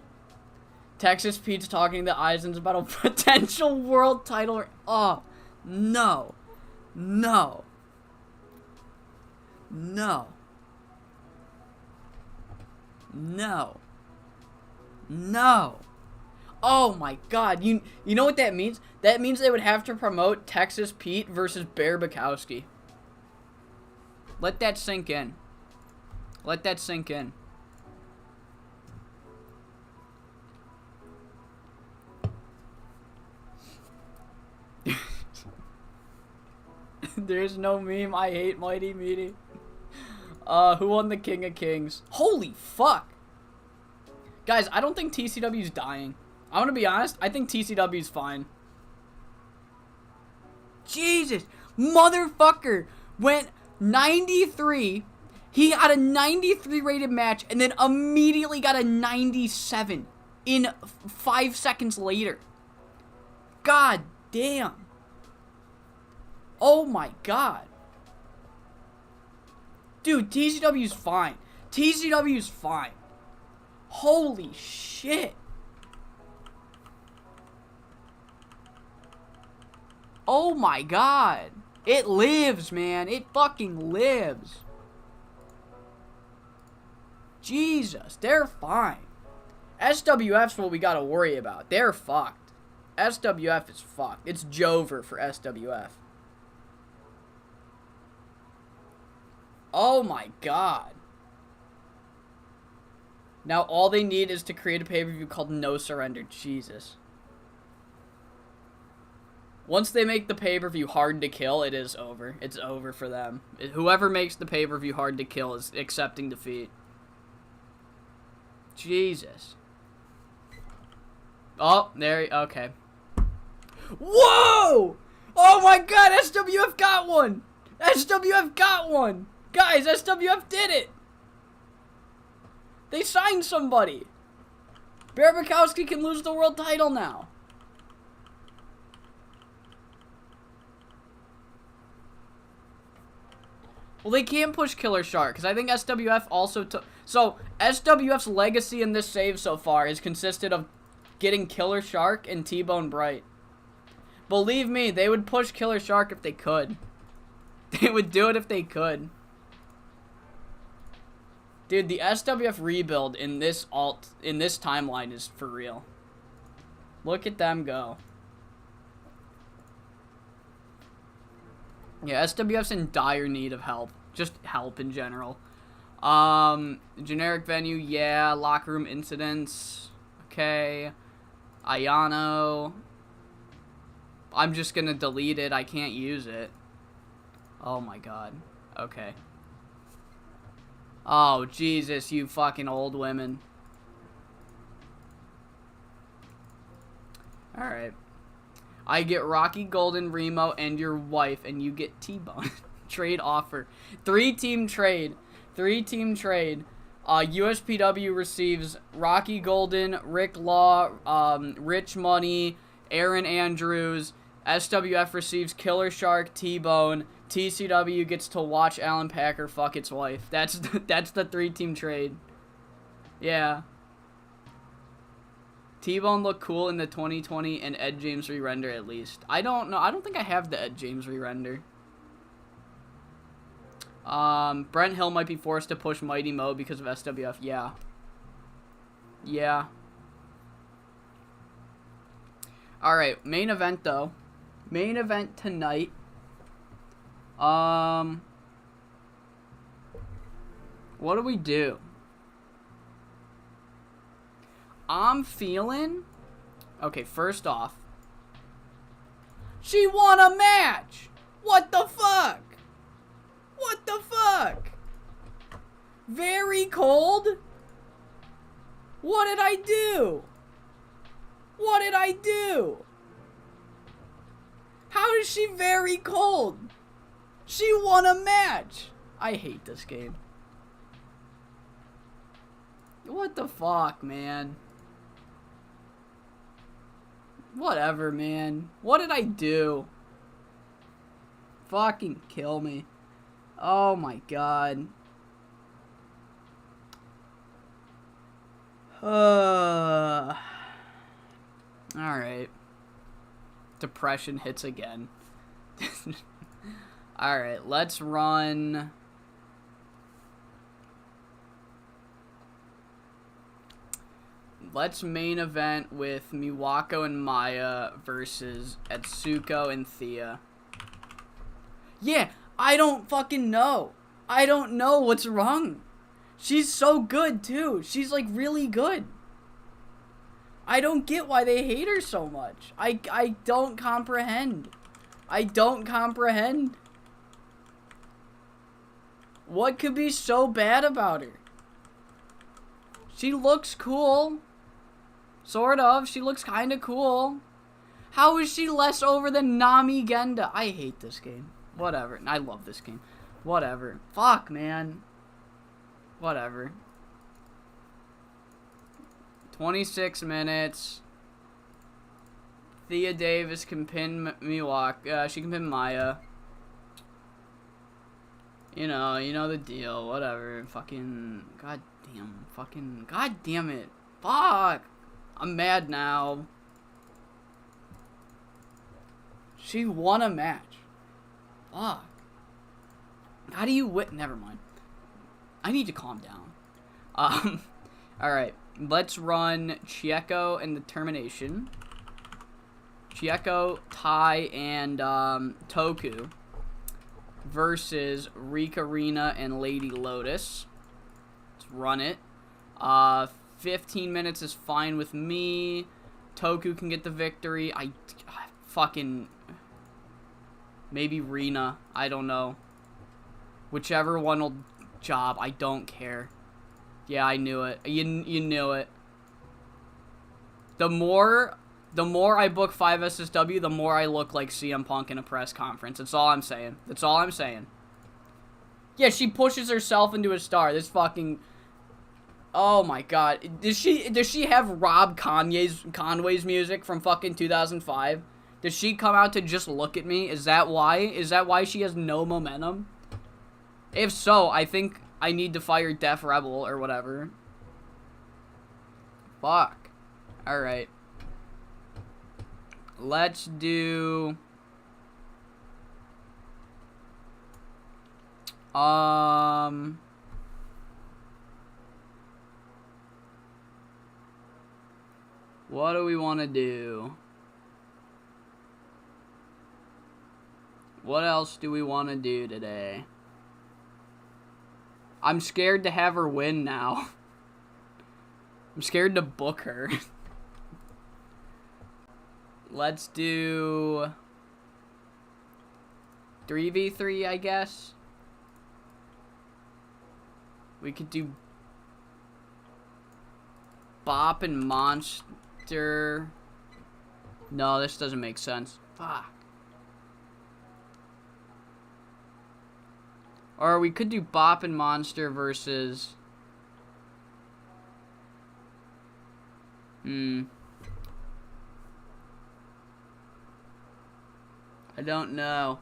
Texas Pete's talking to Eisens about a potential world title. Oh, no. No. No. No. No. Oh my god. You know what that means? That means they would have to promote Texas Pete versus Bear Bukowski. Let that sink in. Let that sink in. There's no meme. I hate Mighty Meaty. Who won the King of Kings? Holy fuck! Guys, I don't think TCW's dying. I want to be honest. I think TCW's fine. Jesus! Motherfucker! Went 93. He got a 93 rated match and then immediately got a 97 in 5 seconds later. God damn. Oh my god. Dude, TCW's fine. TCW's fine. Holy shit. Oh my god. It lives, man. It fucking lives. Jesus, they're fine. SWF's what we gotta worry about. They're fucked. SWF is fucked. It's Jover for SWF. Oh my god. Now all they need is to create a pay-per-view called No Surrender. Jesus. Once they make the pay-per-view hard to kill, it is over. It's over for them. Whoever makes the pay-per-view hard to kill is accepting defeat. Jesus. Oh, there, okay. Whoa! Oh my god, SWF got one! SWF got one! Guys, SWF did it! They signed somebody! Bear Bukowski can lose the world title now. Well, they can't push Killer Shark, because I think SWF also took... So, SWF's legacy in this save so far has consisted of getting Killer Shark and T-Bone Bright. Believe me, they would push Killer Shark if they could. They would do it if they could. Dude, the SWF rebuild in this timeline is for real. Look at them go. Yeah, SWF's in dire need of help. Just help in general. Generic venue, yeah. Locker room incidents. Okay. Ayano. I'm just gonna delete it. I can't use it. Oh my god. Okay. Oh, Jesus, you fucking old women. Alright. I get Rocky Golden, Remo, and your wife, and you get T-Bone. Trade offer. 3-team trade. 3-team trade. USPW receives Rocky Golden, Rick Law, Rich Money, Aaron Andrews. SWF receives Killer Shark, T-Bone. TCW gets to watch Alan Packer fuck its wife. That's the 3-team trade. Yeah. T-Bone looked cool in the 2020 and Ed James re-render at least. I don't know. I don't think I have the Ed James re-render. Brent Hill might be forced to push Mighty Mo because of SWF. Yeah. Yeah. Alright, main event though. Main event tonight. What do we do? I'm feeling... Okay, first off. She won a match! What the fuck? What the fuck? Very cold? What did I do? What did I do? How is she very cold? She won a match! I hate this game. What the fuck, man? Whatever, man. What did I do? Fucking kill me. Oh my god. Alright. Depression hits again. Alright, let's run... Let's main event with Miwako and Maya versus Etsuko and Thea. Yeah, I don't fucking know. I don't know what's wrong. She's so good, too. She's, like, really good. I don't get why they hate her so much. I don't comprehend. I don't comprehend. What could be so bad about her? She looks cool. Sort of. She looks kind of cool. How is she less over than Nami Genda? I hate this game. Whatever. I love this game. Whatever. Fuck, man. Whatever. 26 minutes. Thea Davis can pin Miwako. She can pin Maya. You know the deal. Whatever. Fucking. God damn. Fucking. God damn it. Fuck. I'm mad now. She won a match. Fuck. How do you win? Never mind. I need to calm down. Alright. Let's run Chieko and the Termination. Chieko, Tai, and Toku versus Rika Rina and Lady Lotus. Let's run it. 15 minutes is fine with me. Toku can get the victory. I fucking... Maybe Rina. I don't know. Whichever one will job. I don't care. Yeah, I knew it. You knew it. The more I book 5 SSW, the more I look like CM Punk in a press conference. That's all I'm saying. That's all I'm saying. Yeah, she pushes herself into a star. This fucking... Oh my god. Does she have Rob Conway's music from fucking 2005? Does she come out to just look at me? Is that why? Is that why she has no momentum? If so, I think I need to fire Def Rebel or whatever. Fuck. Alright. Let's do... What do we want to do? What else do we want to do today? I'm scared to have her win now. I'm scared to book her. Let's do 3v3, I guess. We could do Bop and Monster. No, this doesn't make sense. Fuck. Or we could do Bop and Monster versus... I don't know.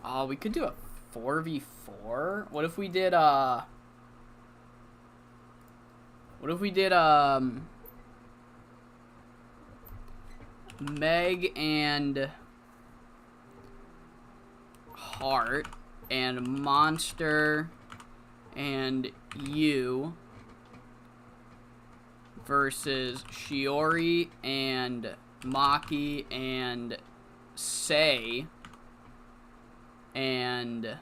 Oh, we could do a 4v4? What if we did, Meg and Heart and Monster and Yu versus Shiori and Maki and Sae and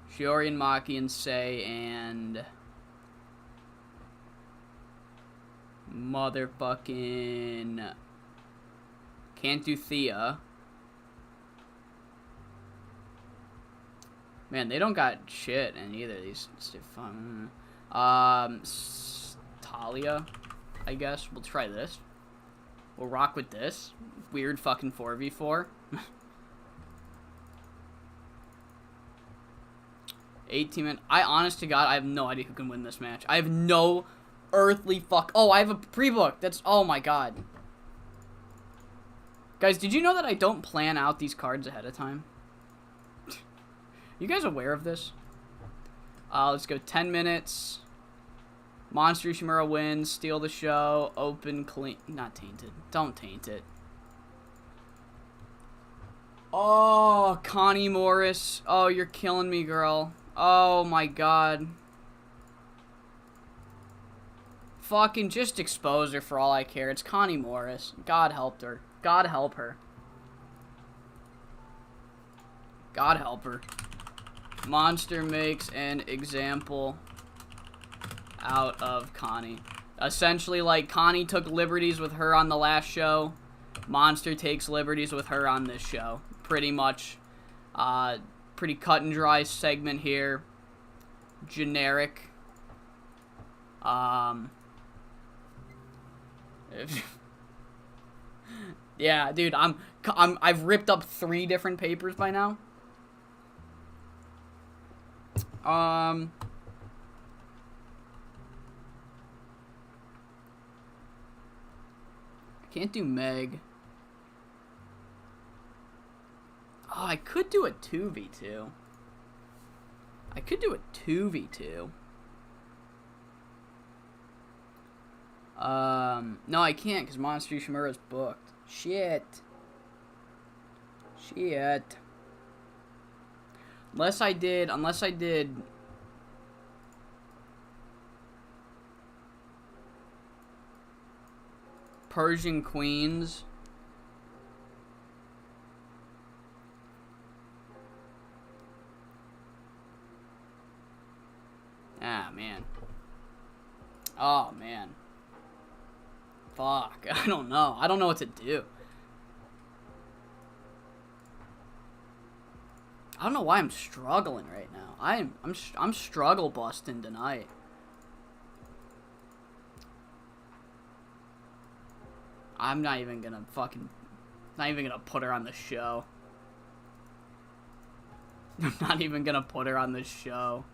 Shiori and Maki and Sae and motherfucking can't do Thea. Man, they don't got shit in either of these. Fun. Talia, I guess. We'll try this. We'll rock with this. Weird fucking 4v4. 18 minutes. I, honest to God, I have no idea who can win this match. I have no earthly fuck. Oh, I have a pre-book. That's, oh my God. Guys, did you know that I don't plan out these cards ahead of time? You guys aware of this? Let's go 10 minutes. Monster Ishimura wins. Steal the show. Open clean. Not tainted. Don't taint it. Oh, Connie Morris. Oh, you're killing me, girl. Oh my God. Fucking just expose her for all I care. It's Connie Morris. God helped her. God help her. God help her. Monster makes an example out of Connie. Essentially, like, Connie took liberties with her on the last show. Monster takes liberties with her on this show. Pretty much. Pretty cut and dry segment here. Generic. Yeah, dude, I've ripped up 3 different papers by now. I can't do Meg. Oh, I could do a 2v2. I could do a 2v2. No, I can't because Monster Ishimura's booked. Shit. Unless I did Persian Queens. Ah, man. Oh, man. Fuck. I don't know. I don't know what to do. I don't know why I'm struggling right now. I'm struggle busting tonight. I'm not even gonna put her on the show. I'm not even gonna put her on the show.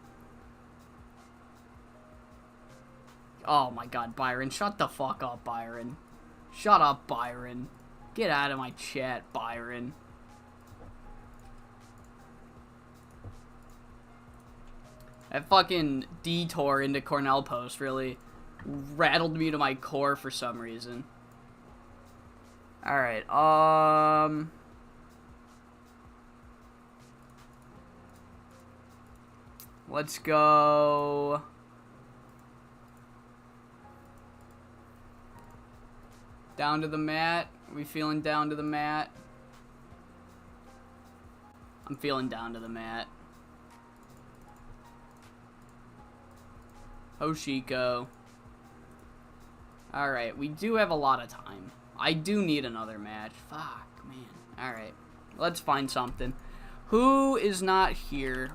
Oh my God, Byron, shut the fuck up, Byron. Shut up, Byron. Get out of my chat, Byron. That fucking detour into Cornell Post really rattled me to my core for some reason. Alright, let's go... Down to the mat. Are we feeling down to the mat? I'm feeling down to the mat. Hoshiko. Alright, we do have a lot of time. I do need another match. Fuck, man. Alright. Let's find something. Who is not here?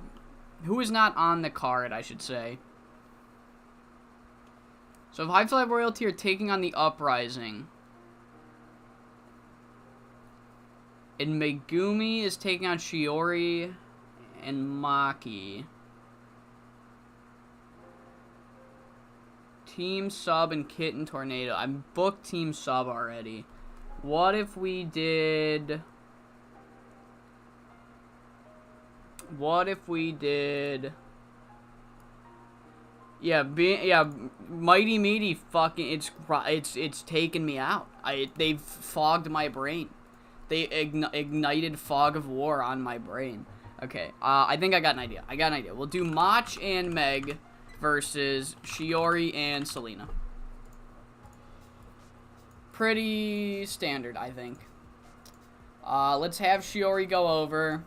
Who is not on the card, I should say. So if High Flight Royalty are taking on the Uprising, and Megumi is taking on Shiori and Maki. Team Sub and Kitten Tornado. I booked Team Sub already. What if we did... Yeah, Mighty Meaty fucking, it's taken me out. They've fogged my brain. They ignited fog of war on my brain. Okay, I think I got an idea. We'll do Mach and Meg versus Shiori and Selena. Pretty standard, I think. Let's have Shiori go over.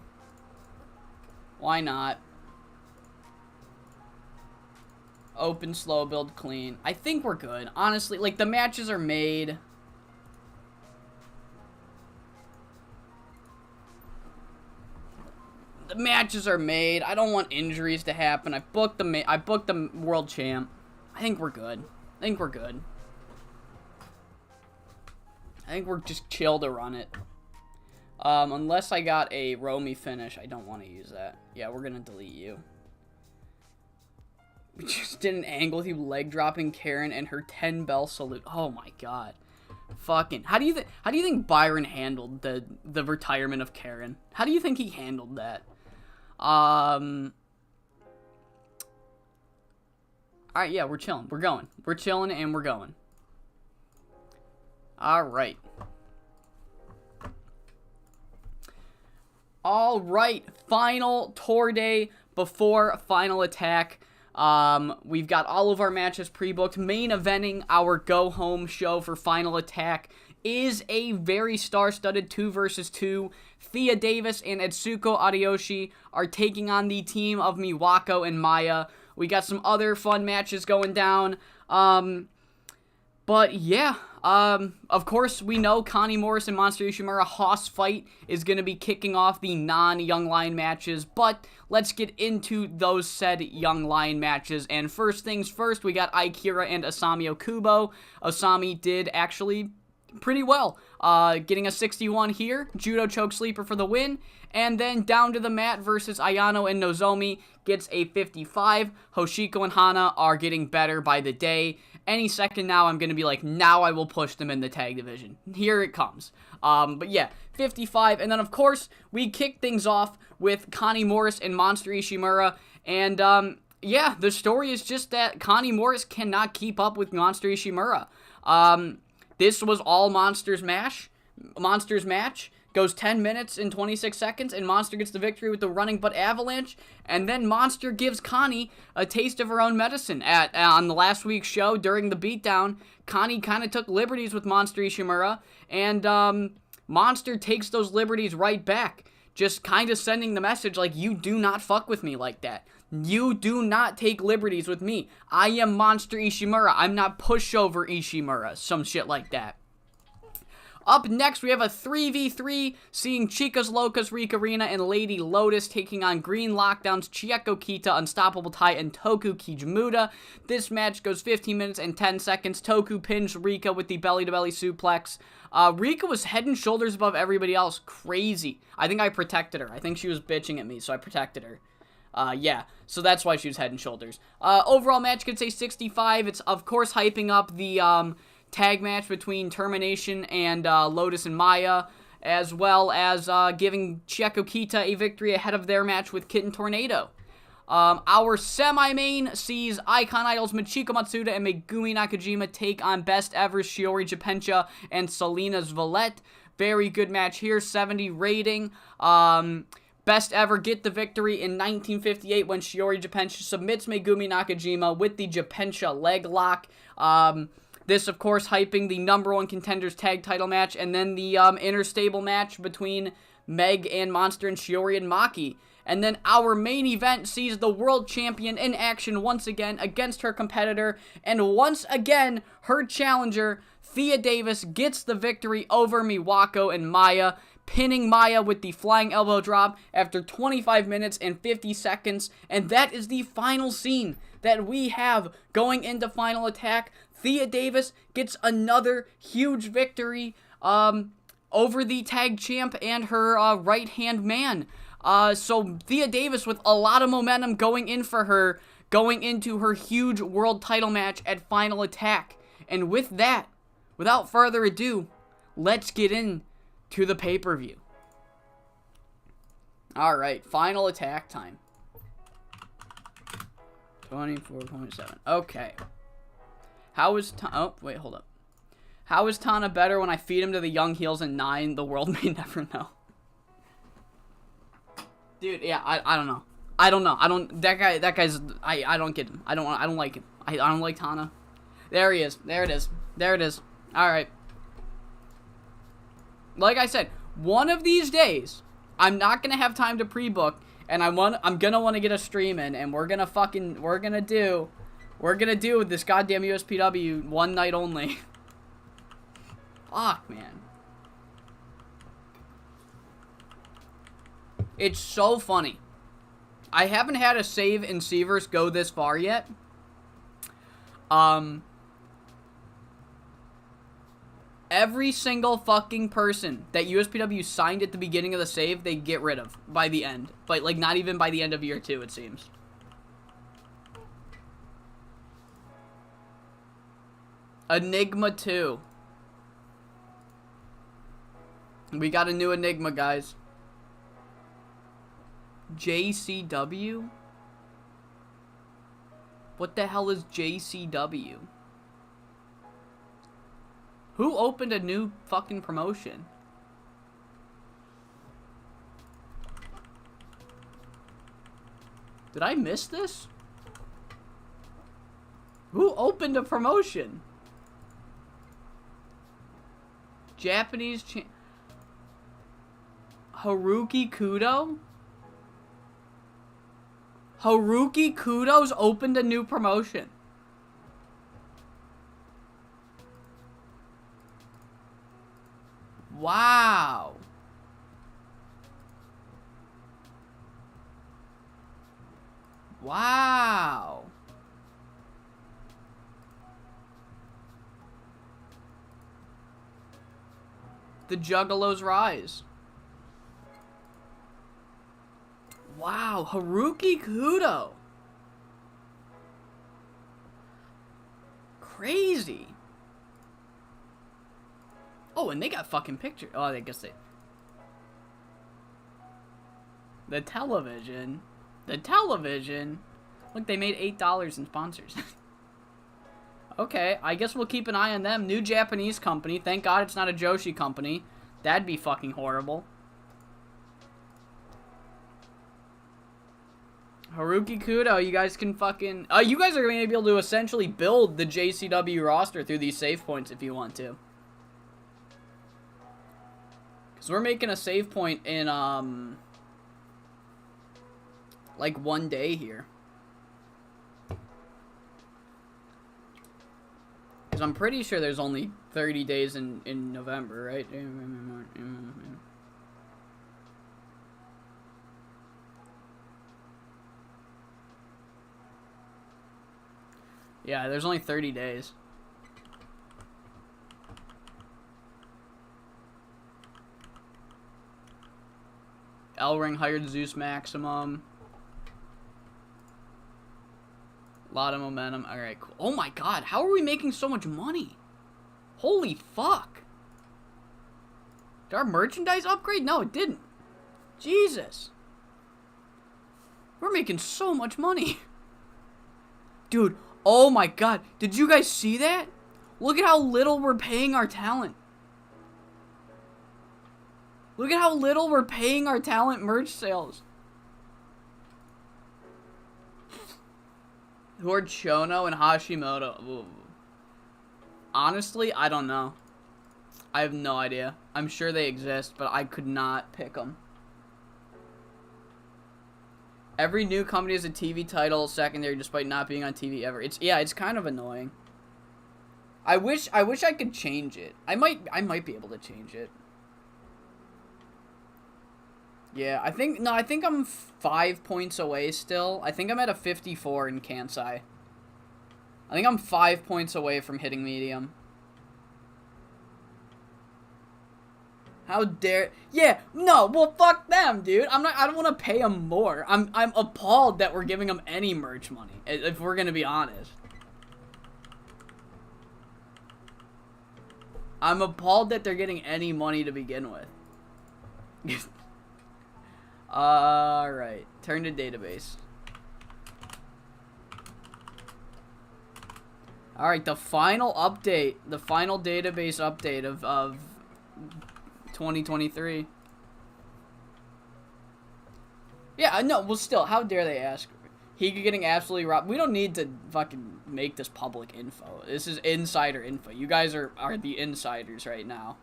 Why not? Open, slow, build, clean. I think we're good. Honestly, like, the matches are made. The matches are made. I don't want injuries to happen. I booked the world champ. I think we're good. I think we're just chill to run it. Unless I got a Romy finish, I don't want to use that. Yeah, we're gonna delete you. We just did an angle with you leg dropping Karen and her 10 bell salute. Oh my god. Fucking. How do you think Byron handled the retirement of Karen? How do you think he handled that? Alright, yeah, we're chilling. We're going. We're chilling and we're going. Alright. Alright, final tour day before Final Attack. We've got all of our matches pre-booked. Main eventing our go-home show for Final Attack is a very star-studded 2 versus 2. Thea Davis and Etsuko Ariyoshi are taking on the team of Miwako and Maya. We got some other fun matches going down. But yeah, of course, we know Connie Morris and Monster Ishimura Hoss fight is going to be kicking off the non-Young Lion matches, but let's get into those said Young Lion matches. And first things first, we got Akira and Asami Okubo. Asami did actually pretty well, getting a 61 here, judo choke sleeper for the win, and then down to the mat versus Ayano and Nozomi gets a 55. Hoshiko and Hana are getting better by the day. Any second now, I'm going to be like, now I will push them in the tag division. Here it comes. But yeah, 55. And then, of course, we kick things off with Connie Morris and Monster Ishimura. And, yeah, the story is just that Connie Morris cannot keep up with Monster Ishimura. This was all Monster's match. Goes 10 minutes and 26 seconds, and Monster gets the victory with the running butt avalanche, and then Monster gives Connie a taste of her own medicine. On the last week's show, during the beatdown, Connie kind of took liberties with Monster Ishimura, and Monster takes those liberties right back, just kind of sending the message like, you do not fuck with me like that. You do not take liberties with me. I am Monster Ishimura. I'm not pushover Ishimura. Some shit like that. Up next, we have a 3v3, seeing Chicas Locas, Rikarina, and Lady Lotus taking on Green Lockdown's Chieko Kita, Unstoppable Tai, and Toku Kijimuda. This match goes 15 minutes and 10 seconds. Toku pins Rika with the belly-to-belly suplex. Rika was head and shoulders above everybody else. Crazy. I think I protected her. I think she was bitching at me, so I protected her. Yeah, so that's why she was head and shoulders. Overall match gets a 65. It's, of course, hyping up the, tag match between Termination and Lotus and Maya, as well as giving Chieko Kita a victory ahead of their match with Kitten Tornado. Our semi-main sees Icon Idols Michiko Matsuda and Megumi Nakajima take on Best Ever Shiori Japensha and Selena's Valette. Very good match here, 70 rating. Best Ever get the victory in 1958 when Shiori Japensha submits Megumi Nakajima with the Japensha leg lock. This, of course, hyping the number one contenders tag title match, and then the interstable match between Meg and Monster and Shiori and Maki. And then our main event sees the world champion in action once again against her competitor, and once again, her challenger, Thea Davis, gets the victory over Miwako and Maya, pinning Maya with the flying elbow drop after 25 minutes and 50 seconds. And that is the final scene that we have going into Final Attack. Thea Davis gets another huge victory over the tag champ and her right-hand man. So Thea Davis with a lot of momentum going into her huge world title match at Final Attack. And with that, without further ado, let's get into the pay-per-view. Alright, Final Attack time. 24.7. Okay. How is oh, wait, hold up. How is Tana better when I feed him to the young heels in 9? The world may never know. Dude, yeah, I don't know. I don't know. That guy's I don't get him. I don't like him. I don't like Tana. There he is. There it is. There it is. Alright. Like I said, one of these days, I'm not gonna have time to pre-book, and I'm gonna want to get a stream in, and we're gonna do this goddamn USPW one night only. Fuck, man. It's so funny. I haven't had a save in Seaverse go this far yet. Every single fucking person that USPW signed at the beginning of the save, they get rid of by the end. But, like, not even by the end of year 2, it seems. Enigma 2. We got a new Enigma, guys. JCW? What the hell is JCW? Who opened a new fucking promotion? Did I miss this? Who opened a promotion? Japanese Haruki Kudo? Haruki Kudo's opened a new promotion. Wow. Wow. The Juggalos rise. Wow, Haruki Kudo. Crazy. Oh, and they got fucking pictures. Oh, I guess they... The television. The television. Look, they made $8 in sponsors. Okay, I guess we'll keep an eye on them. New Japanese company. Thank God it's not a Joshi company. That'd be fucking horrible. Haruki Kudo, you guys can fucking... you guys are going to be able to essentially build the JCW roster through these save points if you want to. Because we're making a save point in, like, one day here. Because I'm pretty sure there's only 30 days in November, right? Yeah, there's only 30 days. L-Ring hired Zeus Maximum. A lot of momentum. Alright, cool. Oh my god, how are we making so much money? Holy fuck. Did our merchandise upgrade? No, it didn't. Jesus. We're making so much money. Dude, oh my god. Did you guys see that? Look at how little we're paying our talent. Look at how little we're paying our talent merch sales. Who are Chono and Hashimoto? Ooh. Honestly, I don't know. I have no idea. I'm sure they exist, but I could not pick them. Every new company has a TV title secondary despite not being on TV ever. It's kind of annoying. I wish I could change it. I might be able to change it. Yeah, I think I'm 5 points away still. I think I'm at a 54 in Kansai. I think I'm 5 points away from hitting medium. How dare... Yeah, no, well, fuck them, dude. I don't want to pay them more. I'm appalled that we're giving them any merch money, if we're gonna be honest. I'm appalled that they're getting any money to begin with. Alright. Turn to database. Alright, the final update. The final database update of 2023. Yeah, no, well still, how dare they ask? He getting absolutely robbed. We don't need to fucking make this public info. This is insider info. You guys are the insiders right now.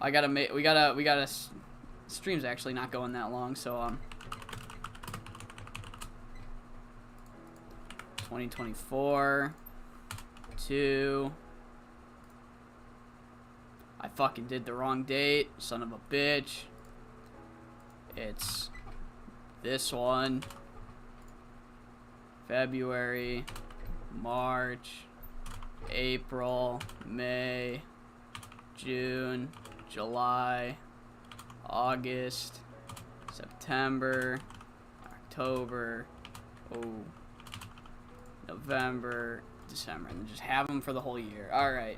We gotta stream's actually not going that long, so 2024 2. I fucking did the wrong date, son of a bitch. It's this one. February, March, April, May, June, July, August, September, October, November, December, and then just have them for the whole year. Alright.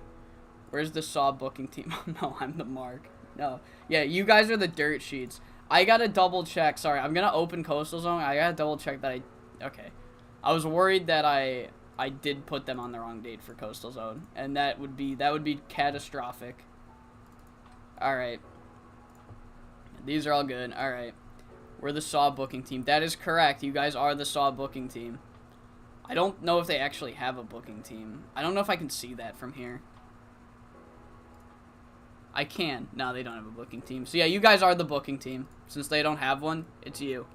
Where's the Saw booking team? No, I'm the mark. No. Yeah, you guys are the dirt sheets. I gotta double check. Sorry, I'm gonna open Coastal Zone. I gotta double check that okay. I was worried that I did put them on the wrong date for Coastal Zone, and that would be catastrophic. Alright. These are all good. Alright. We're the Saw booking team. That is correct. You guys are the Saw booking team. I don't know if they actually have a booking team. I don't know if I can see that from here. I can. No, they don't have a booking team. So yeah, you guys are the booking team. Since they don't have one, it's you.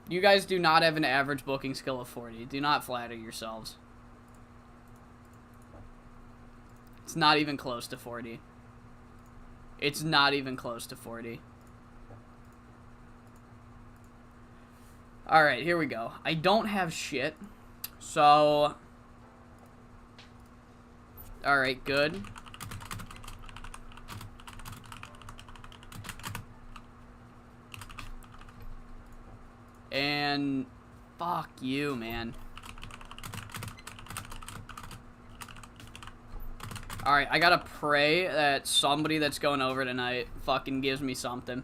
You guys do not have an average booking skill of 40. Do not flatter yourselves. It's not even close to 40. It's not even close to 40. Alright, here we go. I don't have shit. So... Alright, good. And... Fuck you, man. Alright, I gotta pray that somebody that's going over tonight fucking gives me something.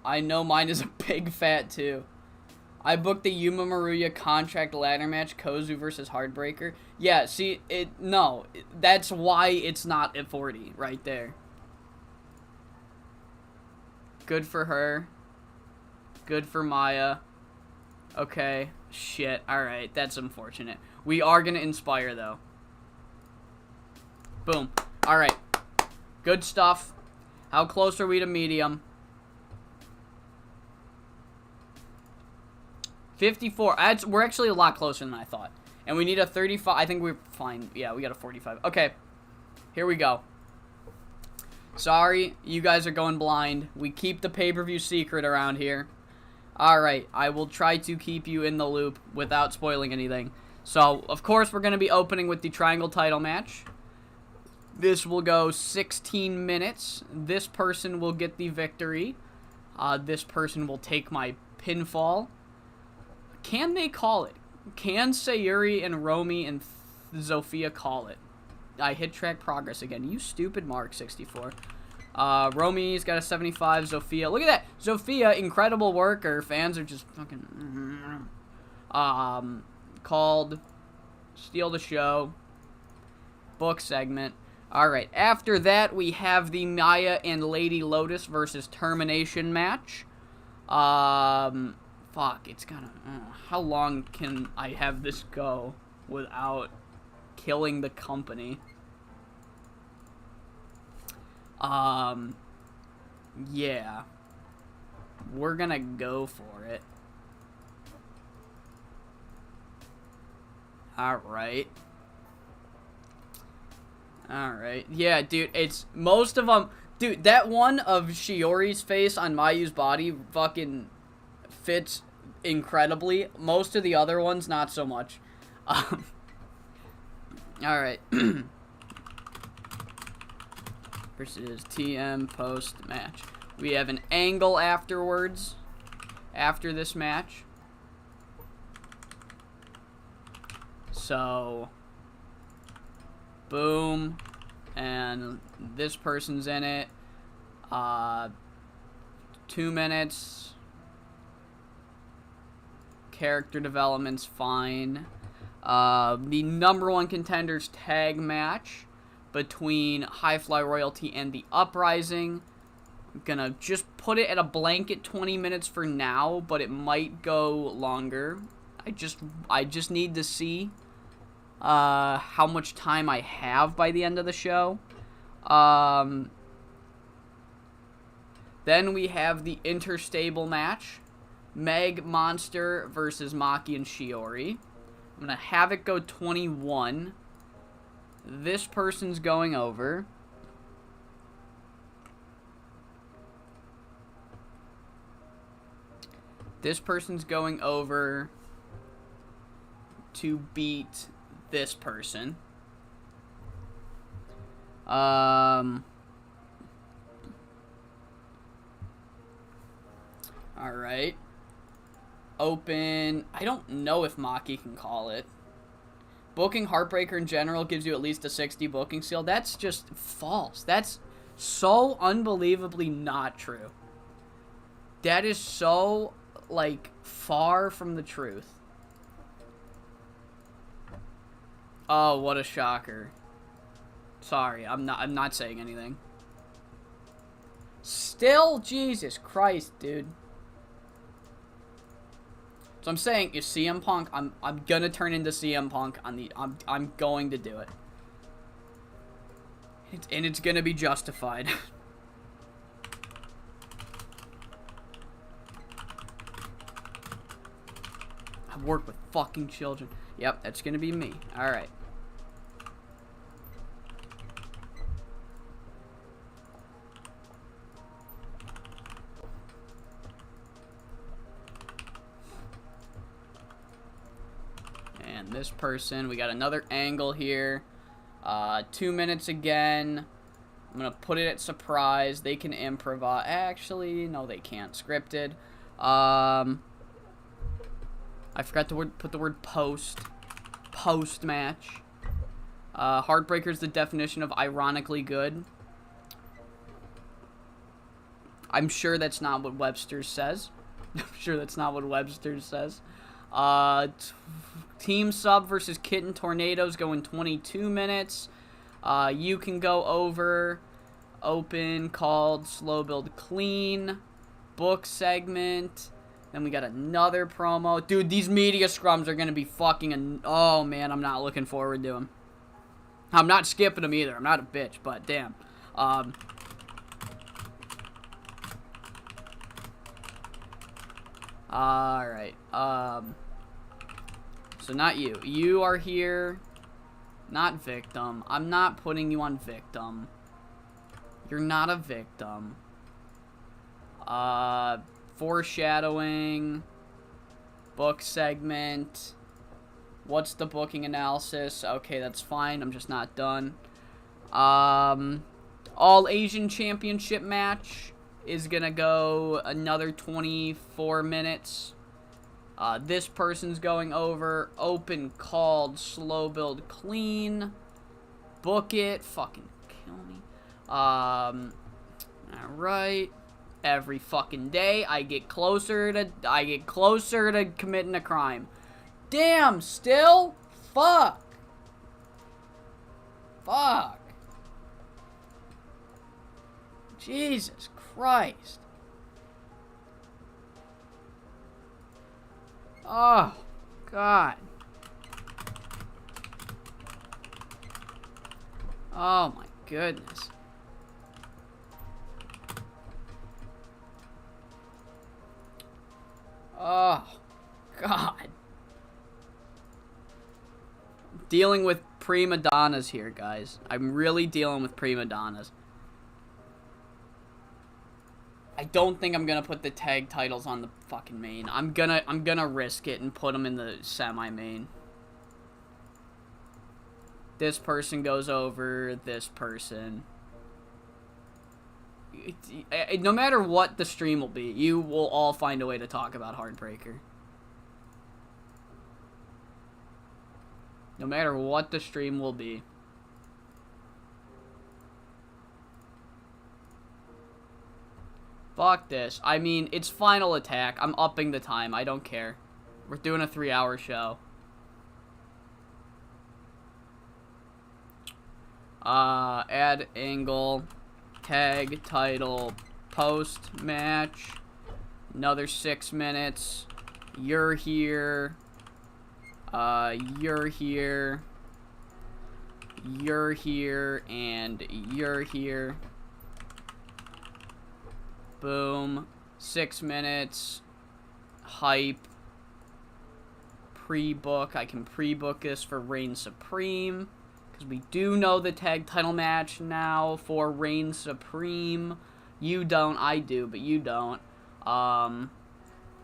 I know mine is a big fat 2. I booked the Yuma Maruya contract ladder match, Kozu versus Heartbreaker. Yeah, see, no, that's why it's not at 40, right there. Good for her. Good for Maya. Okay, shit, alright, that's unfortunate. We are gonna inspire, though. Boom. Alright. Good stuff. How close are we to medium? 54. We're actually a lot closer than I thought. And we need a 35. I think we're fine. Yeah, we got a 45. Okay. Here we go. Sorry, you guys are going blind. We keep the pay-per-view secret around here. Alright, I will try to keep you in the loop without spoiling anything. So, of course, we're going to be opening with the Triangle title match. This will go 16 minutes. This person will get the victory. This person will take my pinfall. Can they call it? Can Sayuri and Romy and Zofia call it? I hit track progress again. You stupid Mark 64. Romy's got a 75. Zofia. Look at that. Zofia, incredible worker. Fans are just fucking... called Steal the Show. Book segment. Alright. After that, we have the Maya and Lady Lotus versus Termination match. Fuck, it's gonna... how long can I have this go without killing the company? Yeah. We're gonna go for it. Alright. Alright. Yeah, dude, it's most of them. Dude, that one of Shiori's face on Mayu's body fucking fits incredibly. Most of the other ones, not so much. Alright. Versus TM post match. We have an angle afterwards. After this match. So, boom, and this person's in it. 2 minutes. Character development's fine. The number one contenders tag match between High Fly Royalty and the Uprising. I'm gonna just put it at a blanket 20 minutes for now, but it might go longer. I just need to see how much time I have by the end of the show. Then we have the interstable match. Meg Monster versus Maki and Shiori. I'm going to have it go 21. This person's going over. This person's going over to beat this person. Alright. Open. I don't know if Maki can call it. Booking Heartbreaker in general gives you at least a 60 booking seal. That's just false. That's so unbelievably not true. That is so, like, far from the truth. Oh, what a shocker. Sorry, I'm not saying anything. Still, Jesus Christ, dude. So I'm saying, if CM Punk, I'm gonna turn into CM Punk on the, I'm going to do it. And it's gonna be justified. I work with fucking children. Yep, that's gonna be me. Alright. And this person, we got another angle here. 2 minutes again. I'm gonna put it at surprise. They can improvise. Actually, no, they can't. Scripted. I forgot to put the word post. Post match. Heartbreaker's the definition of ironically good. I'm sure that's not what Webster's says. I'm sure that's not what Webster's says. Team Sub versus Kitten Tornadoes going 22 minutes. You can go over. Open, called, slow build, clean. Book segment. Then we got another promo. Dude, these media scrums are going to be fucking... Oh, man, I'm not looking forward to them. I'm not skipping them either. I'm not a bitch, but damn. Alright. So not you. You are here. Not victim. I'm not putting you on victim. You're not a victim. Foreshadowing. Book segment. What's the booking analysis? Okay, that's fine. I'm just not done. All Asian Championship match is gonna go another 24 minutes. This person's going over. Open, called, slow build, clean. Book it. Fucking kill me. Alright. Every fucking day, I get closer to committing a crime. Damn, still? Fuck. Fuck. Jesus Christ. Oh, God. Oh, my goodness. Oh, God. Dealing with prima donnas here, guys. I'm really dealing with prima donnas. I don't think I'm gonna put the tag titles on the fucking main. I'm gonna risk it and put them in the semi-main. This person goes over this person. No matter what the stream will be, you will all find a way to talk about Heartbreaker. No matter what the stream will be. Fuck this. I mean, it's Final Attack. I'm upping the time. I don't care. We're doing a 3-hour show. Add angle. Tag, title, post, match. Another 6 minutes. You're here. You're here. You're here. And you're here. Boom. 6 minutes. Hype. Pre-book. I can pre-book this for Reign Supreme. Because we do know the tag title match now for Reign Supreme. You don't. I do, but you don't.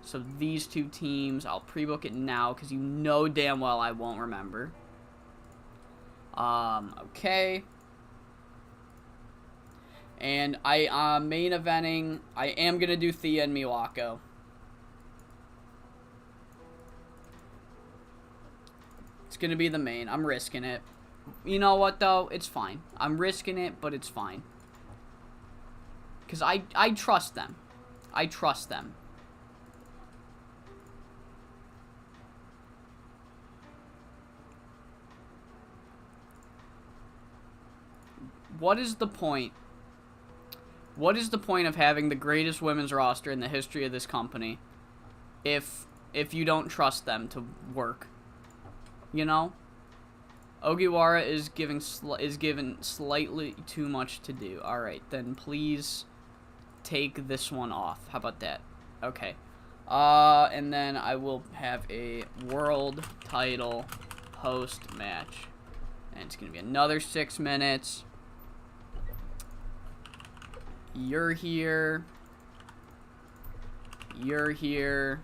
So these two teams, I'll pre-book it now because you know damn well I won't remember. Okay. And main eventing, I am going to do Thea and Miwako. It's going to be the main. I'm risking it. You know what, though? It's fine. I'm risking it, but it's fine. Because I trust them. I trust them. What is the point? What is the point of having the greatest women's roster in the history of this company if you don't trust them to work? You know? Ogiwara is given slightly too much to do. Alright, then please take this one off. How about that? Okay. And then I will have a world title post match. And it's going to be another 6 minutes. You're here. You're here.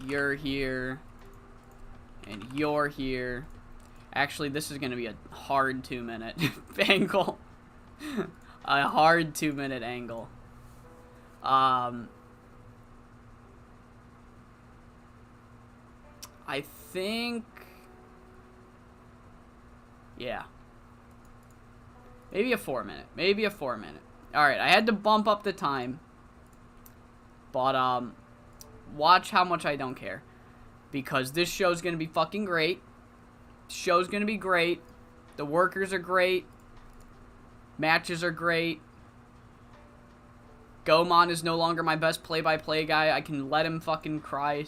You're here. And you're here. Actually, this is going to be a hard 2-minute angle. A hard 2-minute angle. I think... Yeah. Maybe a 4-minute. Maybe a 4-minute. Alright, I had to bump up the time. But, watch how much I don't care. Because this show's going to be fucking great. Show's going to be great. The workers are great. Matches are great. Gomon is no longer my best play-by-play guy. I can let him fucking cry.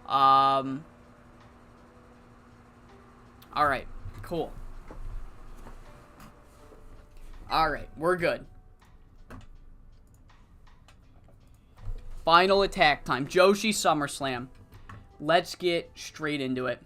Alright, cool. Alright, we're good. Final attack time. Joshi SummerSlam. Let's get straight into it.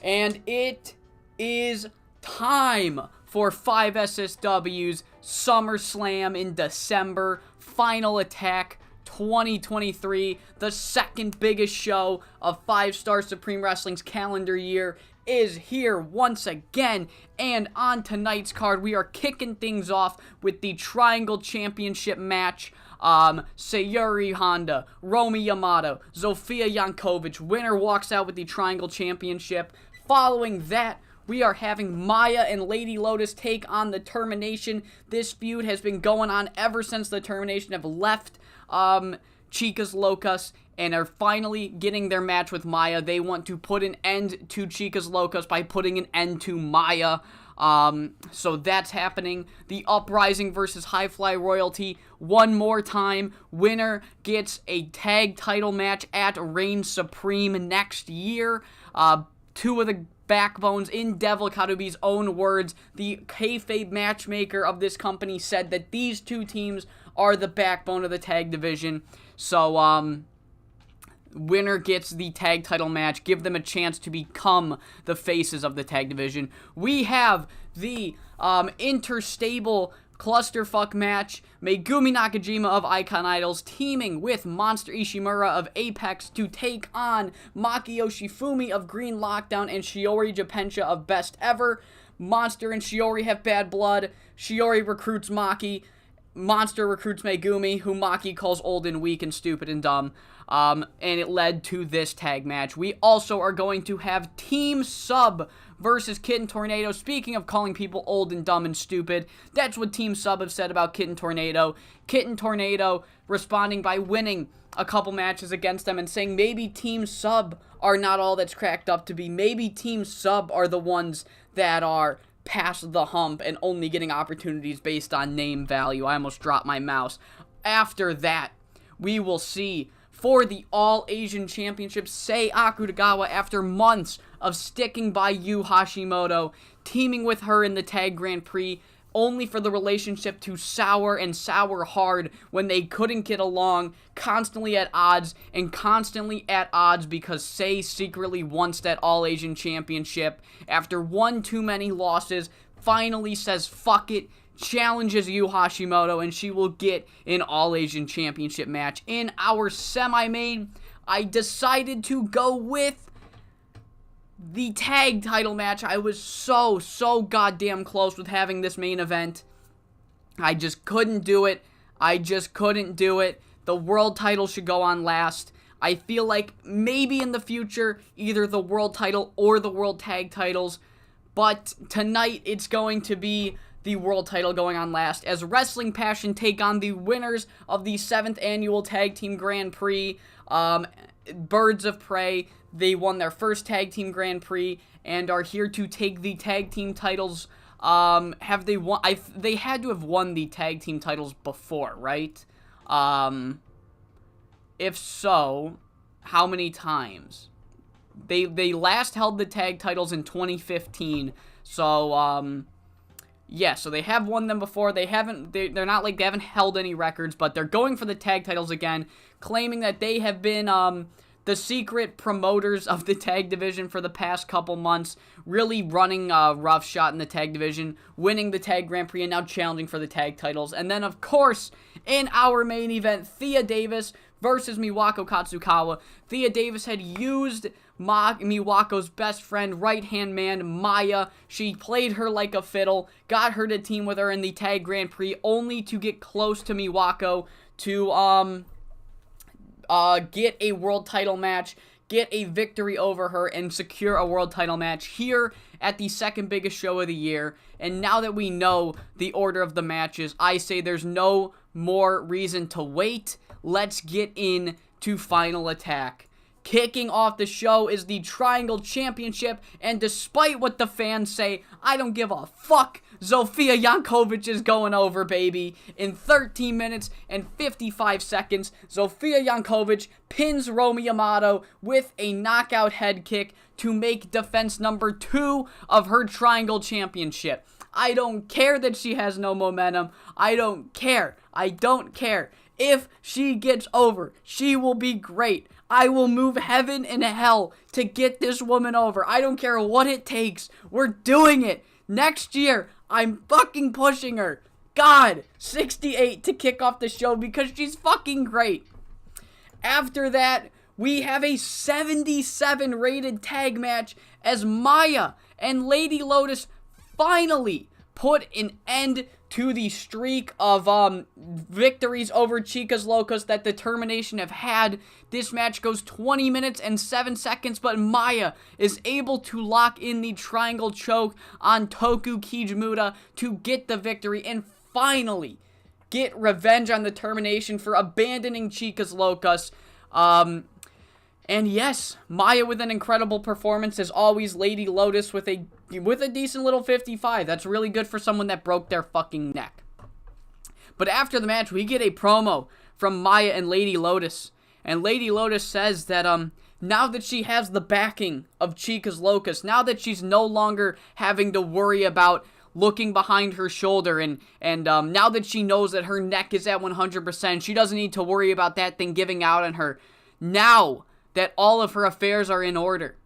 And it is time for 5SSW's SummerSlam in December. Final Attack 2023. The second biggest show of 5-Star Supreme Wrestling's calendar year is here once again. And on tonight's card, we are kicking things off with the Triangle Championship match. Sayuri Honda, Romi Yamato, Zofia Yankovic. Winner walks out with the Triangle Championship. Following that, we are having Maya and Lady Lotus take on the Termination. This feud has been going on ever since the Termination have left Chicas Locas and are finally getting their match with Maya. They want to put an end to Chicas Locas by putting an end to Maya. So that's happening. The Uprising versus High Fly Royalty one more time. Winner gets a tag title match at Reign Supreme next year. Two of the backbones, in Devil Karubi's own words, the kayfabe matchmaker of this company said that these two teams are the backbone of the tag division. So, winner gets the tag title match, give them a chance to become the faces of the tag division. We have the interstable clusterfuck match, Megumi Nakajima of Icon Idols teaming with Monster Ishimura of Apex to take on Maki Yoshifumi of Green Lockdown and Shiori Japensha of Best Ever. Monster and Shiori have bad blood. Shiori recruits Maki. Monster recruits Megumi, who Maki calls old and weak and stupid and dumb. And it led to this tag match. We also are going to have Team Sub versus Kitten Tornado. Speaking of calling people old and dumb and stupid, that's what Team Sub have said about Kitten Tornado. Kitten Tornado responding by winning a couple matches against them and saying maybe Team Sub are not all that's cracked up to be. Maybe Team Sub are the ones that are past the hump and only getting opportunities based on name value. I almost dropped my mouse. After that, we will see for the All Asian Championship, Sae Akutagawa, after months of sticking by Yu Hashimoto, teaming with her in the Tag Grand Prix, only for the relationship to sour and sour hard when they couldn't get along, constantly at odds because Sae secretly wants that All Asian Championship. After one too many losses, finally says fuck it, challenges Yu Hashimoto, and she will get an All Asian Championship match. In our semi-main, I decided to go with the tag title match. I was so goddamn close with having this main event. I just couldn't do it. The world title should go on last. I feel like maybe in the future, either the world title or the world tag titles. But tonight, it's going to be the world title going on last, as Wrestling Passion take on the winners of the 7th Annual Tag Team Grand Prix, Birds of Prey. They won their first Tag Team Grand Prix and are here to take the tag team titles. Have they won? They had to have won the tag team titles before, right? If so, how many times? They last held the tag titles in 2015. So yeah, so they have won them before. They're not like they haven't held any records, but they're going for the tag titles again, claiming that they have been the secret promoters of the tag division for the past couple months, really running roughshod in the tag division, winning the Tag Grand Prix, and now challenging for the tag titles. And then, of course, in our main event, Thea Davis versus Miwako Katsukawa. Thea Davis had used Miwako's best friend, right-hand man, Maya. She played her like a fiddle, got her to team with her in the Tag Grand Prix, only to get close to Miwako to, get a world title match, get a victory over her, and secure a world title match here at the second biggest show of the year. And now that we know the order of the matches, I say there's no more reason to wait. Let's get in to Final Attack. Kicking off the show is the Triangle Championship, and despite what the fans say, I don't give a fuck. Zofia Jankovic is going over, baby. In 13 minutes and 55 seconds, Zofia Jankovic pins Romi Yamato with a knockout head kick to make defense number 2 of her Triangle Championship. I don't care that she has no momentum. I don't care. If she gets over, she will be great. I will move heaven and hell to get this woman over. I don't care what it takes. We're doing it. Next year, I'm fucking pushing her. God, 68 to kick off the show because she's fucking great. After that, we have a 77 rated tag match as Maya and Lady Lotus finally put an end to the streak of victories over Chicas Locas that Determination have had. This match goes 20 minutes and 7 seconds, but Maya is able to lock in the triangle choke on Toku Kijimuta to get the victory and finally get revenge on Determination for abandoning Chicas Locas. And yes, Maya with an incredible performance as always. Lady Lotus with a decent little 55. That's really good for someone that broke their fucking neck. But after the match, we get a promo from Maya and Lady Lotus. And Lady Lotus says that now that she has the backing of Chicas Locas, now that she's no longer having to worry about looking behind her shoulder, and now that she knows that her neck is at 100%, she doesn't need to worry about that thing giving out on her. Now that all of her affairs are in order.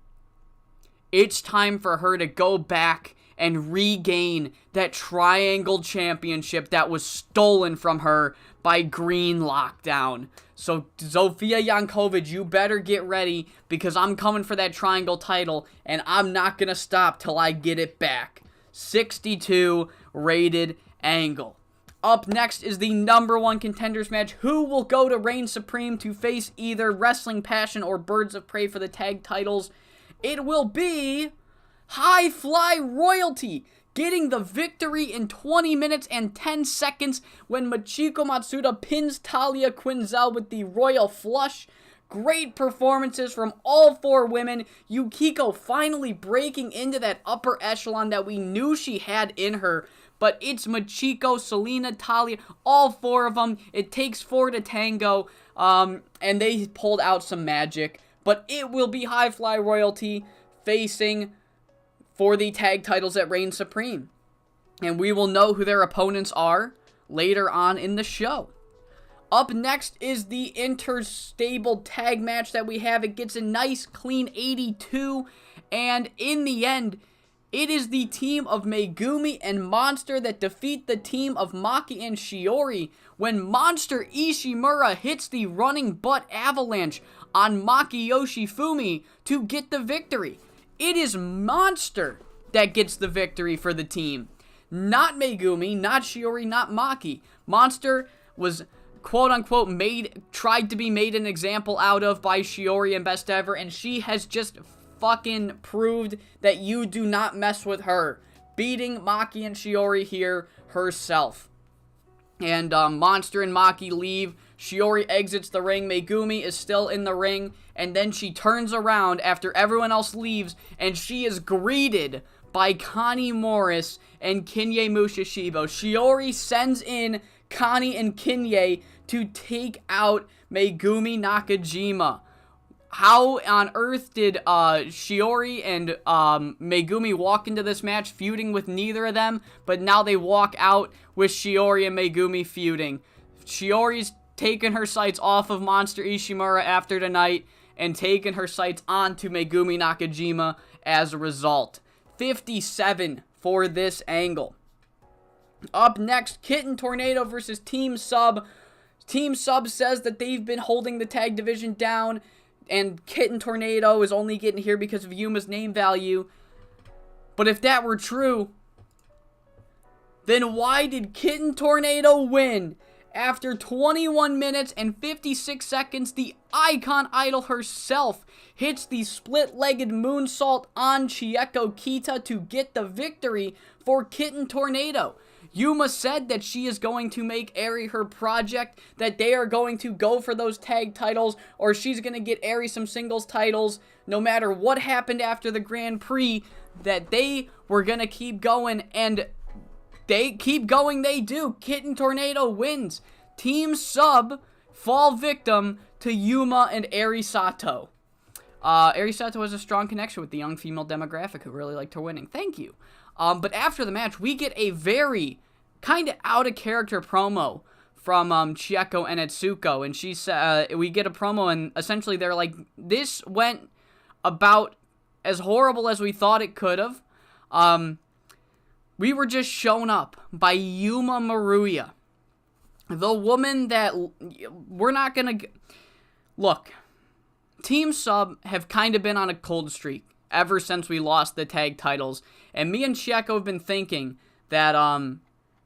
It's time for her to go back and regain that triangle championship that was stolen from her by Green Lockdown. So, Zofia Jankovic, you better get ready, because I'm coming for that triangle title, and I'm not going to stop till I get it back. 62 rated angle. Up next is the number 1 contenders match. Who will go to Reign Supreme to face either Wrestling Passion or Birds of Prey for the tag titles? It will be High Fly Royalty getting the victory in 20 minutes and 10 seconds when Michiko Matsuda pins Talia Quinzel with the Royal Flush. Great performances from all 4 women. Yukiko finally breaking into that upper echelon that we knew she had in her. But it's Michiko, Selena, Talia, all 4 of them. It takes 4 to tango, and they pulled out some magic. But it will be High Fly Royalty facing for the tag titles at Reign Supreme. And we will know who their opponents are later on in the show. Up next is the interstable tag match that we have. It gets a nice clean 82. And in the end, it is the team of Megumi and Monster that defeat the team of Maki and Shiori when Monster Ishimura hits the running butt avalanche on Maki Yoshifumi to get the victory. It is Monster that gets the victory for the team. Not Megumi, not Shiori, not Maki. Monster was quote-unquote tried to be made an example out of by Shiori and Best Ever, and she has just fucking proved that you do not mess with her. Beating Maki and Shiori here herself. And Monster and Maki leave. Shiori exits the ring. Megumi is still in the ring. And then she turns around after everyone else leaves. And she is greeted by Connie Morris and Kinye Mushishibo. Shiori sends in Connie and Kinye to take out Megumi Nakajima. How on earth did Shiori and Megumi walk into this match feuding with neither of them, but now they walk out with Shiori and Megumi feuding? Shiori's taken her sights off of Monster Ishimura after tonight and taken her sights onto Megumi Nakajima as a result. 57 for this angle. Up next, Kitten Tornado versus Team Sub. Team Sub says that they've been holding the tag division down, and Kitten Tornado is only getting here because of Yuma's name value. But if that were true, then why did Kitten Tornado win? After 21 minutes and 56 seconds, the Icon Idol herself hits the split-legged moonsault on Chieko Kita to get the victory for Kitten Tornado. Yuma said that she is going to make Eri her project, that they are going to go for those tag titles, or she's going to get Eri some singles titles, no matter what happened after the Grand Prix, that they were going to keep going, and they keep going, they do. Kitten Tornado wins. Team Sub fall victim to Yuma and Eri Sato. Eri Sato has a strong connection with the young female demographic who really liked her winning. Thank you. But after the match, we get a very kind of out-of-character promo from Chieko and Etsuko. And we get a promo, and essentially they're like, this went about as horrible as we thought it could have. We were just shown up by Yuma Maruya. The woman that we're not going to... Look, Team Sub have kind of been on a cold streak ever since we lost the tag titles. And me and Chieko have been thinking that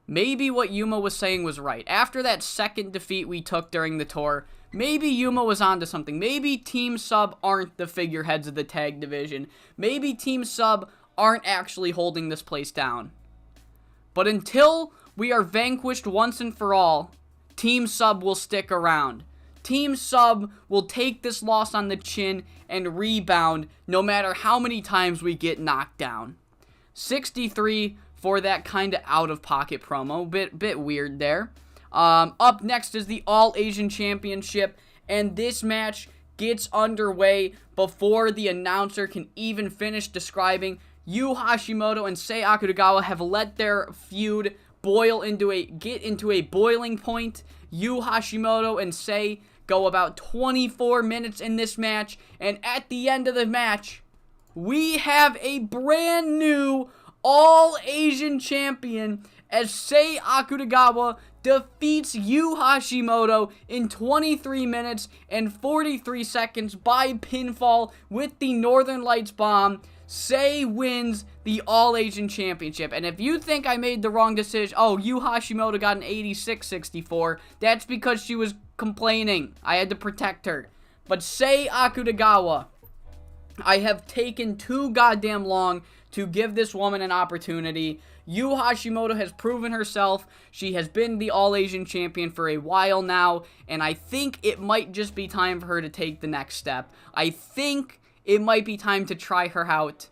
maybe what Yuma was saying was right. After that second defeat we took during the tour, maybe Yuma was onto something. Maybe Team Sub aren't the figureheads of the tag division. Maybe Team Sub aren't actually holding this place down. But until we are vanquished once and for all, Team Sub will stick around. Team Sub will take this loss on the chin and rebound no matter how many times we get knocked down. 63 for that kind of out-of-pocket promo. Bit weird there. Up next is the All-Asian Championship, and this match gets underway before the announcer can even finish describing. Yu Hashimoto and Sae Akutagawa have let their feud get into a boiling point. Yu Hashimoto and Sae go about 24 minutes in this match, and at the end of the match, we have a brand new All-Asian champion as Sae Akutagawa defeats Yu Hashimoto in 23 minutes and 43 seconds by pinfall with the Northern Lights bomb. Sae wins the All-Asian Championship. And if you think I made the wrong decision, Yu Hashimoto got an 86-64, that's because she was complaining. I had to protect her. But Sae Akutagawa, I have taken too goddamn long to give this woman an opportunity. Yu Hashimoto has proven herself. She has been the All-Asian champion for a while now, and I think it might just be time for her to take the next step. I think it might be time to try her out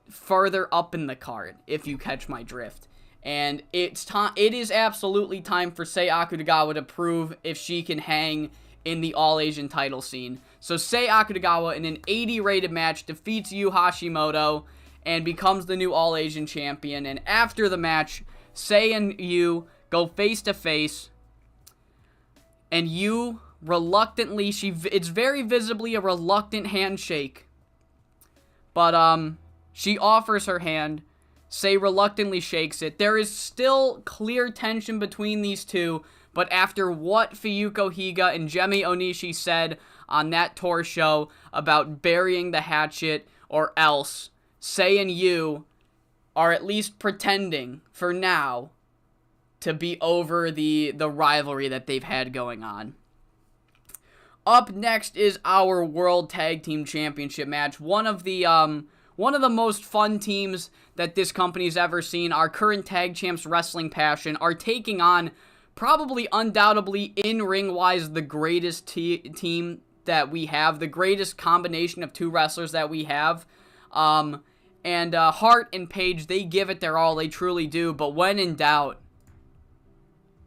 further up in the card, if you catch my drift. And it is absolutely time for Sae Akutagawa to prove if she can hang in the All-Asian title scene. So Sae Akutagawa, in an 80 rated match, defeats Yu Hashimoto and becomes the new All-Asian champion. And after the match, Sae and Yu go face to face, and Yu reluctantly, it's very visibly a reluctant handshake, but she offers her hand. Sae reluctantly shakes it. There is still clear tension between these two, but after what Fuyuko Higa and Jemi Onishi said on that tour show about burying the hatchet or else, Sae and Yu are at least pretending, for now, to be over the rivalry that they've had going on. Up next is our World Tag Team Championship match. One of the most fun teams that this company's ever seen. Our current tag champs, Wrestling Passion, are taking on probably undoubtedly in-ring-wise the greatest team that we have, the greatest combination of two wrestlers that we have. And Hart and Page, they give it their all, they truly do, but when in doubt,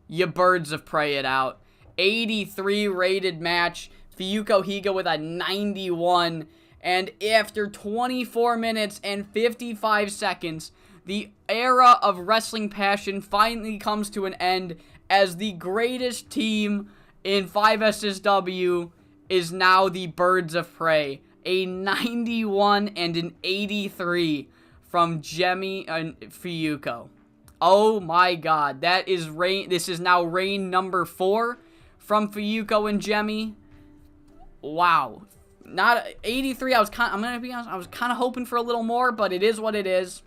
you birds of prey it out. 83 rated match, Fuyuko Higa with a 91, and after 24 minutes and 55 seconds, the era of Wrestling Passion finally comes to an end as the greatest team in 5SSW is now the Birds of Prey. A 91 and an 83 from Jemi and Fuyuko. Oh my god, this is now reign number 4 from Fuyuko and Jemi. Wow. Not 83, I'm gonna be honest, I was kind of hoping for a little more, but it is what it is.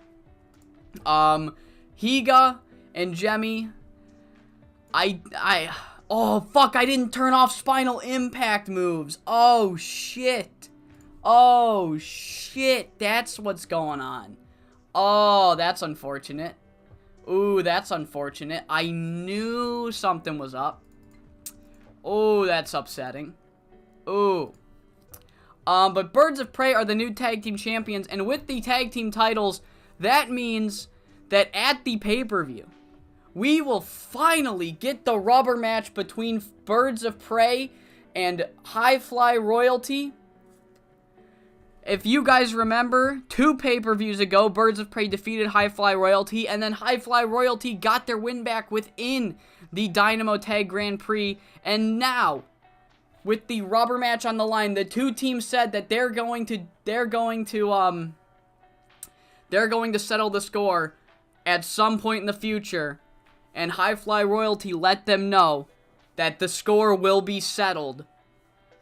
Higa and Jemi, oh fuck, I didn't turn off Spinal Impact moves. Oh shit. Oh, shit, that's what's going on. Oh, that's unfortunate. Ooh, that's unfortunate. I knew something was up. Oh, that's upsetting. Ooh. But Birds of Prey are the new tag team champions, and with the tag team titles, that means that at the pay-per-view, we will finally get the rubber match between Birds of Prey and High Fly Royalty. If you guys remember, 2 pay-per-views ago, Birds of Prey defeated High Fly Royalty, and then High Fly Royalty got their win back within the Dynamo Tag Grand Prix, and now, with the rubber match on the line, the two teams said that they're going to settle the score at some point in the future, and High Fly Royalty let them know that the score will be settled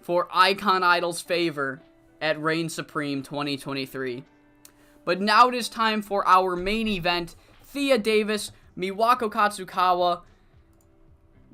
for Icon Idol's favor at Reign Supreme 2023. But now it is time for our main event. Thea Davis, Miwako Katsukawa.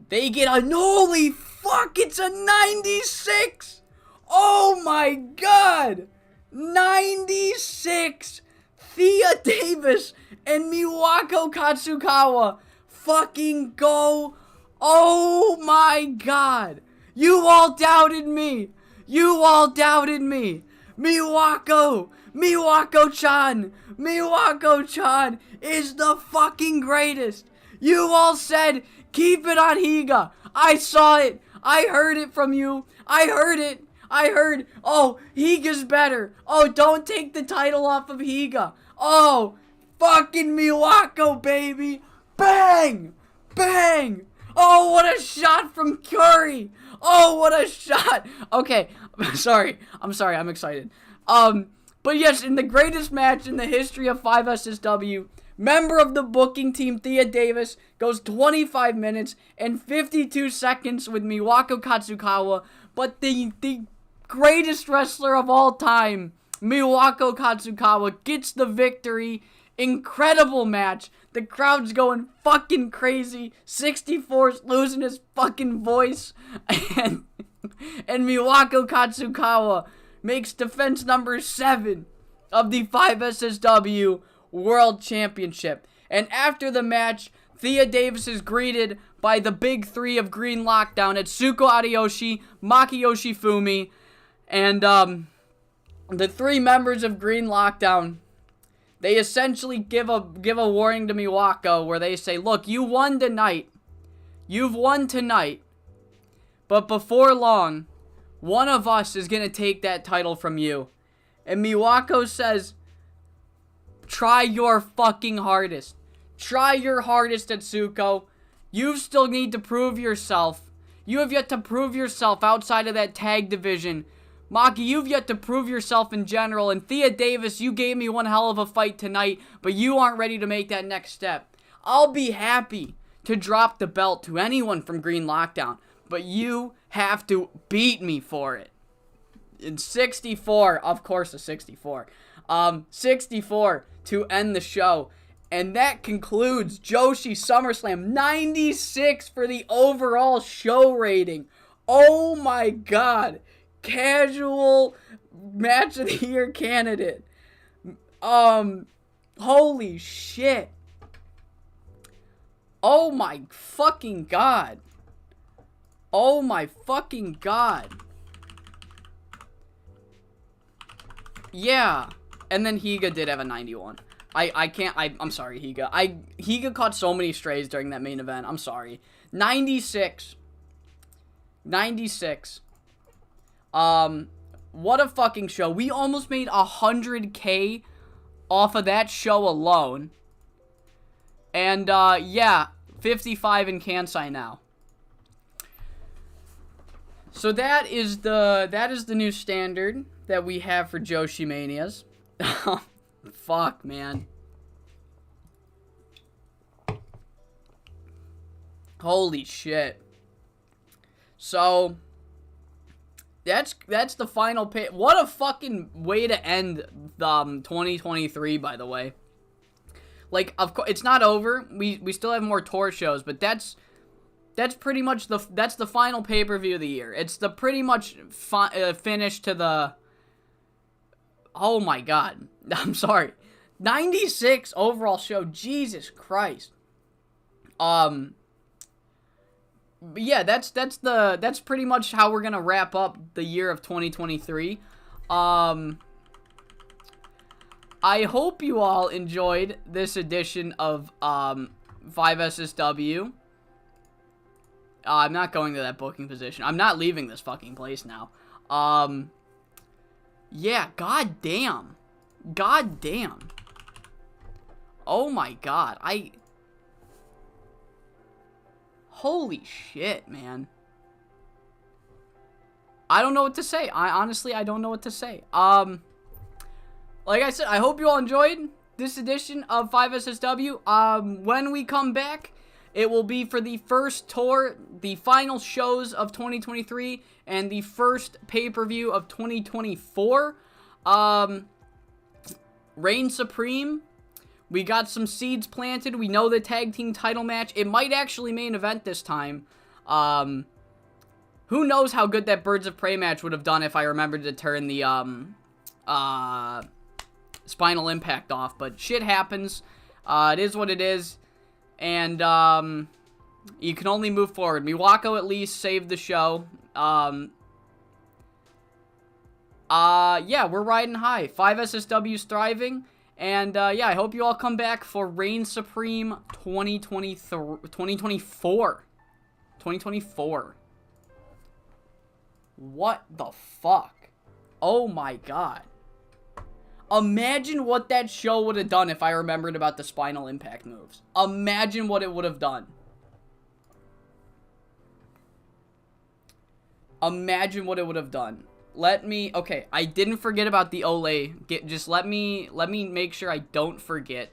They get a, holy fuck, it's a 96! Oh my god! 96! Thea Davis and Miwako Katsukawa fucking go. Oh my god! You all doubted me! You all doubted me! Miwako! Miwako-chan! Miwako-chan is the fucking greatest! You all said, keep it on Higa! I saw it! I heard it from you! I heard it! I heard, oh, Higa's better! Oh, don't take the title off of Higa! Oh, fucking Miwako, baby! Bang! Bang! Oh, what a shot from Curry! Oh, what a shot! Okay, I'm sorry, I'm excited. But yes, in the greatest match in the history of 5SSW, member of the booking team, Thea Davis, goes 25 minutes and 52 seconds with Miwako Katsukawa, but the greatest wrestler of all time, Miwako Katsukawa, gets the victory. Incredible match. The crowd's going fucking crazy. 64's losing his fucking voice. And Miwako Katsukawa makes defense number 7 of the 5SSW World Championship. And after the match, Thea Davis is greeted by the big 3 of Green Lockdown: Atsuko Ariyoshi, Maki Yoshifumi, and the 3 members of Green Lockdown. They essentially give a warning to Miwako where they say, look, you won tonight. You've won tonight. But before long, one of us is going to take that title from you. And Miwako says, try your fucking hardest. Try your hardest, Atsuko. You still need to prove yourself. You have yet to prove yourself outside of that tag division. Maki, you've yet to prove yourself in general. And Thea Davis, you gave me one hell of a fight tonight, but you aren't ready to make that next step. I'll be happy to drop the belt to anyone from Green Lockdown, but you have to beat me for it. In 64, of course a 64. 64 to end the show. And that concludes Joshi SummerSlam. 96 for the overall show rating. Oh my god. Casual match of the year candidate. Holy shit. Oh my fucking god. Oh my fucking god. Yeah. And then Higa did have a 91. I'm sorry, Higa. Higa caught so many strays during that main event. I'm sorry. 96. 96. What a fucking show. We almost made 100K off of that show alone. And, yeah, 55 in Kansai now. So that is the new standard that we have for Joshi Manias. Fuck, man. Holy shit. So that's the final pay. What a fucking way to end 2023, by the way. Like, of course, it's not over. We still have more tour shows, but that's pretty much the final pay-per-view of the year. It's the pretty much finish to the. Oh my god. I'm sorry. 96 overall show. Jesus Christ. Yeah, that's pretty much how we're gonna wrap up the year of 2023. I hope you all enjoyed this edition of 5SSW. I'm not going to that booking position. I'm not leaving this fucking place now. Yeah, god damn. God damn. Oh my god. Holy shit, man. I don't know what to say. Honestly, I don't know what to say. Like I said, I hope you all enjoyed this edition of 5SSW. When we come back, it will be for the first tour, the final shows of 2023, and the first pay-per-view of 2024. Reign Supreme. We got some seeds planted. We know the tag team title match. It might actually main event this time. Who knows how good that Birds of Prey match would have done if I remembered to turn the Spinal Impact off. But shit happens. It is what it is. And you can only move forward. Miwako at least saved the show. Yeah, we're riding high. 5SSW's thriving. And, yeah, I hope you all come back for Reign Supreme 2024. What the fuck? Oh my god. Imagine what that show would have done if I remembered about the Spinal Impact moves. Imagine what it would have done. Imagine what it would have done. Okay, I didn't forget about the Olay. Just let me make sure I don't forget.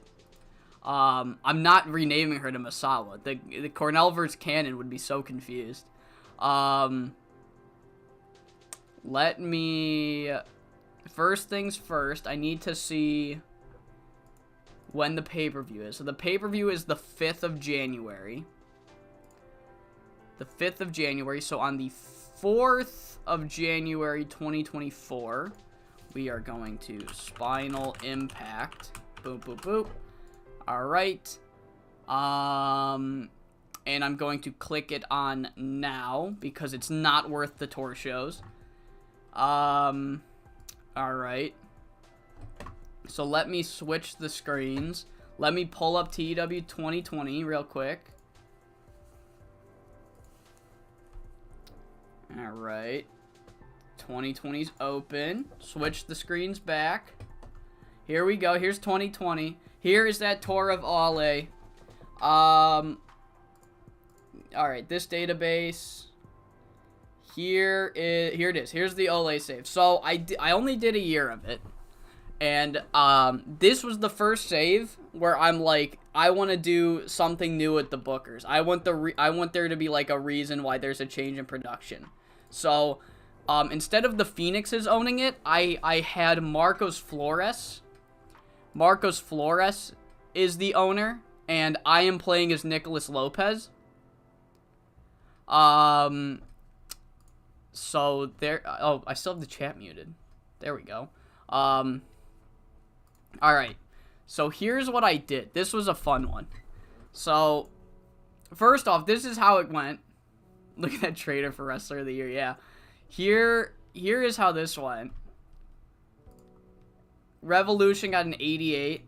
I'm not renaming her to Masawa. The Cornell versus Cannon would be so confused. First things first, I need to see when the pay-per-view is. So the pay-per-view is the 5th of January. The 5th of January. So on the 4th of January 2024, we are going to Spinal Impact. Boop, boop, boop. Alright. And I'm going to click it on now because it's not worth the tour shows. Alright. So let me switch the screens. Let me pull up TEW 2020 real quick. Alright. 2020's open. Switch the screens back. Here we go. Here's 2020. Here is that tour of Ole. Alright, this database. Here it is. Here's the Ole save. So I only did a year of it. And this was the first save where I'm like, I want to do something new with the bookers. I want there to be like a reason why there's a change in production. So instead of the Phoenixes owning it, I had Marcos Flores. Marcos Flores is the owner, and I am playing as Nicholas Lopez. So there, oh, I still have the chat muted. There we go. Alright. So here's what I did. This was a fun one. So, first off, this is how it went. Look at that trader for Wrestler of the Year, yeah. Here is how this went. Revolution got an 88.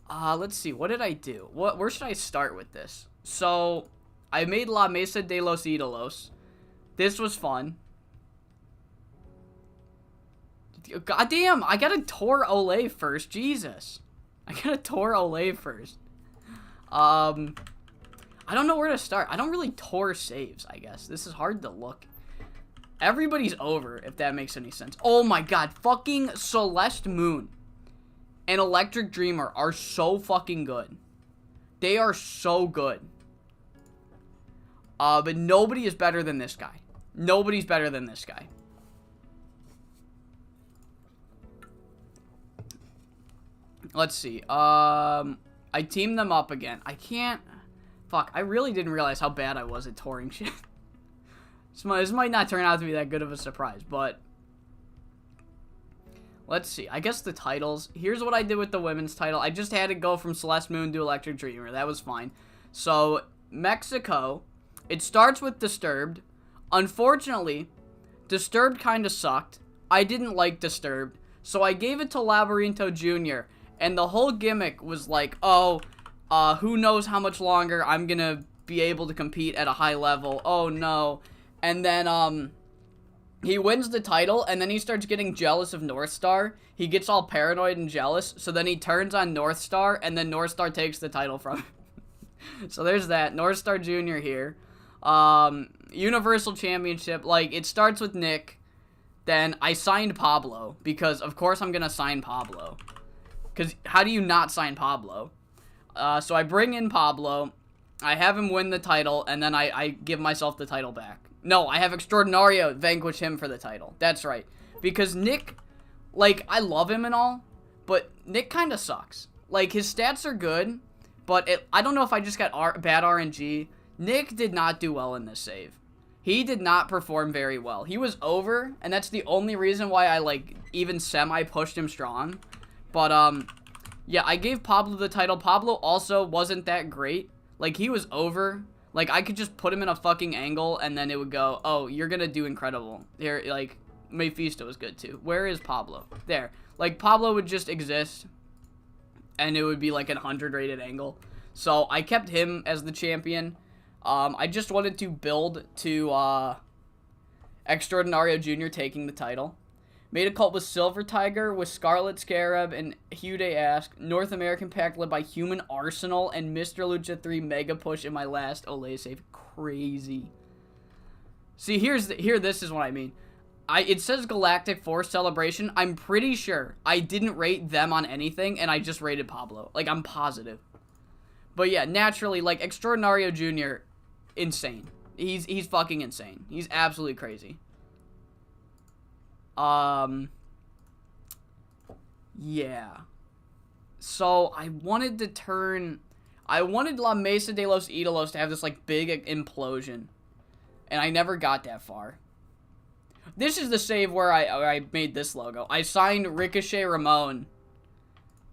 Let's see, what did I do? Where should I start with this? So, I made La Mesa de los Ídolos. This was fun. Goddamn, I gotta tour Olay first. Jesus. I gotta tour Olay first. I don't know where to start. I don't really tour saves, I guess. This is hard to look. Everybody's over, if that makes any sense. Oh my god, fucking Celeste Moon and Electric Dreamer are so fucking good. They are so good. But nobody is better than this guy. Nobody's better than this guy. Let's see. I teamed them up again. I can't... Fuck, I really didn't realize how bad I was at touring shit. This might not turn out to be that good of a surprise, but... Let's see. I guess the titles. Here's what I did with the women's title. I just had to go from Celeste Moon to Electric Dreamer. That was fine. So, Mexico... It starts with Disturbed. Unfortunately, Disturbed kind of sucked. I didn't like Disturbed. So I gave it to Laberinto Jr. And the whole gimmick was like, oh, who knows how much longer I'm going to be able to compete at a high level. Oh, no. And then, he wins the title, and then he starts getting jealous of North Star. He gets all paranoid and jealous. So then he turns on North Star, and then North Star takes the title from him. So there's that. North Star Jr. here. Universal Championship, like, it starts with Nick, then I signed Pablo, because, of course, I'm gonna sign Pablo, because how do you not sign Pablo? So I bring in Pablo, I have him win the title, and then I give myself the title back. No, I have Extraordinario vanquish him for the title, that's right, because Nick, like, I love him and all, but Nick kinda sucks. Like, his stats are good, but I don't know if I just got bad RNG. Nick did not do well in this save. He did not perform very well. He was over, and that's the only reason why I, like, even semi-pushed him strong. But, yeah, I gave Pablo the title. Pablo also wasn't that great. Like, he was over. Like, I could just put him in a fucking angle, and then it would go, oh, you're gonna do incredible. Here, like, Mephisto was good, too. Where is Pablo? There. Like, Pablo would just exist, and it would be, like, an 100 rated angle. So, I kept him as the champion. I just wanted to build to, Extraordinario Jr. taking the title. Made a cult with Silver Tiger, with Scarlet Scarab, and Hude Ask. North American pack led by Human Arsenal and Mr. Lucha 3 Mega Push in my last Olay save. Crazy. See, this is what I mean. It says Galactic Force Celebration. I'm pretty sure I didn't rate them on anything, and I just rated Pablo. Like, I'm positive. But yeah, naturally, like, Extraordinario Jr., insane. He's fucking insane. He's absolutely crazy. Yeah. So, I wanted La Mesa de los Ídolos to have this, like, big implosion. And I never got that far. This is the save where I made this logo. I signed Ricochet Ramon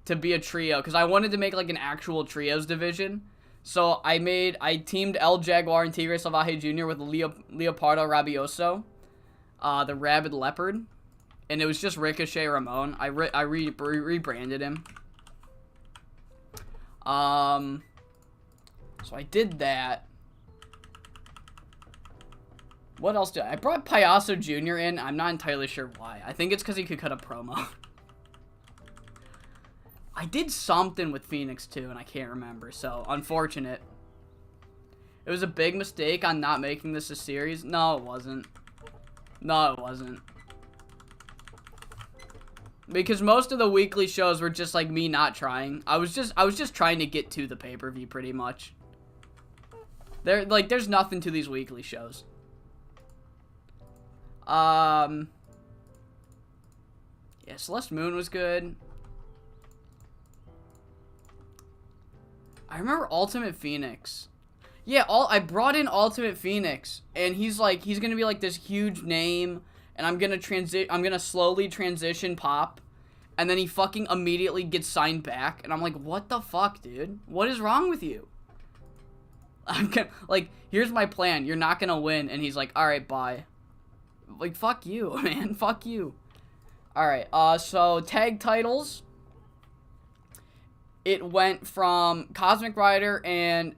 to be a trio, because I wanted to make, like, an actual trios division. So, I teamed El Jaguar and Tigre Salvaje Jr. with Leopardo Rabioso, the Rabid Leopard. And it was just Ricochet Ramon. I rebranded him. So I did that. What else did I brought Payaso Jr. in. I'm not entirely sure why. I think it's because he could cut a promo. I did something with Phoenix too, and I can't remember. So, unfortunate. It was a big mistake on not making this a series. No, it wasn't. No, it wasn't. Because most of the weekly shows were just like me not trying. I was just trying to get to the pay-per-view pretty much. There's nothing to these weekly shows. Yeah, Celeste Moon was good. I remember Ultimate Phoenix. Yeah, I brought in Ultimate Phoenix, and he's gonna be like this huge name, and I'm gonna slowly transition Pop, and then he fucking immediately gets signed back, and I'm like, what the fuck, dude? What is wrong with you? Like, here's my plan. You're not gonna win, and he's like, all right, bye. Like, fuck you, man. Fuck you. All right. So tag titles. It went from Cosmic Rider and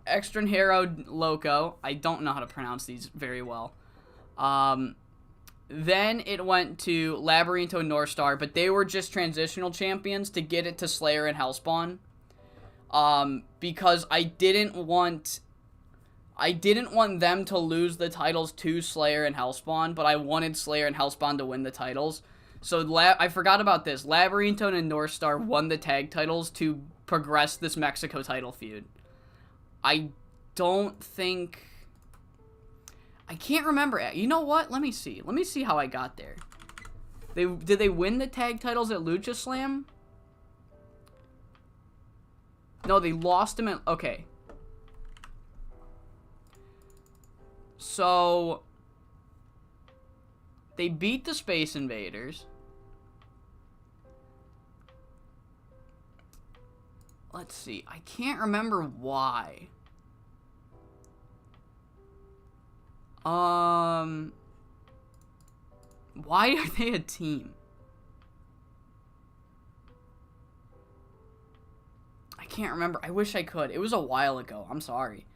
Extranjero Loco. I don't know how to pronounce these very well. Then it went to Labyrinto and North Star, but they were just transitional champions to get it to Slayer and Hellspawn. Because I didn't want them to lose the titles to Slayer and Hellspawn, but I wanted Slayer and Hellspawn to win the titles. So I forgot about this. Labyrinto and North Star won the tag titles to progress this Mexico title feud. I can't remember. You know what? Let me see. Let me see how I got there. Did they win the tag titles at Lucha Slam? No, they lost them at... Okay. So, they beat the Space Invaders. Let's see. I can't remember why. Why are they a team? I can't remember. I wish I could. It was a while ago. I'm sorry.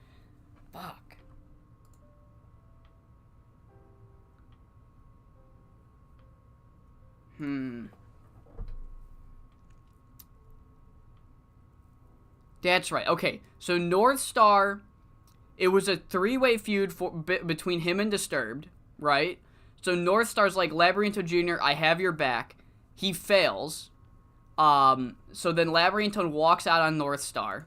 Fuck. That's right. Okay, so North Star, it was a three-way feud between him and Disturbed, right? So North Star's like, Labyrinto Jr., I have your back. He fails. So then Labyrinto walks out on North Star.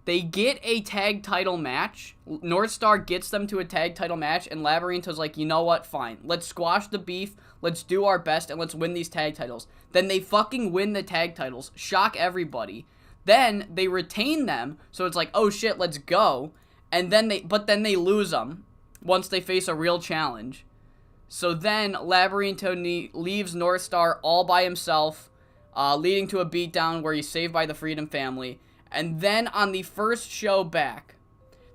They get a tag title match. North Star gets them to a tag title match, and Labyrinto's like, you know what? Fine. Let's squash the beef. Let's do our best, and let's win these tag titles. Then they fucking win the tag titles. Shock everybody. Then they retain them, so it's like, oh shit, let's go. And then they lose them once they face a real challenge. So then Labyrinto leaves North Star all by himself, leading to a beatdown where he's saved by the Freedom Family. And then on the first show back,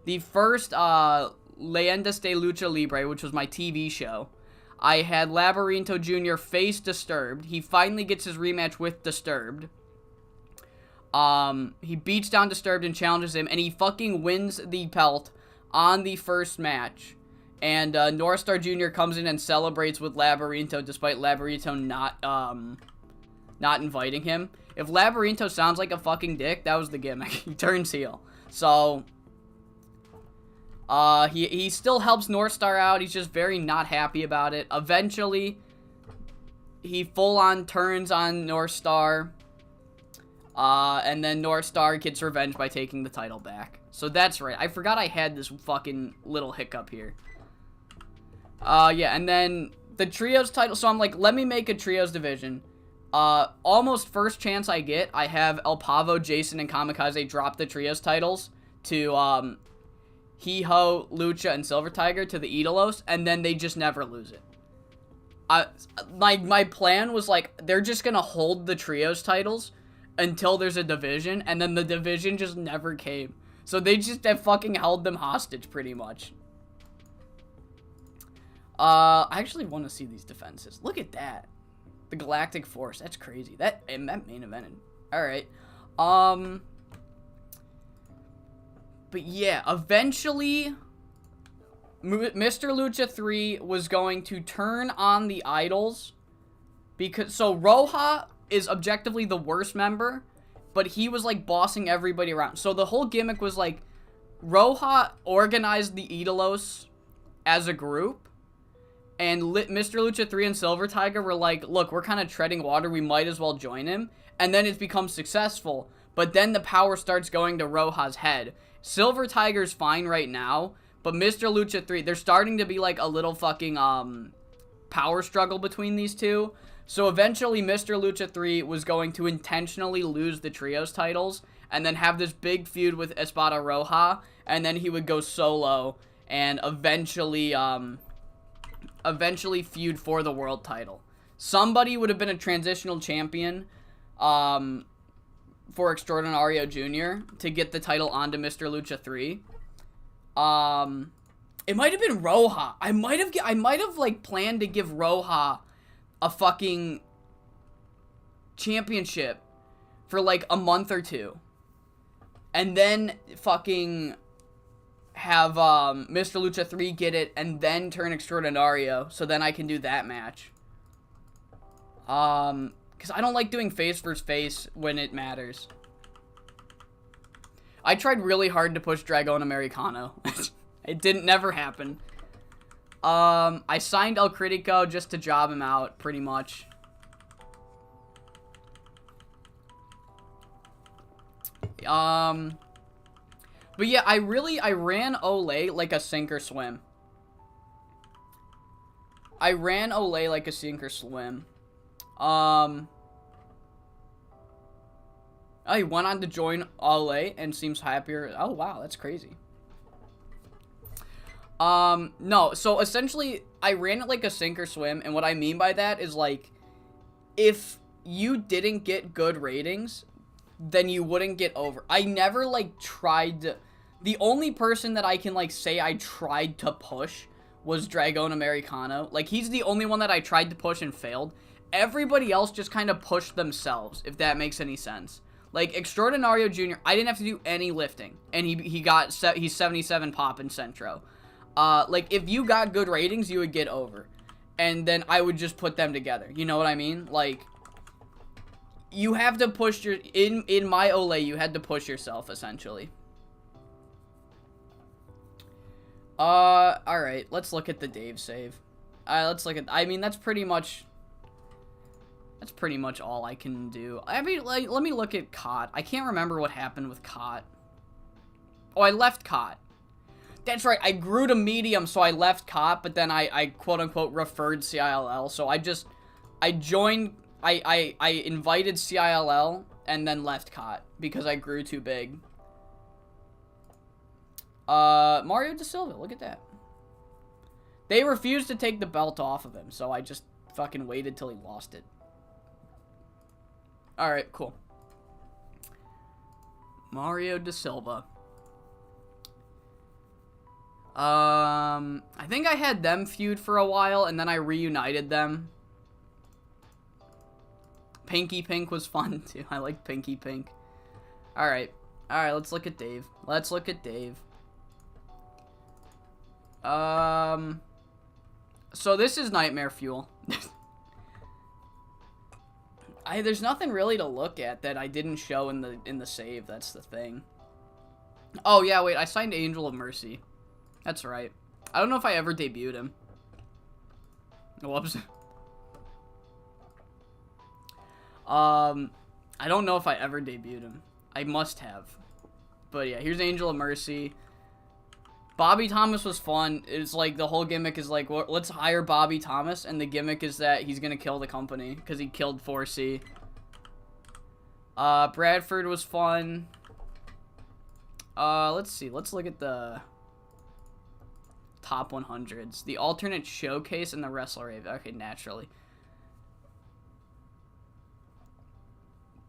the first Leyendas de Lucha Libre, which was my TV show, I had Labyrinto Jr. face Disturbed. He finally gets his rematch with Disturbed. He beats down Disturbed and challenges him, and he fucking wins the belt on the first match. And North Star Jr. comes in and celebrates with Labyrinto despite Labyrinto not inviting him. If Labyrinto sounds like a fucking dick, that was the gimmick. He turns heel. So, he still helps North Star out. He's just very not happy about it. Eventually, he full-on turns on North Star. And then North Star gets revenge by taking the title back. So that's right. I forgot I had this fucking little hiccup here. Yeah, and then the Trios title. So I'm like, let me make a Trios division. Almost first chance I get, I have El Pavo, Jason, and Kamikaze drop the Trios titles to, Hiho, Lucha, and Silver Tiger to the Idolos, and then they just never lose it. My plan was like, they're just gonna hold the Trios titles until there's a division, and then the division just never came. So they just have fucking held them hostage, pretty much. I actually want to see these defenses. Look at that. The Galactic Force. That's crazy. That main evented. Alright. But yeah, eventually, Mr. Lucha 3 was going to turn on the idols. So Roja is objectively the worst member, but he was like bossing everybody around. So the whole gimmick was like, Roja organized the Idolos as a group, and Mr. Lucha 3 and Silver Tiger were like, look, we're kind of treading water, we might as well join him. And then it becomes successful, but then the power starts going to Roja's head. Silver Tiger's fine right now, but Mr. Lucha 3, there's starting to be like a little fucking power struggle between these two. So eventually Mr. Lucha 3 was going to intentionally lose the Trios titles and then have this big feud with Espada Roja, and then he would go solo and eventually feud for the world title. Somebody would have been a transitional champion for Extraordinario Jr. to get the title onto Mr. Lucha 3. It might have been Roja. I might have like planned to give Roja a fucking championship for like a month or two, and then fucking have Mr. Lucha 3 get it and then turn Extraordinario, so then I can do that match. Because I don't like doing face versus face when it matters. I tried really hard to push Dragon Americano. It never happen. I signed El Critico just to job him out, pretty much. But yeah, I ran Olay like a sink or swim. I Oh, he went on to join Olay and seems happier. Oh, wow, that's crazy. No, so essentially, I ran it like a sink or swim, and what I mean by that is, like, if you didn't get good ratings, then you wouldn't get over. I never, like, tried to... The only person that I can, like, say I tried to push was Dragon Americano. Like, he's the only one that I tried to push and failed. Everybody else just kind of pushed themselves, if that makes any sense. Like, Extraordinario Jr., I didn't have to do any lifting, and he's 77 pop in Centro. Like, if you got good ratings, you would get over. And then I would just put them together. You know what I mean? Like, you have to push your... In my Olay, you had to push yourself, essentially. Alright. Let's look at the Dave save. Let's look at... I mean, that's pretty much... That's pretty much all I can do. I mean, like, let me look at Cot. I can't remember what happened with Cot. Oh, I left Cot. That's right, I grew to medium, so I left Cot, but then I quote-unquote referred CILL, so I joined, I invited CILL, and then left Cot, because I grew too big. Mario Da Silva, look at that. They refused to take the belt off of him, so I just fucking waited till he lost it. Alright, cool. Mario Da Silva. I think I had them feud for a while, and then I reunited them. Pinky Pink was fun, too. I like Pinky Pink. Alright. Alright, let's look at Dave. So this is Nightmare Fuel. There's nothing really to look at that I didn't show in the save. That's the thing. Oh yeah, wait. I signed Angel of Mercy. That's right. I don't know if I ever debuted him. Whoops. I don't know if I ever debuted him. I must have. But yeah, here's Angel of Mercy. Bobby Thomas was fun. It's like the whole gimmick is like, well, let's hire Bobby Thomas, and the gimmick is that he's gonna kill the company because he killed 4C. Bradford was fun. Let's see. Let's look at the top 100s. The alternate showcase and the Wrestle Rave. Okay, naturally.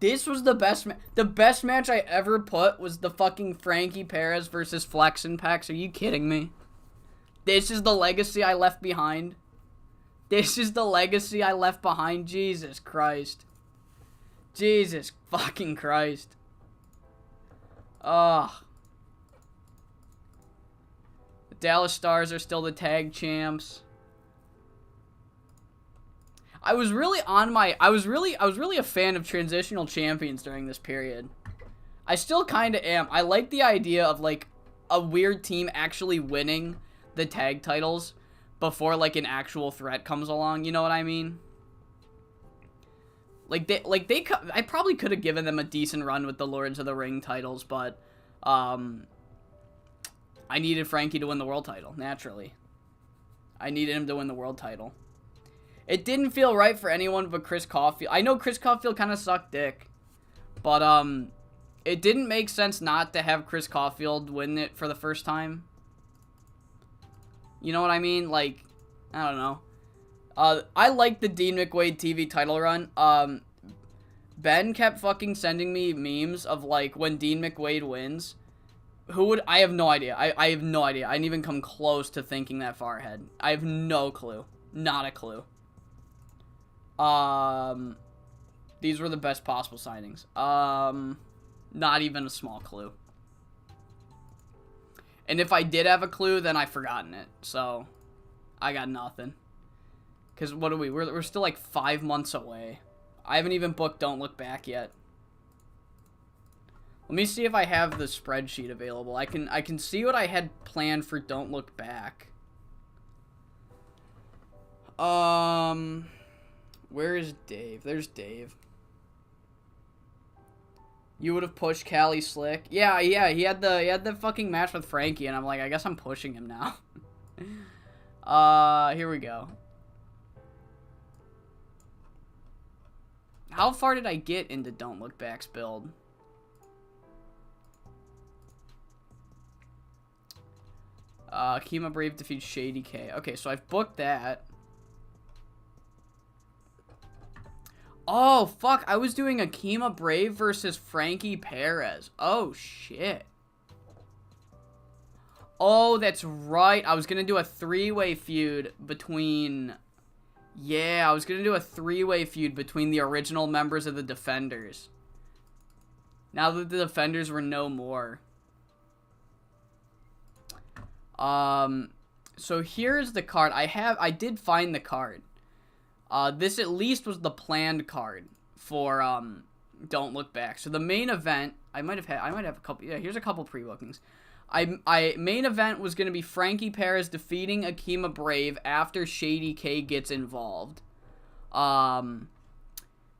This was the best the best match I ever put was the fucking Frankie Perez versus Flex and Pex. Are you kidding me? This is the legacy I left behind. This is the legacy I left behind. Jesus Christ. Jesus fucking Christ. Ugh. The Dallas Stars are still the tag champs. I was really a fan of transitional champions during this period. I still kind of am. I like the idea of like a weird team actually winning the tag titles before like an actual threat comes along. You know what I mean? I probably could have given them a decent run with the Lords of the Ring titles, but I needed Frankie to win the world title. Naturally, I needed him to win the world title. It didn't feel right for anyone but Chris Caulfield. I know Chris Caulfield kind of sucked dick. But, it didn't make sense not to have Chris Caulfield win it for the first time. You know what I mean? Like, I don't know. I like the Dean McWade TV title run. Ben kept fucking sending me memes of, like, when Dean McWade wins. I have no idea. I have no idea. I didn't even come close to thinking that far ahead. I have no clue. Not a clue. These were the best possible signings. Not even a small clue. And if I did have a clue, then I've forgotten it. So, I got nothing. Because what are we? We're still like 5 months away. I haven't even booked Don't Look Back yet. Let me see if I have the spreadsheet available. I can see what I had planned for Don't Look Back. Where is Dave? There's Dave. You would have pushed Cali Slick. Yeah, he had the fucking match with Frankie, and I'm like, I guess I'm pushing him now. Here we go. How far did I get into Don't Look Back's build? Kima Brave defeats Shady K. Okay, so I've booked that. Oh, fuck. I was doing Akima Brave versus Frankie Perez. Oh, shit. Oh, that's right. I was going to do a three-way feud between... Yeah, I was going to do a three-way feud between the original members of the Defenders. Now that the Defenders were no more. So here's the card. I did find the card. This at least was the planned card for Don't Look Back. So the main event, I might have a couple. Yeah, here's a couple pre-bookings. Main event was going to be Frankie Perez defeating Akima Brave after Shady K gets involved.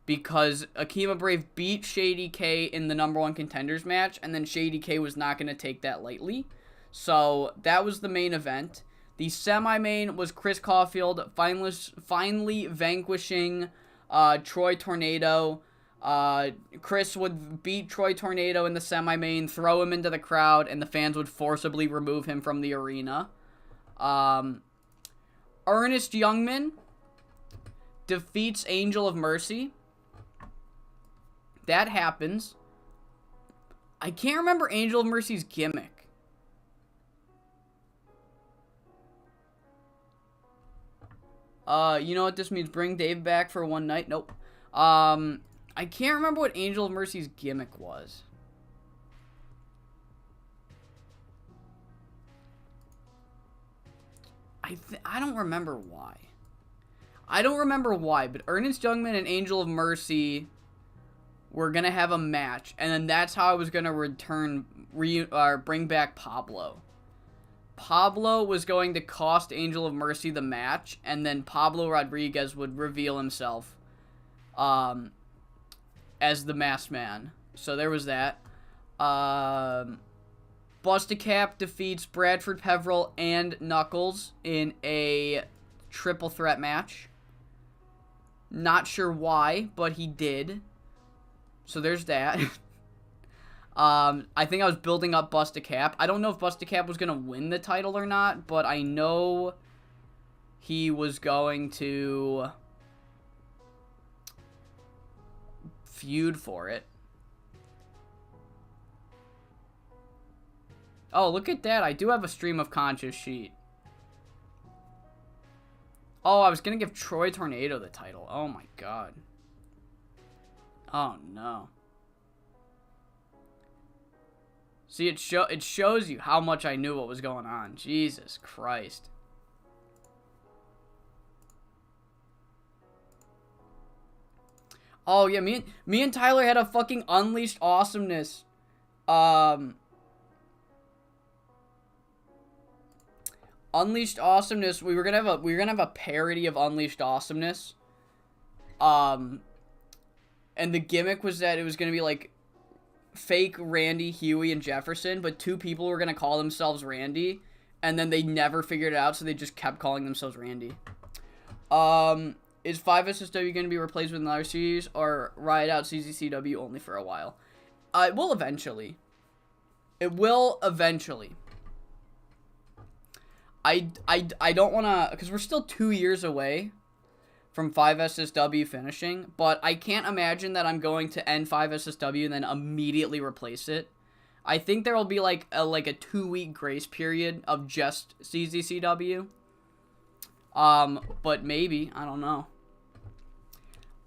Because Akima Brave beat Shady K in the #1 contenders match, and then Shady K was not going to take that lightly. So that was the main event. The semi-main was Chris Caulfield finally vanquishing Troy Tornado. Chris would beat Troy Tornado in the semi-main, throw him into the crowd, and the fans would forcibly remove him from the arena. Ernest Youngman defeats Angel of Mercy. That happens. I can't remember Angel of Mercy's gimmick. You know what this means? Bring Dave back for one night? Nope. I can't remember what Angel of Mercy's gimmick was. I don't remember why. I don't remember why, but Ernest Youngman and Angel of Mercy were gonna have a match, and then that's how I was gonna bring back Pablo. Pablo was going to cost Angel of Mercy the match, and then Pablo Rodriguez would reveal himself as the Masked Man. So there was that. Busticap defeats Bradford Peveril and Knuckles in a triple threat match. Not sure why, but he did. So there's that. I think I was building up Busticap. I don't know if Busticap was going to win the title or not, but I know he was going to feud for it. Oh, look at that. I do have a Stream of Conscious sheet. Oh, I was going to give Troy Tornado the title. Oh, my God. Oh, no. See, it shows you how much I knew what was going on. Jesus Christ. Oh, yeah, me and Tyler had a fucking Unleashed Awesomeness. Unleashed Awesomeness. We were gonna have a parody of Unleashed Awesomeness. And the gimmick was that it was gonna be like fake Randy, Huey, and Jefferson, but two people were gonna call themselves Randy, and then they never figured it out, so they just kept calling themselves Randy. Is 5SSW gonna be replaced with another series, or ride out CZCW only for a while? It will eventually. It will eventually. I don't want to, because we're still 2 years away from 5SSW finishing, but I can't imagine that I'm going to end 5SSW and then immediately replace it. I think there will be like a 2-week grace period of just CZCW. But maybe, I don't know.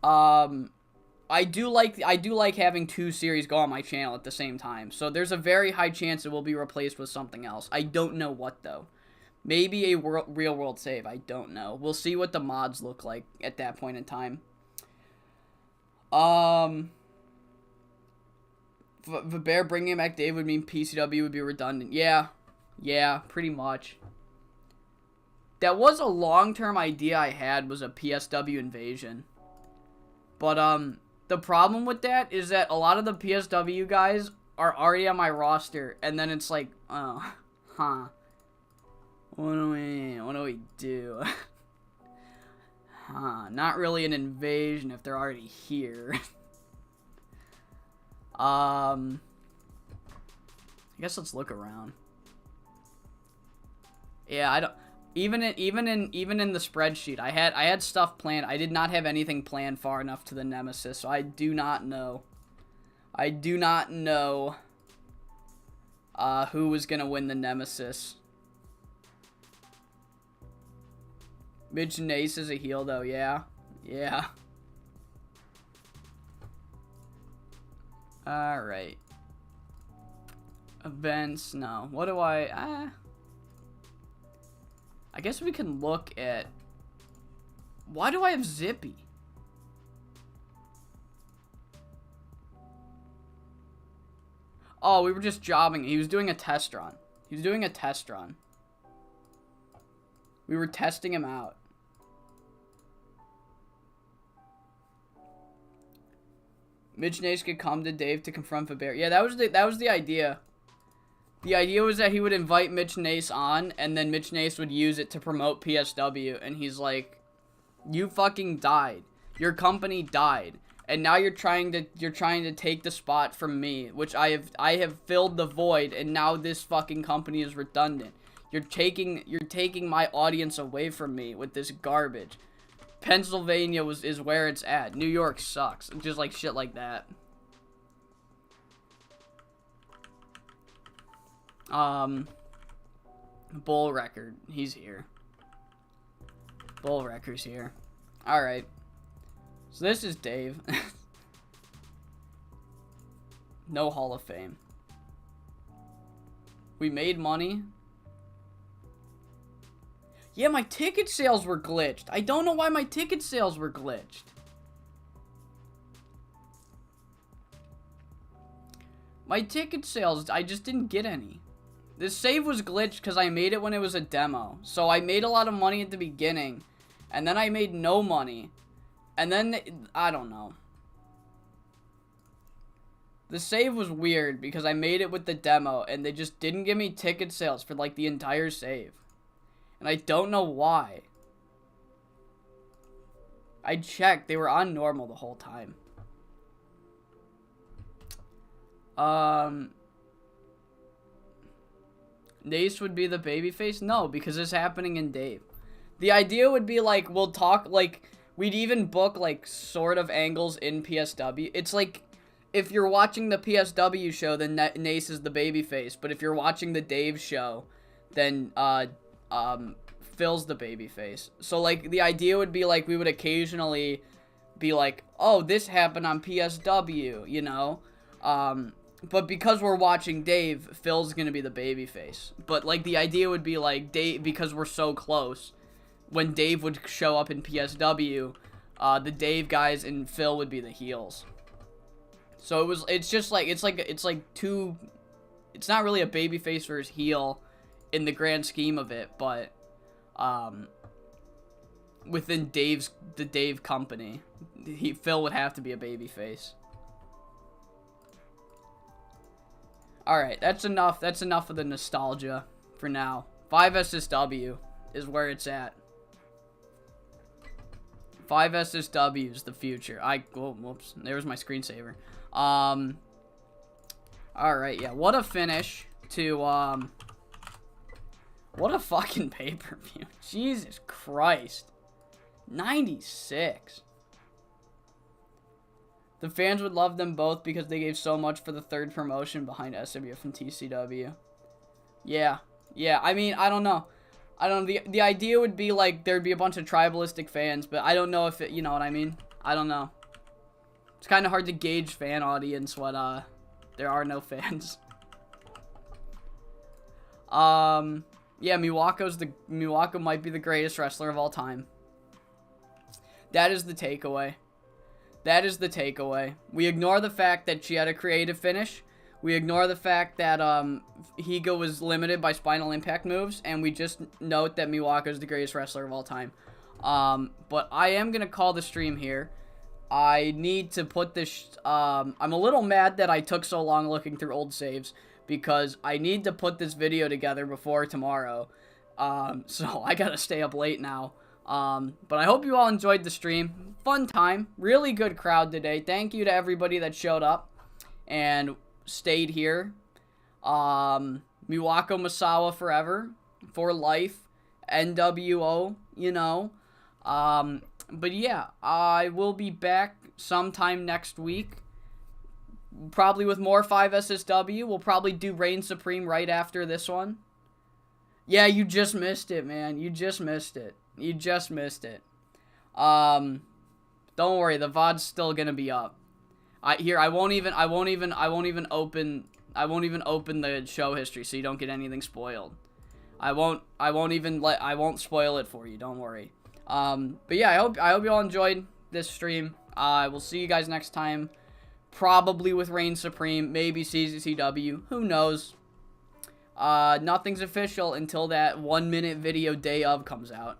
I do like having 2 series go on my channel at the same time, so there's a very high chance it will be replaced with something else. I don't know what though. Maybe a real world save. I don't know. We'll see what the mods look like at that point in time. The Bear bringing back Dave would mean PCW would be redundant. Yeah, pretty much. That was a long-term idea I had, was a PSW invasion. But the problem with that is that a lot of the PSW guys are already on my roster, and then it's like, oh, huh. What do we do? Huh, not really an invasion if they're already here. I guess let's look around. Yeah, I don't even in the spreadsheet, I had stuff planned. I did not have anything planned far enough to the Nemesis, so I do not know. I do not know who was going to win the Nemesis. Midge Nace is a heel, though, yeah. Yeah. Alright. Events, no. What do I guess we can look at... Why do I have Zippy? Oh, we were just jobbing. He was doing a test run. We were testing him out. Mitch Nace could come to Dave to confront Faber. Yeah, that was the idea. The idea was that he would invite Mitch Nace on, and then Mitch Nace would use it to promote PSW, and he's like, "You fucking died. Your company died, and now you're trying to take the spot from me, which I have filled the void, and now this fucking company is redundant. You're taking my audience away from me with this garbage. Pennsylvania is where it's at. New York sucks." Just like shit like that. Bull Record, he's here. Bull Record's here. Alright. So this is Dave. No Hall of Fame. We made money. Yeah, my ticket sales were glitched. I don't know why my ticket sales were glitched. My ticket sales, I just didn't get any. This save was glitched because I made it when it was a demo. So I made a lot of money at the beginning. And then I made no money. And then, I don't know. The save was weird because I made it with the demo. And they just didn't give me ticket sales for like the entire save. And I don't know why. I checked. They were on normal the whole time. Nace would be the babyface? No, because it's happening in Dave. The idea would be like, we'll talk, like, we'd even book, like, sort of angles in PSW. It's like, if you're watching the PSW show, then Nace is the babyface. But if you're watching the Dave show, then, Phil's the babyface. So, like, the idea would be, like, we would occasionally be like, oh, this happened on PSW, you know? But because we're watching Dave, Phil's gonna be the babyface. But, like, the idea would be, like, Dave, because we're so close, when Dave would show up in PSW, the Dave guys and Phil would be the heels. So it's just, like, it's not really a babyface versus heel in the grand scheme of it, but, within the Dave company, Phil would have to be a babyface. Alright, that's enough. That's enough of the nostalgia for now. 5SSW is where it's at. 5SSW is the future. Whoops. There's my screensaver. Alright, yeah. What a finish to, what a fucking pay-per-view. Jesus Christ. 96. The fans would love them both because they gave so much for the third promotion behind SWF and TCW. Yeah. Yeah, I mean, I don't know. The idea would be, like, there'd be a bunch of tribalistic fans, but I don't know if it, you know what I mean? I don't know. It's kind of hard to gauge fan audience when, there are no fans. Yeah, Miwako might be the greatest wrestler of all time. That is the takeaway. That is the takeaway. We ignore the fact that she had a creative finish. We ignore the fact that Higa was limited by spinal impact moves. And we just note that Miwako is the greatest wrestler of all time. But I am going to call the stream here. I need to put this... I'm a little mad that I took so long looking through old saves. Because I need to put this video together before tomorrow. So I got to stay up late now. But I hope you all enjoyed the stream. Fun time. Really good crowd today. Thank you to everybody that showed up and stayed here. Miwako Masawa forever. For life. NWO, you know. But yeah, I will be back sometime next week. Probably with more 5SSW. We'll probably do Reign Supreme right after this one. Yeah, you just missed it, man. You just missed it. You just missed it. Don't worry, the VOD's still gonna be up. I won't even open the show history so you don't get anything spoiled. I won't spoil it for you, don't worry. But yeah, I hope you all enjoyed this stream. I will see you guys next time. Probably with Reign Supreme, maybe CZCW, who knows. Nothing's official until that 1 minute video day of comes out.